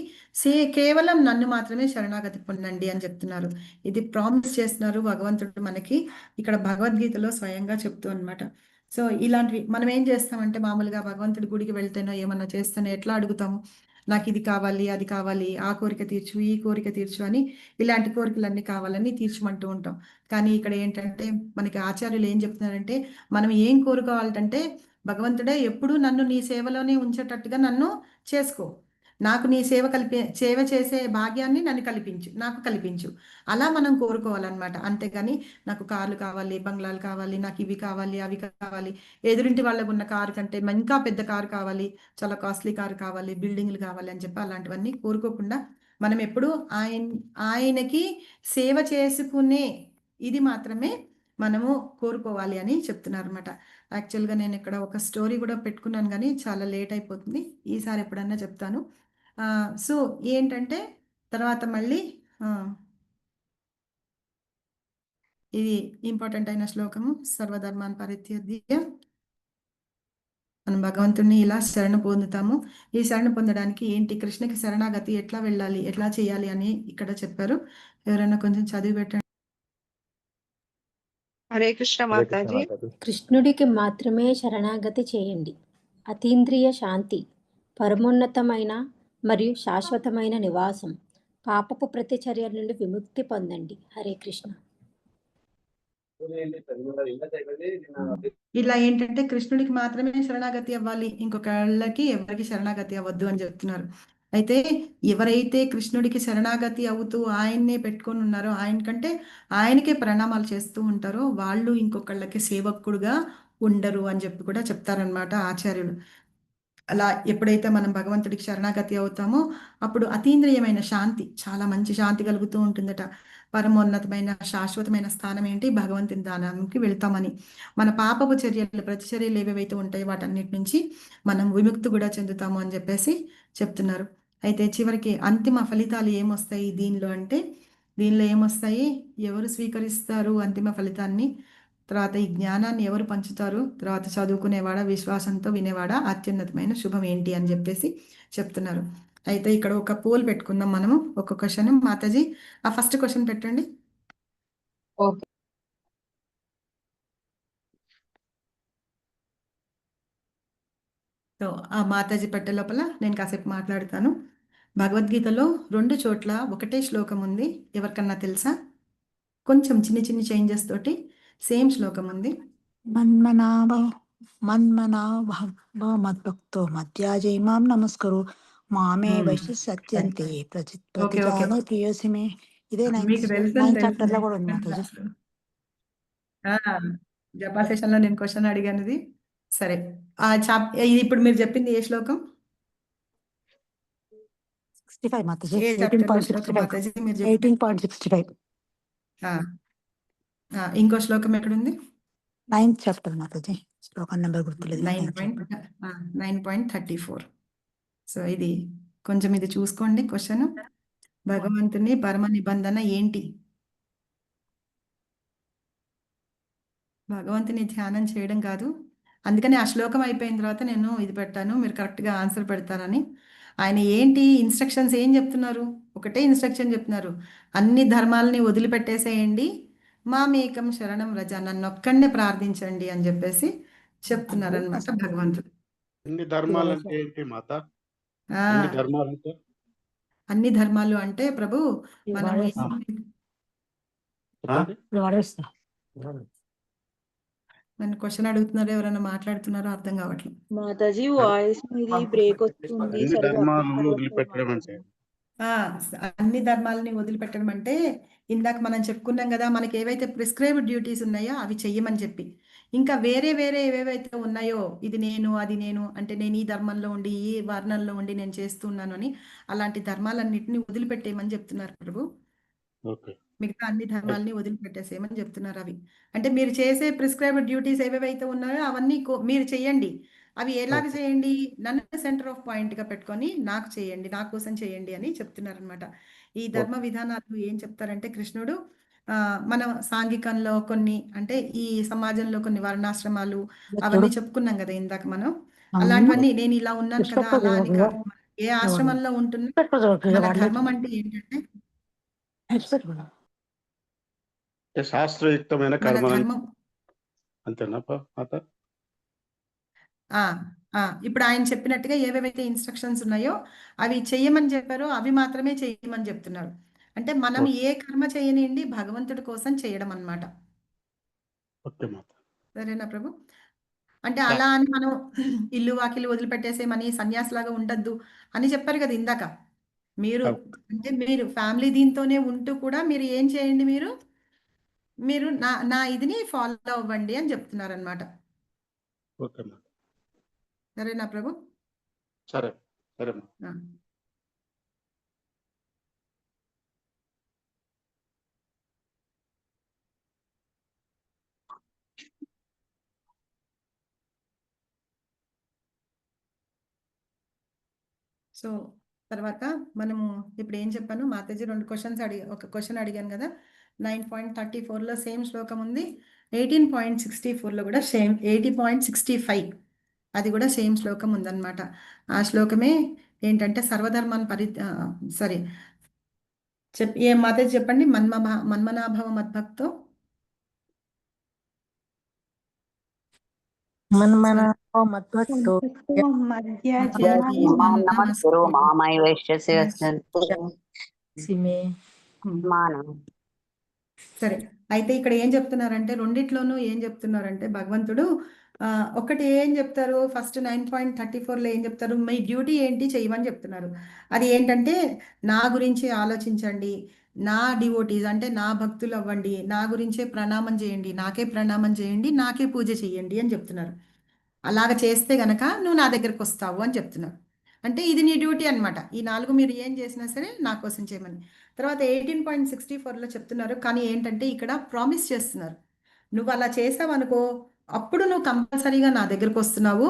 Speaker 1: కేవలం నన్ను మాత్రమే శరణాగతి పొందండి అని చెప్తున్నారు. ఇది ప్రామిస్ చేస్తున్నారు భగవంతుడు మనకి ఇక్కడ భగవద్గీతలో స్వయంగా చెప్తూ అనమాట. సో ఇలాంటివి మనం ఏం చేస్తామంటే మామూలుగా భగవంతుడి గుడికి వెళ్తేనో ఏమన్నా చేస్తేనో ఎట్లా అడుగుతాము, నాకు ఇది కావాలి, అది కావాలి, ఆ కోరిక తీర్చు, ఈ కోరిక తీర్చు అని ఇలాంటి కోరికలన్నీ కావాలని తీర్చమంటూ ఉంటాం. కానీ ఇక్కడ ఏంటంటే మనకి ఆచార్యులు ఏం చెప్తున్నారంటే మనం ఏం కోరుకోవాలంటే భగవంతుడే ఎప్పుడు నన్ను నీ సేవలోనే ఉంచేటట్టుగా నన్ను చేసుకో, నాకు నీ సేవ చేసే భాగ్యాన్ని నాకు కల్పించు అలా మనం కోరుకోవాలన్నమాట. అంతేగాని నాకు కార్లు కావాలి, బంగ్లాలు కావాలి, నాకు ఇవి కావాలి, అవి కావాలి, ఎదురింటి వాళ్ళకు ఉన్న కారు కంటే ఇంకా పెద్ద కారు కావాలి, చాలా కాస్ట్లీ కారు కావాలి, బిల్డింగ్లు కావాలి అని చెప్పి అలాంటివన్నీ కోరుకోకుండా మనం ఎప్పుడు ఆయనకి సేవ చేసుకునే ఇది మాత్రమే మనము కోరుకోవాలి అని చెప్తున్నారు అనమాట. యాక్చువల్గా నేను ఇక్కడ ఒక స్టోరీ కూడా పెట్టుకున్నాను కానీ చాలా లేట్ అయిపోతుంది, ఈసారి ఎప్పుడన్నా చెప్తాను. సో ఏంటంటే తర్వాత మళ్ళీ ఇది ఇంపార్టెంట్ అయిన శ్లోకము. సర్వధర్మాన్ పరిత్యజ్య మనం భగవంతుడిని ఇలా శరణ పొందుతాము. ఈ శరణ పొందడానికి ఏంటి, కృష్ణకి శరణాగతి ఎట్లా వెళ్ళాలి, ఎట్లా చేయాలి అని ఇక్కడ చెప్పారు. ఎవరైనా కొంచెం చదివి పెట్టండి.
Speaker 7: హరే కృష్ణ మాతాజీ.
Speaker 10: కృష్ణుడికి మాత్రమే శరణాగతి చేయండి. అతీంద్రియ శాంతి, పరమోన్నతమైన మరియు శాశ్వతమైన నివాసం, పాపపు ప్రతిచర్యల నుండి విముక్తి పొందండి. హరే కృష్ణ.
Speaker 1: ఇలా ఏంటంటే కృష్ణుడికి మాత్రమే శరణాగతి అవ్వాలి, ఇంకొకళ్ళకి ఎవరికి శరణాగతి అవ్వద్దు అని చెప్తున్నారు. అయితే ఎవరైతే కృష్ణుడికి శరణాగతి అవుతూ ఆయన్నే పెట్టుకొని ఉన్నారో, ఆయనకంటే ఆయనకే ప్రణామాలు చేస్తూ ఉంటారో వాళ్ళు ఇంకొకళ్ళకి సేవకుడుగా ఉండరు అని చెప్పి కూడా చెప్తారనమాట ఆచార్యులు. అలా ఎప్పుడైతే మనం భగవంతుడికి శరణాగతి అవుతామో అప్పుడు అతీంద్రియమైన శాంతి, చాలా మంచి శాంతి కలుగుతూ ఉంటుందట. పరమోన్నతమైన శాశ్వతమైన స్థానం ఏంటి? భగవంతుని దానానికి వెళ్తామని. మన పాపపు చర్యలు, ప్రతిచర్యలు ఏవేవైతే ఉంటాయో వాటన్నిటి నుంచి మనం విముక్తి కూడా చెందుతాము అని చెప్పేసి చెప్తున్నారు. అయితే చివరికి అంతిమ ఫలితాలు ఏమొస్తాయి దీనిలో అంటే, దీనిలో ఏమొస్తాయి, ఎవరు స్వీకరిస్తారు అంతిమ ఫలితాన్ని, తర్వాత ఈ జ్ఞానాన్ని ఎవరు పంచుతారు, తర్వాత చదువుకునేవాడా, విశ్వాసంతో వినేవాడా, అత్యున్నతమైన శుభం ఏంటి అని చెప్పేసి చెప్తున్నారు. అయితే ఇక్కడ ఒక పోల్ పెట్టుకుందాం మనము, ఒక క్వశ్చన్. మాతాజీ ఆ ఫస్ట్ క్వశ్చన్ పెట్టండి.
Speaker 4: ఓకే.
Speaker 1: సో ఆ మాతాజీ పెట్టే లోపల నేను కాసేపు మాట్లాడతాను. భగవద్గీతలో 2 చోట్ల ఒకటే శ్లోకం ఉంది. ఎవరికన్నా తెలుసా? కొంచెం చిన్ని చిన్ని చేంజెస్ తోటి సేమ్ శ్లోకం ఉంది.
Speaker 6: మన్మనాభవ మద్భక్తో మధ్యాజై మాం నమస్కరు మామే వైశ్య సత్యంతే
Speaker 1: ఓకే ఓకే,
Speaker 6: ప్రతిజానే ప్రియోసిమే. ఇదే
Speaker 1: మీకు తెలుసు
Speaker 6: నైన్త్ చాప్టర్ లో కూడా ఉంది మాతాజీ.
Speaker 1: జపా సెషన్ లో నేను క్వశ్చన్ అడిగాను ఇది. సరే, ఇది ఇప్పుడు మీరు చెప్పింది ఏ శ్లోకం?
Speaker 6: 65 మాతాజీ.
Speaker 1: ఏ చాప్టర్ లో శ్లోకం మాతాజీ మీరు చెప్పింది?
Speaker 6: 18.65
Speaker 1: ఇంకో శ్లోకం ఎక్కడుంది?
Speaker 6: 9th chapter Mataji. శ్లోకం నెంబర్ గుర్తులేదు.
Speaker 1: 9.34. సో ఇది కొంచెం ఇది చూసుకోండి క్వశ్చన్. భగవంతుని పరమ నిబంధన ఏంటి? భగవంతుని ధ్యానం చేయడం కాదు. అందుకని ఆ శ్లోకం అయిపోయిన తర్వాత నేను ఇది పెట్టాను, మీరు కరెక్ట్గా ఆన్సర్ పెడతారని. ఆయన ఏంటి ఇన్స్ట్రక్షన్స్ ఏం చెప్తున్నారు? ఒకటే ఇన్స్ట్రక్షన్ చెప్తున్నారు, అన్ని ధర్మాలని వదిలిపెట్టేసేయండి, మామేకం శరణం రజ, నన్ను ఒక్కడే ప్రార్థించండి అని చెప్పేసి చెప్తున్నారు అనమాట భగవంతుడు.
Speaker 11: అన్ని ధర్మాలు అంటే ఏంటి మాత?
Speaker 1: ఆ,
Speaker 11: అన్ని ధర్మాలు అంటే
Speaker 1: అన్ని ధర్మాలు అంటే ప్రభు మనం నన్ను క్వశ్చన్ అడుగుతున్నారు, ఎవరైనా మాట్లాడుతున్నారో అర్థం కావట్లేదు.
Speaker 5: మాతాజీ వాయిస్ మీది బ్రేక్ వస్తుంది.
Speaker 11: అన్ని
Speaker 5: సరిగా
Speaker 11: ధర్మాలను వదిలిపెట్టడం అంటే
Speaker 1: అన్ని ధర్మాలని వదిలిపెట్టడం అంటే ఇందాక మనం చెప్పుకున్నాం కదా, మనకి ఏవైతే ప్రిస్క్రైబ్డ్ డ్యూటీస్ ఉన్నాయో అవి చెయ్యమని చెప్పి, ఇంకా వేరే వేరే ఏవేవైతే ఉన్నాయో, ఇది నేను అది నేను అంటే నేను ఈ ధర్మంలో ఉండి ఈ వర్ణంలో ఉండి నేను చేస్తున్నాను అని, అలాంటి ధర్మాలన్నింటినీ వదిలిపెట్టేయమని చెప్తున్నారు ప్రభు.
Speaker 11: ఓకే.
Speaker 1: మిగతా అన్ని ధర్మాలని వదిలిపెట్టేసేయమని చెప్తున్నారు. అవి అంటే మీరు చేసే ప్రిస్క్రైబ్డ్ డ్యూటీస్ ఏవేవైతే ఉన్నాయో అవన్నీ మీరు చేయండి. అవి ఎలాగ
Speaker 11: ఓకే.
Speaker 1: చేయండి? నన్ను సెంటర్ ఆఫ్ పాయింట్ గా పెట్టుకొని నాకు చేయండి, నా కోసం చేయండి అని చెప్తున్నారు అనమాట. ఈ ధర్మ విధానాలు ఏం చెప్తారంటే కృష్ణుడు, మన సాంఘికంలో కొన్ని, అంటే ఈ సమాజంలో కొన్ని వర్ణాశ్రమాలు అవన్నీ చెప్పుకున్నాం కదా ఇందాక మనం. అలాంటివన్నీ నేను ఇలా ఉన్నాను కదా అలా అని కాదు, ఏ ఆశ్రమంలో ఉంటున్నా మన ధర్మం అంటే ఏంటంటే
Speaker 11: అంటే శాస్త్రయుక్తమైన
Speaker 1: మన
Speaker 11: కర్మ
Speaker 1: ధర్మం.
Speaker 11: అంతేనా మాత?
Speaker 1: ఇప్పుడు ఆయన చెప్పినట్టుగా ఏవేవైతే ఇన్స్ట్రక్షన్స్ ఉన్నాయో అవి చెయ్యమని చెప్పారో అవి మాత్రమే చేయమని చెప్తున్నారు. అంటే మనం ఏ కర్మ చేయనివ్వండి, భగవంతుడి కోసం చేయడం అన్నమాట.
Speaker 11: ఓకే మాత.
Speaker 1: సరేనా ప్రభు? అంటే అలా అని మనం ఇల్లు వాకిలు వదిలిపెట్టేసేమని సన్యాసిలాగా ఉండద్దు అని చెప్పారు కదా ఇందాక. మీరు అంటే మీరు ఫ్యామిలీ దీంతోనే ఉంటూ కూడా మీరు ఏం చేయండి, మీరు నా నా ఇదిని ఫాలో అవ్వండి అని చెప్తున్నారు అనమాట.
Speaker 11: ఓకే మాత.
Speaker 1: సరేనా ప్రభు?
Speaker 11: సరే సరే మాత.
Speaker 1: సో తర్వాత మనము ఇప్పుడు ఏం చెప్పాను మాతాజీ, 2 క్వశ్చన్స్ ఒక క్వశ్చన్ అడిగాను కదా. 9.34లో సేమ్ శ్లోకం ఉంది, 18.64లో కూడా సేమ్, 80.65 అది కూడా సేమ్ శ్లోకం ఉందన్నమాట. ఆ శ్లోకమే ఏంటంటే సర్వధర్మాన్ని సరే ఏం మాతాజీ చెప్పండి. మన్మనాభవ మద్భక్తో సరే. అయితే ఇక్కడ ఏం చెప్తున్నారంటే రెండిట్లోనూ ఏం చెప్తున్నారంటే భగవంతుడు ఒకటి ఏం చెప్తారు, ఫస్ట్ 9.34లో ఏం చెప్తారు, మీ డ్యూటీ ఏంటి చేయమని చెప్తున్నారు. అది ఏంటంటే నా గురించి ఆలోచించండి, నా డివోటీస్ అంటే నా భక్తులు అవ్వండి, నా గురించే ప్రణామం చేయండి, నాకే ప్రణామం చేయండి, నాకే పూజ చేయండి అని చెప్తున్నారు. అలాగ చేస్తే గనక నువ్వు నా దగ్గరకు వస్తావు అని చెప్తున్నారు. అంటే ఇది నీ డ్యూటీ అనమాట. ఈ 4 మీరు ఏం చేసినా సరే నా కోసం చేయమని. తర్వాత 18.64లో చెప్తున్నారు, కానీ ఏంటంటే ఇక్కడ ప్రామిస్ చేస్తున్నారు. నువ్వు అలా చేసావనుకో, అప్పుడు నువ్వు కంపల్సరీగా నా దగ్గరకు వస్తున్నావు,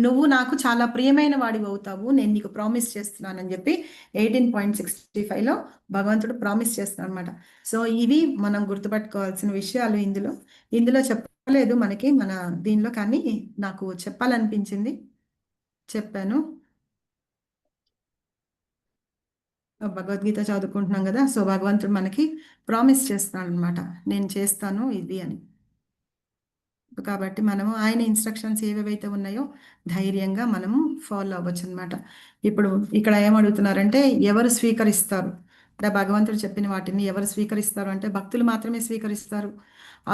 Speaker 1: నువ్వు నాకు చాలా ప్రియమైన వాడివి అవుతావు, నేను నీకు ప్రామిస్ చేస్తున్నానని చెప్పి 18.65లో భగవంతుడు ప్రామిస్ చేస్తున్నాడు అనమాట. సో ఇవి మనం గుర్తుపెట్టుకోవాల్సిన విషయాలు ఇందులో చెప్పలేదు మనకి మన దీనిలో, కానీ నాకు చెప్పాలనిపించింది, చెప్పాను. భగవద్గీత చదువుకుంటున్నాం కదా, సో భగవంతుడు మనకి ప్రామిస్ చేస్తున్నాడు అనమాట, నేను చేస్తాను ఇది అని. కాబట్టి మనము ఆయన ఇన్స్ట్రక్షన్స్ ఏవేవైతే ఉన్నాయో ధైర్యంగా మనము ఫాలో అవ్వచ్చు అనమాట. ఇప్పుడు ఇక్కడ ఏమడుగుతున్నారంటే ఎవరు స్వీకరిస్తారు, అంటే భగవంతుడు చెప్పిన వాటిని ఎవరు స్వీకరిస్తారు అంటే భక్తులు మాత్రమే స్వీకరిస్తారు.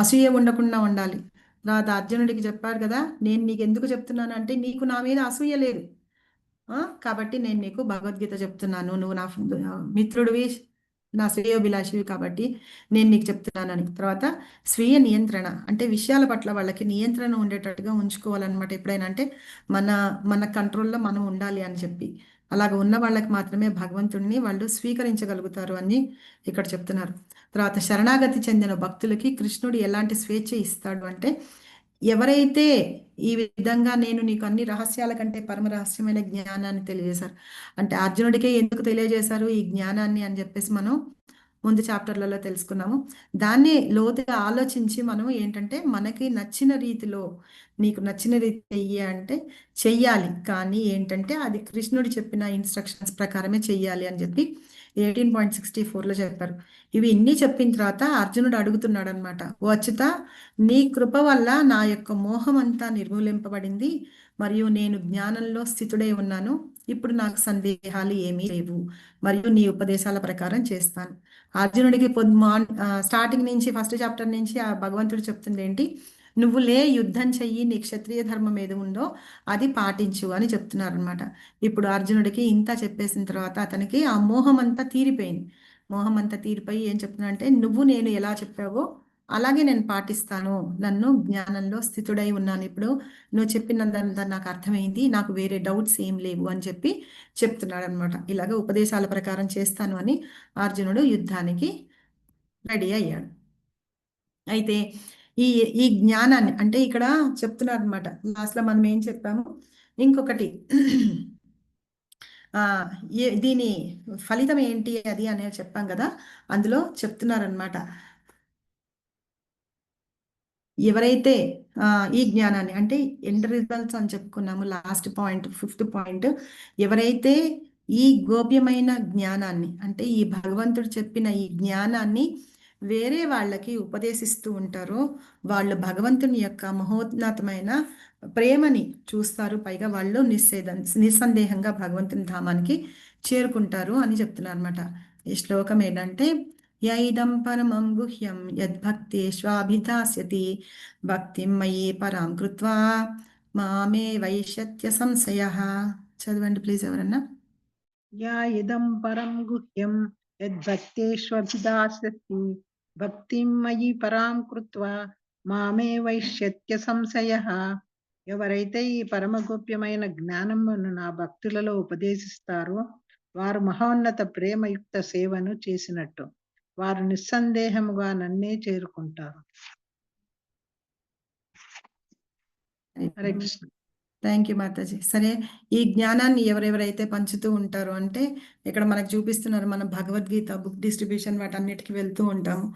Speaker 1: అసూయ ఉండకుండా ఉండాలి. తర్వాత అర్జునుడికి చెప్పారు కదా, నేను నీకు ఎందుకు చెప్తున్నాను అంటే నీకు నా మీద అసూయ లేదు, కాబట్టి నేను నీకు భగవద్గీత చెప్తున్నాను, నువ్వు నా మిత్రుడివి, నా శ్రేయోభిలాషివి, కాబట్టి నేను నీకు చెప్తున్నానని. తర్వాత స్వీయ నియంత్రణ అంటే విషయాల పట్ల వాళ్ళకి నియంత్రణ ఉండేటట్టుగా ఉంచుకోవాలన్నమాట. ఎప్పుడైనా అంటే మన మన కంట్రోల్లో మనం ఉండాలి అని చెప్పి, అలాగ ఉన్న వాళ్ళకి మాత్రమే భగవంతుడిని వాళ్ళు స్వీకరించగలుగుతారు అని ఇక్కడ చెప్తున్నారు. తర్వాత శరణాగతి చెందిన భక్తులకి కృష్ణుడు ఎలాంటి స్వేచ్ఛ ఇస్తాడు అంటే, ఎవరైతే ఈ విధంగా నేను నీకు అన్ని రహస్యాల కంటే పరమ రహస్యమైన జ్ఞానాన్ని తెలియజేశారు, అంటే అర్జునుడికే ఎందుకు తెలియజేశారు ఈ జ్ఞానాన్ని అని చెప్పేసి మనం ముందు చాప్టర్లలో తెలుసుకున్నాము. దాన్ని లోతుగా ఆలోచించి మనం ఏంటంటే మనకి నచ్చిన రీతిలో, నీకు నచ్చిన రీతి అంటే చెయ్యాలి, కానీ ఏంటంటే అది కృష్ణుడు చెప్పిన ఇన్స్ట్రక్షన్స్ ప్రకారమే చెయ్యాలి అని చెప్పి 18.64లో చెప్పారు. ఇవి ఇన్ని చెప్పిన తర్వాత అర్జునుడు అడుగుతున్నాడు అనమాట, ఓ అచ్యుత, నీ కృప వల్ల నా యొక్క మోహం అంతా నిర్మూలింపబడింది, మరియు నేను జ్ఞానంలో స్థితుడై ఉన్నాను, ఇప్పుడు నాకు సందేహాలు ఏమీ లేవు, మరియు నీ ఉపదేశాల ప్రకారం చేస్తాను. అర్జునుడికి స్టార్టింగ్ నుంచి ఫస్ట్ చాప్టర్ నుంచి ఆ భగవంతుడు చెప్తుంది ఏంటి, నువ్వు యుద్ధం చెయ్యి, నీ క్షత్రియ ధర్మం ఏది ఉందో అది పాటించు అని చెప్తున్నారు అనమాట. ఇప్పుడు అర్జునుడికి ఇంత చెప్పేసిన తర్వాత అతనికి ఆ మోహం అంతా తీరిపోయింది. మోహం అంతా తీరిపోయి ఏం చెప్తున్నా అంటే, నువ్వు నేను ఎలా చెప్పావో అలాగే నేను పాటిస్తాను, నన్ను జ్ఞానంలో స్థితుడై ఉన్నాను, ఇప్పుడు నువ్వు చెప్పినంత నాకు అర్థమైంది, నాకు వేరే డౌట్స్ ఏం లేవు అని చెప్పి చెప్తున్నాడు అనమాట. ఇలాగ ఉపదేశాల ప్రకారం చేస్తాను అని అర్జునుడు యుద్ధానికి రెడీ అయ్యాడు. అయితే ఈ ఈ జ్ఞానాన్ని అంటే ఇక్కడ చెప్తున్నారు అనమాట. లాస్ట్లో మనం ఏం చెప్పాము, ఇంకొకటి దీని ఫలితం ఏంటి అది అనేది చెప్పాం కదా, అందులో చెప్తున్నారనమాట, ఎవరైతే ఈ జ్ఞానాన్ని అంటే ఎండ్ రిజల్ట్స్ అని చెప్పుకున్నాము లాస్ట్ పాయింట్, 5th పాయింట్, ఎవరైతే ఈ గోప్యమైన జ్ఞానాన్ని అంటే ఈ భగవంతుడు చెప్పిన ఈ జ్ఞానాన్ని వేరే వాళ్ళకి ఉపదేశిస్తూ ఉంటారో వాళ్ళు భగవంతుని యొక్క మహోన్నతమైన ప్రేమని చూస్తారు, పైగా వాళ్ళు నిస్సందేహంగా భగవంతుని ధామానికి చేరుకుంటారు అని చెప్తున్నారు అనమాట. ఈ శ్లోకం ఏంటంటే, యైదం పరమం గుహ్యం యద్భక్తేష్వాభిధాస్యతి భక్తిం మయి పరాం కృత్వా మామే వైష్యత్య సంశయః. చదవండి ప్లీజ్ ఎవరన్నా.
Speaker 8: యా ఇదం పరం గుహ్యం యద్భక్తేష్వభిదాస్యతి భక్తిం మయి పరాం కృత్వా మామే వైష్యత్య సంశయః. ఎవరైతే ఈ పరమ గోప్యమైన జ్ఞానమును నా భక్తులలో ఉపదేశిస్తారో వారు మహోన్నత ప్రేమయుక్త సేవను చేసినట్టు, వారు నిస్సందేహముగా నన్నే చేరుకుంటారు. హరే కృష్ణ.
Speaker 1: Thank you Mataji. సరే, ఈ జ్ఞానాన్ని ఎవరెవరైతే పంచుతూ ఉంటారో అంటే ఇక్కడ మనకు చూపిస్తున్నారు, మనం భగవద్గీత బుక్ డిస్ట్రిబ్యూషన్ వాటన్నిటికీ వెళ్తూ ఉంటాము.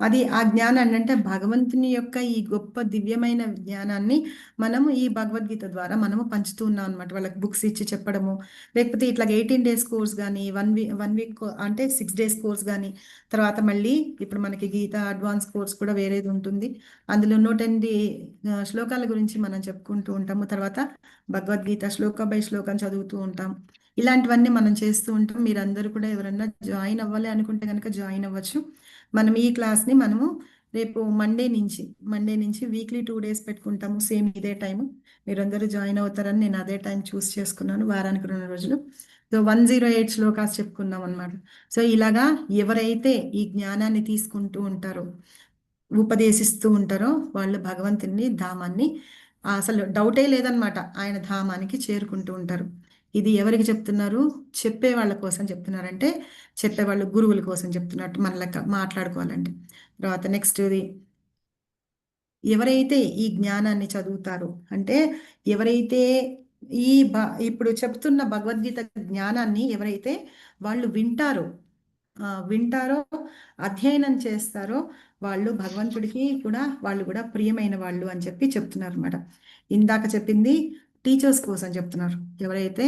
Speaker 1: అది ఆ జ్ఞానాన్ని అంటే భగవంతుని యొక్క ఈ గొప్ప దివ్యమైన జ్ఞానాన్ని మనము ఈ భగవద్గీత ద్వారా మనము పంచుతూ ఉన్నాం అనమాట. వాళ్ళకి బుక్స్ ఇచ్చి చెప్పడము, లేకపోతే ఇట్లా 18 days కోర్స్ కానీ 1 week అంటే 6 days కోర్స్ కానీ, తర్వాత మళ్ళీ ఇప్పుడు మనకి గీత అడ్వాన్స్ కోర్స్ కూడా వేరేది ఉంటుంది, అందులో 108 శ్లోకాల గురించి మనం చెప్పుకుంటూ ఉంటాము. తర్వాత భగవద్గీత శ్లోక బై శ్లోకం చదువుతూ ఉంటాం. ఇలాంటివన్నీ మనం చేస్తూ ఉంటాం. మీరందరూ కూడా ఎవరన్నా జాయిన్ అవ్వాలి అనుకుంటే కనుక జాయిన్ అవ్వచ్చు. మనం ఈ క్లాస్ని మనము రేపు మండే నుంచి వీక్లీ 2 డేస్ పెట్టుకుంటాము, సేమ్ ఇదే టైము. మీరందరూ జాయిన్ అవుతారని నేను అదే టైం చూస్ చేసుకున్నాను, వారానికి 2 రోజులు. సో 108 శ్లోకాస్ చెప్పుకుందాం అనమాట. సో ఇలాగా ఎవరైతే ఈ జ్ఞానాన్ని తీసుకుంటూ ఉంటారో, ఉపదేశిస్తూ ఉంటారో, వాళ్ళు భగవంతుని ధామాన్ని అసలు డౌటే లేదనమాట, ఆయన ధామానికి చేరుకుంటూ ఉంటారు. ఇది ఎవరికి చెప్తున్నారు? చెప్పే వాళ్ళ కోసం చెప్తున్నారంటే, చెప్పేవాళ్ళు గురువుల కోసం చెప్తున్నట్టు మన లెక్క మాట్లాడుకోవాలంటే. తర్వాత నెక్స్ట్ ఇది ఎవరైతే ఈ జ్ఞానాన్ని చదువుతారో, అంటే ఎవరైతే ఈ ఇప్పుడు చెప్తున్న భగవద్గీత జ్ఞానాన్ని ఎవరైతే వాళ్ళు వింటారో, అధ్యయనం చేస్తారో, వాళ్ళు భగవంతుడికి కూడా వాళ్ళు కూడా ప్రియమైన వాళ్ళు అని చెప్పి చెప్తున్నారు అనమాట. ఇందాక చెప్పింది టీచర్స్ కోసం చెప్తున్నారు, ఎవరైతే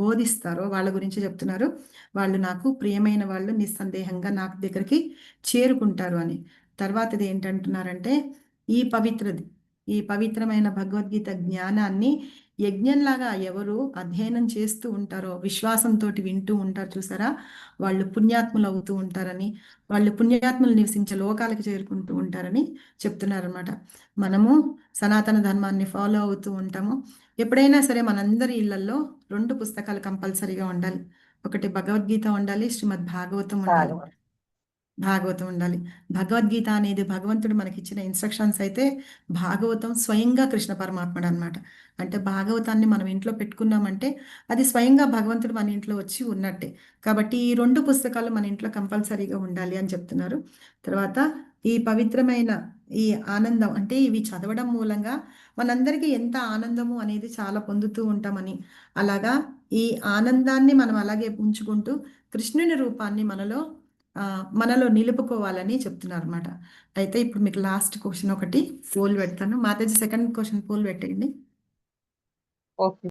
Speaker 1: బోధిస్తారో వాళ్ళ గురించి చెప్తున్నారు, వాళ్ళు నాకు ప్రియమైన వాళ్ళు, నిస్సందేహంగా నాకు దగ్గరికి చేరుకుంటారు అని. తర్వాతది ఏంటంటున్నారంటే ఈ పవిత్రమైన భగవద్గీత జ్ఞానాన్ని యజ్ఞంలాగా ఎవరు అధ్యయనం చేస్తూ ఉంటారో, విశ్వాసంతో వింటూ ఉంటారు చూసారా, వాళ్ళు పుణ్యాత్ములు అవుతూ ఉంటారని, వాళ్ళు పుణ్యాత్ములు నివసించే లోకాలకు చేరుకుంటూ ఉంటారని చెప్తున్నారనమాట. మనము సనాతన ధర్మాన్ని ఫాలో అవుతూ ఉంటాము. ఎప్పుడైనా సరే మనందరి ఇళ్లలో 2 పుస్తకాలు కంపల్సరీగా ఉండాలి. ఒకటి భగవద్గీత ఉండాలి, శ్రీమద్ భాగవతం ఉండాలి. భగవద్గీత అనేది భగవంతుడు మనకిచ్చిన ఇన్స్ట్రక్షన్స్ అయితే, భాగవతం స్వయంగా కృష్ణ పరమాత్ముడు అనమాట. అంటే భాగవతాన్ని మనం ఇంట్లో పెట్టుకున్నామంటే అది స్వయంగా భగవంతుడు మన ఇంట్లో వచ్చి ఉన్నట్టే. కాబట్టి ఈ 2 పుస్తకాలు మన ఇంట్లో కంపల్సరీగా ఉండాలి అని చెప్తున్నారు. తర్వాత ఈ పవిత్రమైన ఈ ఆనందం, అంటే ఇవి చదవడం మూలంగా మనందరికీ ఎంత ఆనందము అనేది చాలా పొందుతూ ఉంటామని, అలాగా ఈ ఆనందాన్ని మనం అలాగే ఉంచుకుంటూ కృష్ణుని రూపాన్ని మనలో నిలుపుకోవాలని చెప్తున్నారు అనమాట. అయితే ఇప్పుడు మీకు లాస్ట్ క్వశ్చన్ ఒకటి పోల్ పెడతాను. మాతాజీ సెకండ్ క్వశ్చన్ పోల్ పెట్టండి.
Speaker 4: ఓకే.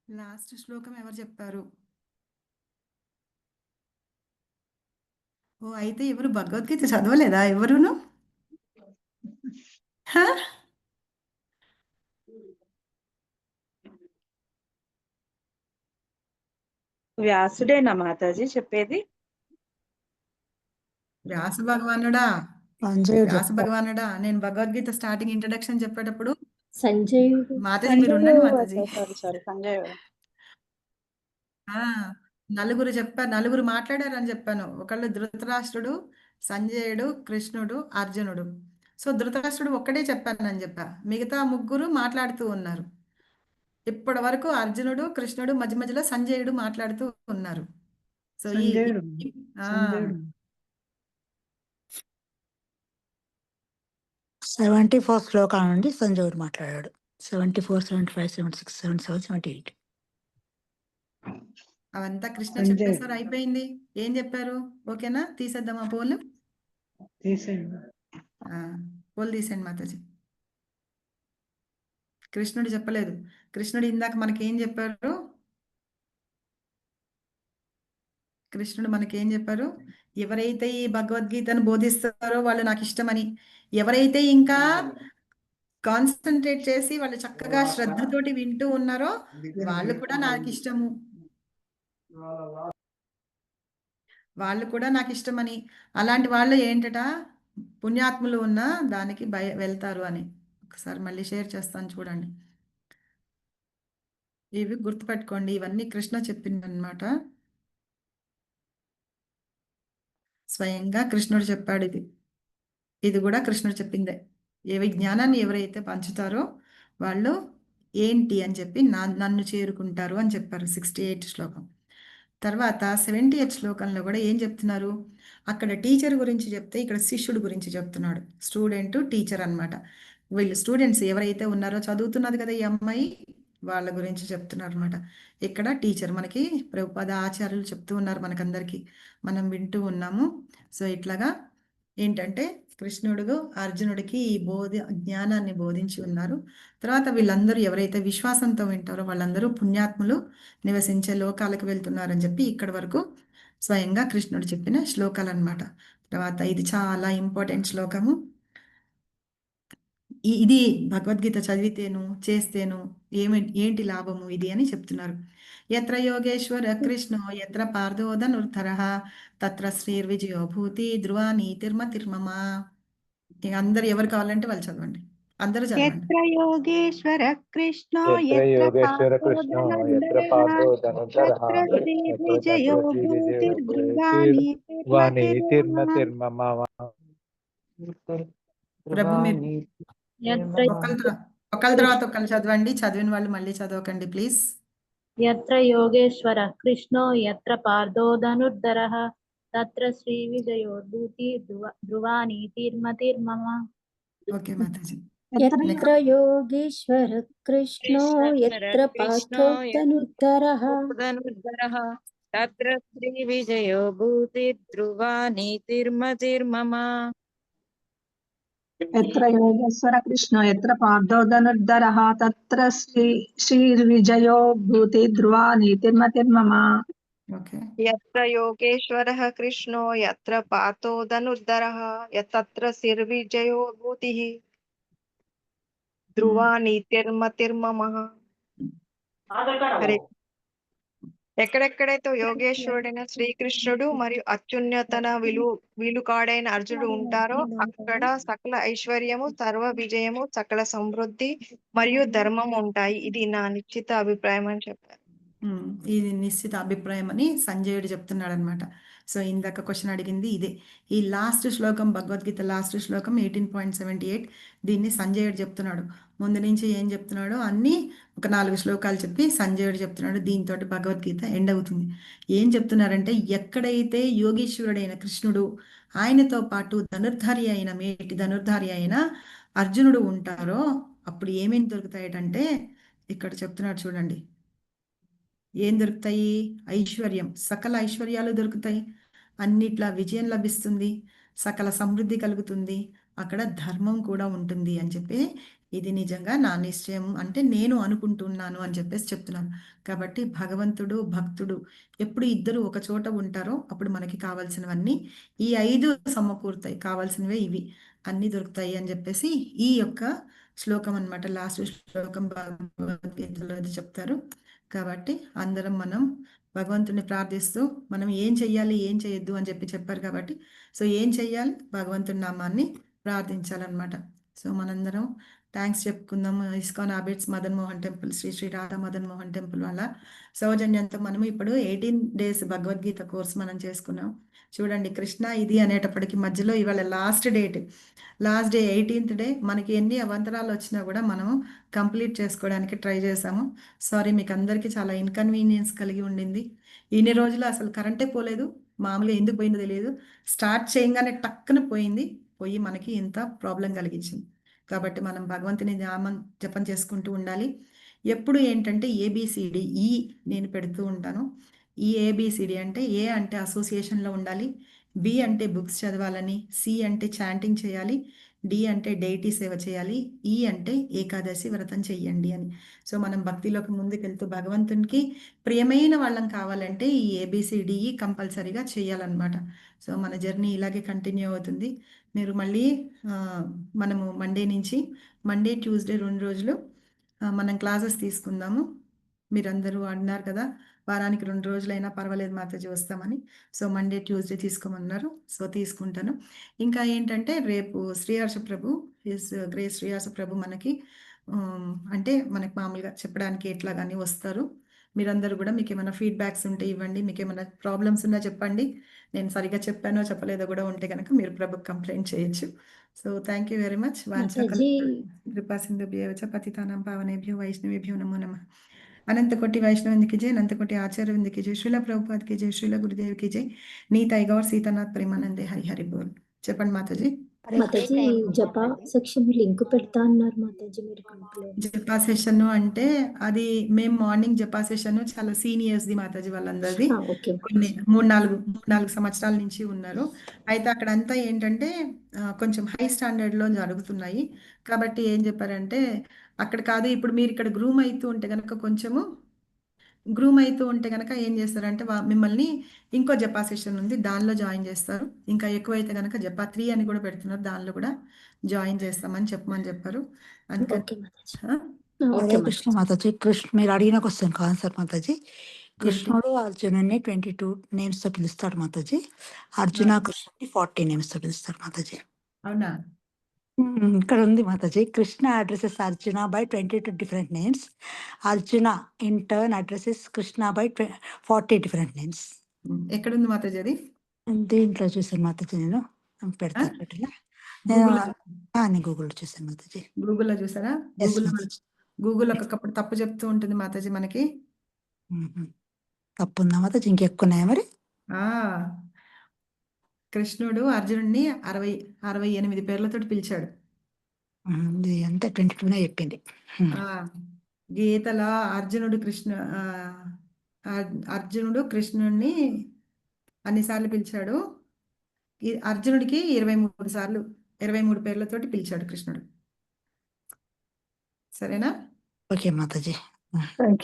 Speaker 1: లాస్ట్ శ్లోకం ఎవరు చెప్పారు? ఓ, అయితే ఎవరు భగవద్గీత చదవలేదా ఎవరును? హ?
Speaker 5: వ్యాసుడేనా మాతాజీ చెప్పేది?
Speaker 1: వ్యాస భగవానుడా
Speaker 6: సంజయుడు
Speaker 1: వ్యాస
Speaker 6: చెప్తారు.
Speaker 1: భగవానుడా నేను భగవద్గీత స్టార్టింగ్ ఇంట్రడక్షన్ చెప్పేటప్పుడు,
Speaker 10: సంజయుడు
Speaker 1: మాతాజీ మీరు ఉండండి మాతాజీ.
Speaker 5: సారీ సంజయ్.
Speaker 1: ఆ నలుగురు మాట్లాడారని చెప్పాను. ఒకళ్ళు ధృతరాష్ట్రుడు, సంజయుడు, కృష్ణుడు, అర్జునుడు. సో ధృతరాష్ట్రుడు ఒక్కడే చెప్పానని చెప్పా, మిగతా 3 మాట్లాడుతూ ఉన్నారు. ఇప్పటి వరకు అర్జునుడు, కృష్ణుడు, మధ్య మధ్యలో సంజయుడు మాట్లాడుతూ ఉన్నారు. సో
Speaker 8: సంజయుడు
Speaker 1: ఆ,
Speaker 8: సంజయుడు
Speaker 6: 74 శ్లోకాల నుండి సంజయుడు మాట్లాడాడు. 74, 75, 76, 77, 78.
Speaker 1: అవంతా కృష్ణ
Speaker 8: సంజయుడు
Speaker 1: చెప్పేసారు, అయిపోయింది. ఏం చెప్పారు? ఓకేనా, తీసేద్దామా పోలు?
Speaker 8: తీసేయండి.
Speaker 1: పోలు తీసేయండి మాతాజీ. కృష్ణుడు చెప్పలేదు. కృష్ణుడు ఇందాక మనకేం చెప్పారు? ఎవరైతే ఈ భగవద్గీతను బోధిస్తారో వాళ్ళు నాకు ఇష్టమని, ఎవరైతే ఇంకా కాన్సన్ట్రేట్ చేసి వాళ్ళు చక్కగా శ్రద్ధతోటి వింటూ ఉన్నారో వాళ్ళు కూడా నాకు ఇష్టము, అలాంటి వాళ్ళు ఏంటట, పుణ్యాత్ములు ఉన్న దానికి వెళ్తారు అని. ఒకసారి మళ్ళీ షేర్ చేస్తాను చూడండి. ఇవి గుర్తుపెట్టుకోండి, ఇవన్నీ కృష్ణ చెప్పిందనమాట. స్వయంగా కృష్ణుడు చెప్పాడు ఇది. ఇది కూడా కృష్ణుడు చెప్పిందే. ఏ విజ్ఞానాన్ని ఎవరైతే పంచుతారో వాళ్ళు ఏంటి అని చెప్పి నన్ను చేరుకుంటారు అని చెప్పారు 68 శ్లోకం. తర్వాత 78 శ్లోకంలో కూడా ఏం చెప్తున్నారు, అక్కడ టీచర్ గురించి చెప్తే ఇక్కడ శిష్యుడు గురించి చెప్తున్నాడు. స్టూడెంట్ టీచర్ అన్నమాట. వీళ్ళు స్టూడెంట్స్ ఎవరైతే ఉన్నారో చదువుతున్నది కదా ఈ అమ్మాయి, వాళ్ళ గురించి చెప్తున్నారు అనమాట. ఇక్కడ టీచర్ మనకి ప్రభుపాద ఆచార్యులు చెప్తూ ఉన్నారు మనకందరికీ, మనం వింటూ ఉన్నాము. సో ఇట్లాగా ఏంటంటే కృష్ణుడు అర్జునుడికి ఈ జ్ఞానాన్ని బోధించి ఉన్నారు. తర్వాత వీళ్ళందరూ ఎవరైతే విశ్వాసంతో వింటారో వాళ్ళందరూ పుణ్యాత్ములు నివసించే లోకాలకు వెళ్తున్నారని చెప్పి ఇక్కడి వరకు స్వయంగా కృష్ణుడు చెప్పిన శ్లోకాలు అన్నమాట. తర్వాత ఇది చాలా ఇంపార్టెంట్ శ్లోకము. ఇది భగవద్గీత చదివితేను చేస్తేను ఏంటి లాభము ఇది అని చెప్తున్నారు. ఎత్ర యోగేశ్వర కృష్ణో ఎత్ర పార్థోధనుర్ధరః తత్ర శ్రీర్విజయో భూతి ధ్రువ నీతిర్మతిర్మమ. ఇక అందరు ఎవరు కావాలంటే వాళ్ళు చదవండి, అందరూ చదవండి.
Speaker 5: ఎత్ర యోగేశ్వర కృష్ణో
Speaker 12: यत्र
Speaker 5: ఎత్ర
Speaker 12: योगेश्वर कृष्णो यत्र पार्थो धनुर्धरः
Speaker 5: తత్ర శ్రీ
Speaker 12: यत्र
Speaker 5: విజయో
Speaker 12: तत्र
Speaker 5: భూతిర్ధ్రువా
Speaker 12: श्रीविजयो
Speaker 1: ప్రభు మీరు ఒకళ్ళ తర్వాత ఒకళ్ళు చదవండి, చదివిన వాళ్ళు మళ్ళీ చదవకండి ప్లీజ్.
Speaker 4: యత్ర యోగేశ్వర కృష్ణో యత్ర పార్థో ధనుర్ధరః తత్ర శ్రీ విజయో భూతి ధ్రువా నీతిర్మతిర్మమ.
Speaker 1: ఓకే మాతాజీ.
Speaker 10: యత్ర యోగేశ్వర కృష్ణో యత్ర పార్థో ధనుర్ధరః
Speaker 5: తత్ర శ్రీ విజయో భూతి ధ్రువా నీతిర్మతిర్మమ.
Speaker 8: यत्र योगेश्वर कृष्णो यत्र पार्थो धनुर्धरः तत्र श्रीर्विजयो भूति ध्रुवा नीतिर्मतिर्मम.
Speaker 1: ఓకే.
Speaker 7: यत्र योगेश्वरः कृष्णो यत्र पार्थो धनुर्धरः तत्र శ్రీర్విజయో భూతిః ధ్రువా నీతిర్మతిర్మమః. హరే. ఎక్కడెక్కడైతే యోగేశ్వరుడైన శ్రీకృష్ణుడు మరియు అత్యున్నతన విలుకాడైన అర్జునుడు ఉంటారో అక్కడ సకల ఐశ్వర్యము, సర్వ విజయము, సకల సమృద్ధి మరియు ధర్మం ఉంటాయి. ఇది నా నిశ్చిత అభిప్రాయం అని చెప్పారు.
Speaker 1: ఇది నిశ్చిత అభిప్రాయం అని సంజయుడు చెప్తున్నాడు అనమాట. సో ఇందాక క్వశ్చన్ అడిగింది ఇదే. ఈ లాస్ట్ శ్లోకం భగవద్గీత లాస్ట్ శ్లోకం 18.78 దీన్ని సంజయుడు చెప్తున్నాడు. ముందు నుంచి ఏం చెప్తున్నాడో అన్నీ ఒక 4 శ్లోకాలు చెప్పి సంజయుడు చెప్తున్నాడు. దీంతో భగవద్గీత ఎండ్ అవుతుంది. ఏం చెప్తున్నారంటే ఎక్కడైతే యోగీశ్వరుడైన కృష్ణుడు ఆయనతో పాటు మేటి ధనుర్ధారి అయిన అర్జునుడు ఉంటారో అప్పుడు ఏమేమి దొరుకుతాయంటే ఇక్కడ చెప్తున్నాడు చూడండి. ఏం దొరుకుతాయి? ఐశ్వర్యం, సకల ఐశ్వర్యాలు దొరుకుతాయి, అన్నిట్లా విజయం లభిస్తుంది, సకల సమృద్ధి కలుగుతుంది, అక్కడ ధర్మం కూడా ఉంటుంది అని చెప్పి ఇది నిజంగా నా నిశ్చయం అంటే నేను అనుకుంటున్నాను అని చెప్పేసి చెప్తున్నాను. కాబట్టి భగవంతుడు భక్తుడు ఎప్పుడు ఇద్దరు ఒక చోట ఉంటారో అప్పుడు మనకి కావాల్సినవన్నీ ఈ 5 సమకూరుతాయి. కావాల్సినవే ఇవి అన్నీ దొరుకుతాయి అని చెప్పేసి ఈ యొక్క శ్లోకం అన్నమాట. లాస్ట్ శ్లోకం భగవద్గీతలో చెప్తారు. కాబట్టి అందరం మనం భగవంతుని ప్రార్థిస్తూ మనం ఏం చెయ్యాలి ఏం చేయొద్దు అని చెప్పారు. కాబట్టి సో ఏం చెయ్యాలి? భగవంతుని నామాన్ని ప్రార్థించాలన్నమాట. సో మనందరం థ్యాంక్స్ చెప్పుకుందాం. ఇస్కాన్ అబిడ్స్ మదన్ మోహన్ టెంపుల్, శ్రీ శ్రీ రాధా మదన్ మోహన్ టెంపుల్ వాళ్ళ సౌజన్యంతో మనం ఇప్పుడు 18 days భగవద్గీత కోర్స్ మనం చేసుకున్నాం. చూడండి కృష్ణ ఇది అనేటప్పటికి మధ్యలో ఇవాళ లాస్ట్ డే 18th డే. మనకి ఎన్ని అవంతరాలు వచ్చినా కూడా మనం కంప్లీట్ చేసుకోవడానికి ట్రై చేసాము. సారీ మీకు అందరికీ చాలా ఇన్కన్వీనియన్స్ కలిగి ఉండింది. ఇన్ని రోజులు అసలు కరెంటే పోలేదు. మామూలుగా ఎందుకు పోయిందో తెలియదు. స్టార్ట్ చేయగానే టక్కున పోయి మనకి ఇంత ప్రాబ్లం కలిగించింది. కాబట్టి మనం భగవంతుని నామం జపం చేసుకుంటూ ఉండాలి. ఎప్పుడు ఏంటంటే ఏబిసిడి ఈ నేను పెడుతూ ఉంటాను. ఈ ఏబిసిడి అంటే ఏ అంటే అసోసియేషన్లో ఉండాలి, బి అంటే బుక్స్ చదవాలని, సి అంటే చాంటింగ్ చేయాలి, డి అంటే డైటీ సేవ చేయాలి, ఈ అంటే ఏకాదశి వ్రతం చెయ్యండి అని. సో మనం భక్తిలోకి ముందుకు వెళ్తూ భగవంతునికి ప్రియమైన వాళ్ళం కావాలంటే ఈ ఏబిసిడిఈ కంపల్సరీగా చేయాలన్నమాట. సో మన జర్నీ ఇలాగే కంటిన్యూ అవుతుంది. మీరు మళ్ళీ మనము మండే ట్యూస్డే 2 రోజులు మనం క్లాసెస్ తీసుకుందాము. మీరందరూ అన్నారు కదా వారానికి 2 రోజులైనా పర్వాలేదు మాతాజీ వస్తామని. సో మండే ట్యూస్డే తీసుకోమన్నారు. సో తీసుకుంటాను. ఇంకా ఏంటంటే రేపు శ్రీహర్ష ప్రభు గ్రేస్ శ్రీహర్ష ప్రభు మనకి అంటే మనకు మామూలుగా చెప్పడానికి ఎట్లా కానీ వస్తారు. మీరందరూ కూడా మీకు ఏమైనా ఫీడ్బ్యాక్స్ ఉంటే ఇవ్వండి, మీకు ఏమైనా ప్రాబ్లమ్స్ ఉన్నా చెప్పండి. నేను సరిగ్గా చెప్పానో చెప్పలేదో కూడా ఉంటే కనుక మీరు ప్రభుకి కంప్లైంట్ చేయొచ్చు. So thank you very much.
Speaker 10: Mataji
Speaker 1: కృపా సింధుభ్యో చ పతితానాం పావనేభ్యో వైష్ణవేభ్యో నమో నమః. अनंत कोटि वैष्णव की जय, अनंत कोटि आचार्य की जय, श्रीला प्रभुपाद की जय, श्रीला गुरुदेव की जय, नीत गौर सीतानाथ प्रेमानंदे हरि हरि बोल. చెప్పండి మాతాజీ.
Speaker 10: మాతాజీ జపా సెక్షన్ లింక్ పెడతా అన్నారు మాతాజీ, మీరు కంప్లైంట్.
Speaker 1: జపా సెషన్ అంటే అది మేము మార్నింగ్ జపా సెషన్ చాలా సీనియర్స్ ది మాతాజీ వాళ్ళందరిది.
Speaker 10: ఓకే
Speaker 1: కొన్ని 3-4 సంవత్సరాల నుంచి ఉన్నారు. అయితే అక్కడ అంతా ఏంటంటే కొంచెం హై స్టాండర్డ్ లో జరుగుతున్నాయి. కాబట్టి ఏం చెప్పారంటే అక్కడ కాదు, ఇప్పుడు మీరు ఇక్కడ గ్రూమ్ అవుతూ ఉంటే కనుక ఏం చేస్తారంటే మిమ్మల్ని ఇంకో జపా సెషన్ ఉంది, దానిలో జాయిన్ చేస్తారు. ఇంకా ఎక్కువైతే కనుక జపా 3 అని కూడా పెడుతున్నారు, దానిలో కూడా జాయిన్ చేస్తామని చెప్పారు. అందుకని
Speaker 6: హరే కృష్ణ మాతాజీ. మీరు అడిగిన క్వశ్చన్ ఆన్సర్ మాతాజీ. కృష్ణుడు అర్జునుడిని 22 నేమ్స్ తో పిలుస్తాడు మాతాజీ. అర్జున కృష్ణుడిని 40 నేమ్స్ తో పిలుస్తాడు మాతాజీ.
Speaker 1: అవునా?
Speaker 6: ఇక్కడ ఉంది Mataji. Krishna addresses Arjuna by 22 different names. Arjuna in turn addresses Krishna by 40 different names.
Speaker 1: ఎక్కడుంది మాతాజీ అది?
Speaker 6: దీంట్లో చూసాను మాతాజీ, నేను పెడతాను. నేను గూగుల్లో చూసాను మాతాజీ.
Speaker 1: గూగుల్లో చూసారా? గూగుల్ ఒక్కొక్కప్పుడు తప్పు చెప్తూ ఉంటుంది మాతాజీ మనకి.
Speaker 6: తప్పు ఉందా మాతాజీ? ఇంకెక్కువ ఉన్నాయా మరి?
Speaker 1: కృష్ణుడు అర్జునుడిని 68 పేర్లతో పిలిచాడు.
Speaker 6: అంతే 22 చెప్పింది.
Speaker 1: గీతలో అర్జునుడు కృష్ణుడిని అన్నిసార్లు పిలిచాడు. అర్జునుడికి 23 పేర్లతోటి పిలిచాడు కృష్ణుడు. సరేనా?
Speaker 6: ఓకే మాతాజీ.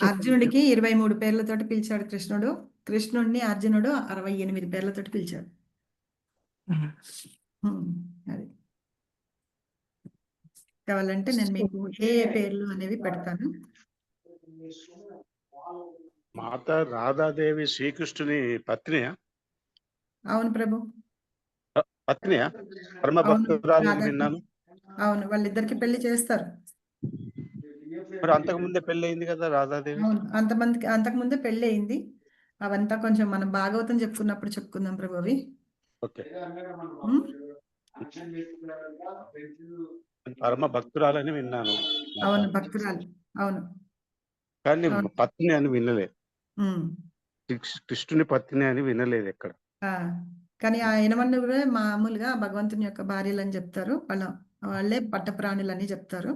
Speaker 1: అర్జునుడికి 23 పేర్లతోటి పిలిచాడు కృష్ణుడు. కృష్ణుడిని అర్జునుడు 68 పేర్లతోటి పిలిచాడు. అది కావాలంటే నేను మీకు ఏ పేర్లు అనేవి పెడతాను.
Speaker 11: మాత రాధాదేవి శ్రీకృష్ణుని పత్నియా?
Speaker 1: అవును ప్రభు,
Speaker 11: పత్నియా? పరమ భక్తురాలు విన్నాను.
Speaker 1: అవును, వాళ్ళిద్దరికి పెళ్లి చేస్తారు.
Speaker 11: మరి అంతకు ముందే పెళ్లి అయింది కదా రాధాదేవి?
Speaker 1: అవును, అంతకు ముందే పెళ్లి అయింది. అవంతా కొంచెం మనం భాగవతం చెప్పుకుందాం ప్రభు అవి.
Speaker 11: ఓకే. పరమ భక్తురాలని విన్నాను.
Speaker 1: అవును, భక్తురాలు. అవును,
Speaker 11: కానీ పత్ని అని వినలేదు. కృష్ణుని పత్ని అని వినలేదు ఎక్కడ.
Speaker 1: కానీ ఆ ఎనమన్ను కూడా మామూలుగా భగవంతుని యొక్క భార్యలు అని చెప్తారు. వాళ్ళే పట్టప్రాణులని చెప్తారు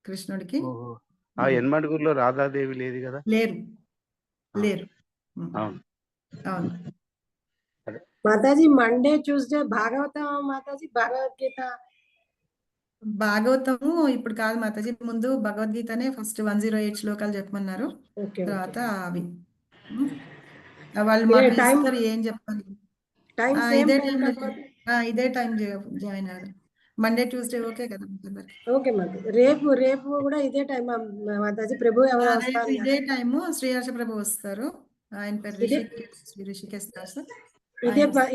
Speaker 1: కృష్ణుడికి.
Speaker 11: ఆ ఎనమడుగుల్లో రాధాదేవి లేదు కదా?
Speaker 1: లేరు.
Speaker 11: అవును.
Speaker 2: మాతాజీ మండే ట్యూస్డే భాగవతం మాతాజీ,
Speaker 1: భాగవతము ఇప్పుడు కాదు మాతాజీ, ముందు భగవద్గీతనే ఫస్ట్ 108 శ్లోకాలు చెప్పమన్నారు. తర్వాత అవి వాళ్ళు మాకు ఇస్తారు, ఏం చెప్పాలి. ఇదే టైం జాయిన్ అయ్యారు. మండే ట్యూస్డే ఓకే కదా?
Speaker 2: ఓకే మాతాజీ. రేపు కూడా ఇదే టైం మాతాజీ. ప్రభు ఎవరు
Speaker 1: ఇదే టైము శ్రీహర్ష ప్రభు వస్తారు. ఆయన పేరు రిషికేశ్ దాస్.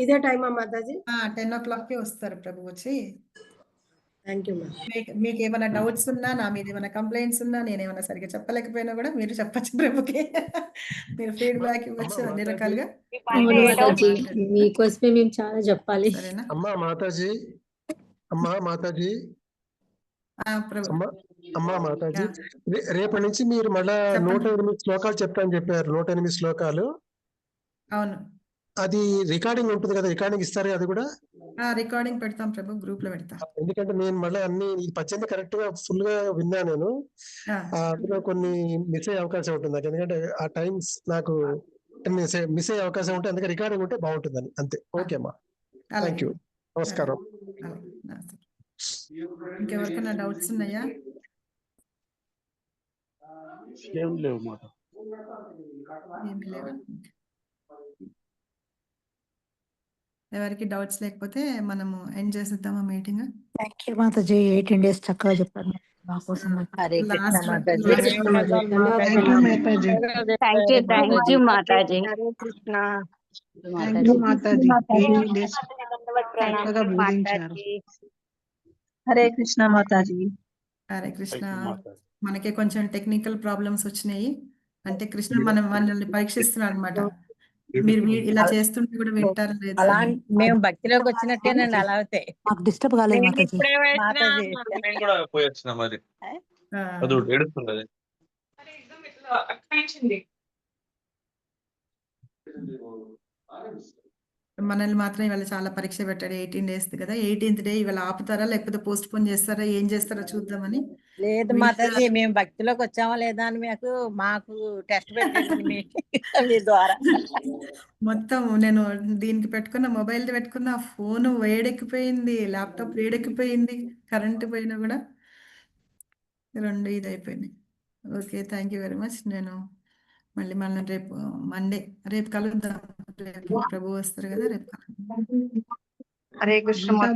Speaker 2: ఇదే టైమా మాతాజీ?
Speaker 1: 10 o'clock వస్తారు ప్రభు వచ్చి.
Speaker 2: Thank you.
Speaker 1: మీకు ఏమైనా డౌట్స్ ఉన్నా, నా మీద ఏమైనా కంప్లైంట్స్ ఉన్నా, నేను ఏమైనా సరిగ్గా చెప్పలేకపోయినా కూడా మీరు చెప్పచ్చు ప్రభుకి. మీరు ఫీడ్బ్యాక్ ఇవ్వచ్చు అన్ని రకాలుగా.
Speaker 10: మీకోసమే మేము చాలా చెప్పాలి.
Speaker 1: సరేనా?
Speaker 13: అమ్మా మాతాజీ. మాతాజీ, రేపటి నుంచి మీరు మళ్ళా 108 శ్లోకాలు చెప్తానని చెప్పారు. 108 శ్లోకాలు.
Speaker 1: అవును.
Speaker 13: అది రికార్డింగ్ ఉంటుంది కదా? రికార్డింగ్ ఇస్తారు అది కూడా?
Speaker 1: రికార్డింగ్ పెడతాం ప్రభు, గ్రూప్ లో పెడతాం.
Speaker 13: ఎందుకంటే నేను మళ్ళీ అన్ని 18 కరెక్ట్ గా ఫుల్ గా విన్నా నేను. అందులో కొన్ని మిస్ అయ్యే అవకాశం ఉంటుంది నాకు. ఎందుకంటే ఆ టైమ్స్ నాకు మిస్ అయ్యే అవకాశం ఉంటే, అందుకే రికార్డింగ్ ఉంటే బాగుంటుందని. అంతే. ఓకే అమ్మా, థ్యాంక్ యూ. నమస్కారం.
Speaker 1: ఇంకెవరికైనా డౌట్స్ ఉన్నాయా?
Speaker 11: ఏం లేవు మాట.
Speaker 1: ఏమి లేవా? ఎవరికి డౌట్స్ లేకపోతే మనము ఎండ్ చేసేద్దామా meeting?
Speaker 6: Thank you Mataji. 18 days చక్కగా చెప్పారు మా కోసం.
Speaker 4: Hare Krishna Mataji.
Speaker 5: Thank you Mataji.
Speaker 4: Hare Krishna
Speaker 8: Hare Krishna Mataji.
Speaker 1: Hare Krishna.
Speaker 11: Thank you Mataji.
Speaker 1: మనకే కొంచెం టెక్నికల్ ప్రాబ్లమ్స్ వచ్చినాయి. అంటే కృష్ణ మనల్ని పరీక్షిస్తున్నాడు అనమాట. మీరు ఇలా చేస్తుంటే కూడా వింటారా లేదా
Speaker 9: అలా
Speaker 1: అని.
Speaker 9: మేము భక్తిలోకి వచ్చినట్టేనండి అలా అవుతాయి.
Speaker 6: మాకు డిస్టర్బ్ కాలేదు మాతాజీ.
Speaker 9: మాతాజీ
Speaker 11: నేను కూడా పోయొచ్చిన మరి
Speaker 1: ఆ,
Speaker 11: అది ఏడుస్తున్నది.
Speaker 1: మనల్ని మాత్రం ఇవాళ చాలా పరీక్ష పెట్టాడు. 18 days కదా, 18th డే ఇవాళ ఆపుతారా లేకపోతే పోస్ట్ పోన్ చేస్తారా, ఏం చేస్తారో చూద్దామని.
Speaker 9: లేదు
Speaker 1: వీళ్ళు
Speaker 9: మాతాజీ, మేము భక్తిలోకి వచ్చామా లేదా అని మాకు టెస్ట్ పెట్టండి మీ ద్వారా.
Speaker 1: మొత్తం నేను దీనికి పెట్టుకున్న మొబైల్ పెట్టుకున్న ఫోన్ వేడెక్కిపోయింది, ల్యాప్టాప్ వేడెక్కిపోయింది, కరెంట్ పోయినా కూడా రెండు ఇది అయిపోయినాయి. Okay, thank you very much. నేను మళ్ళీ రేపు మండే రేపు కలుద్దాం. రేపు ప్రభు వస్తారు కదా, రేపు కలుద్దాం.
Speaker 7: హరే కృష్ణ మాతాజీ.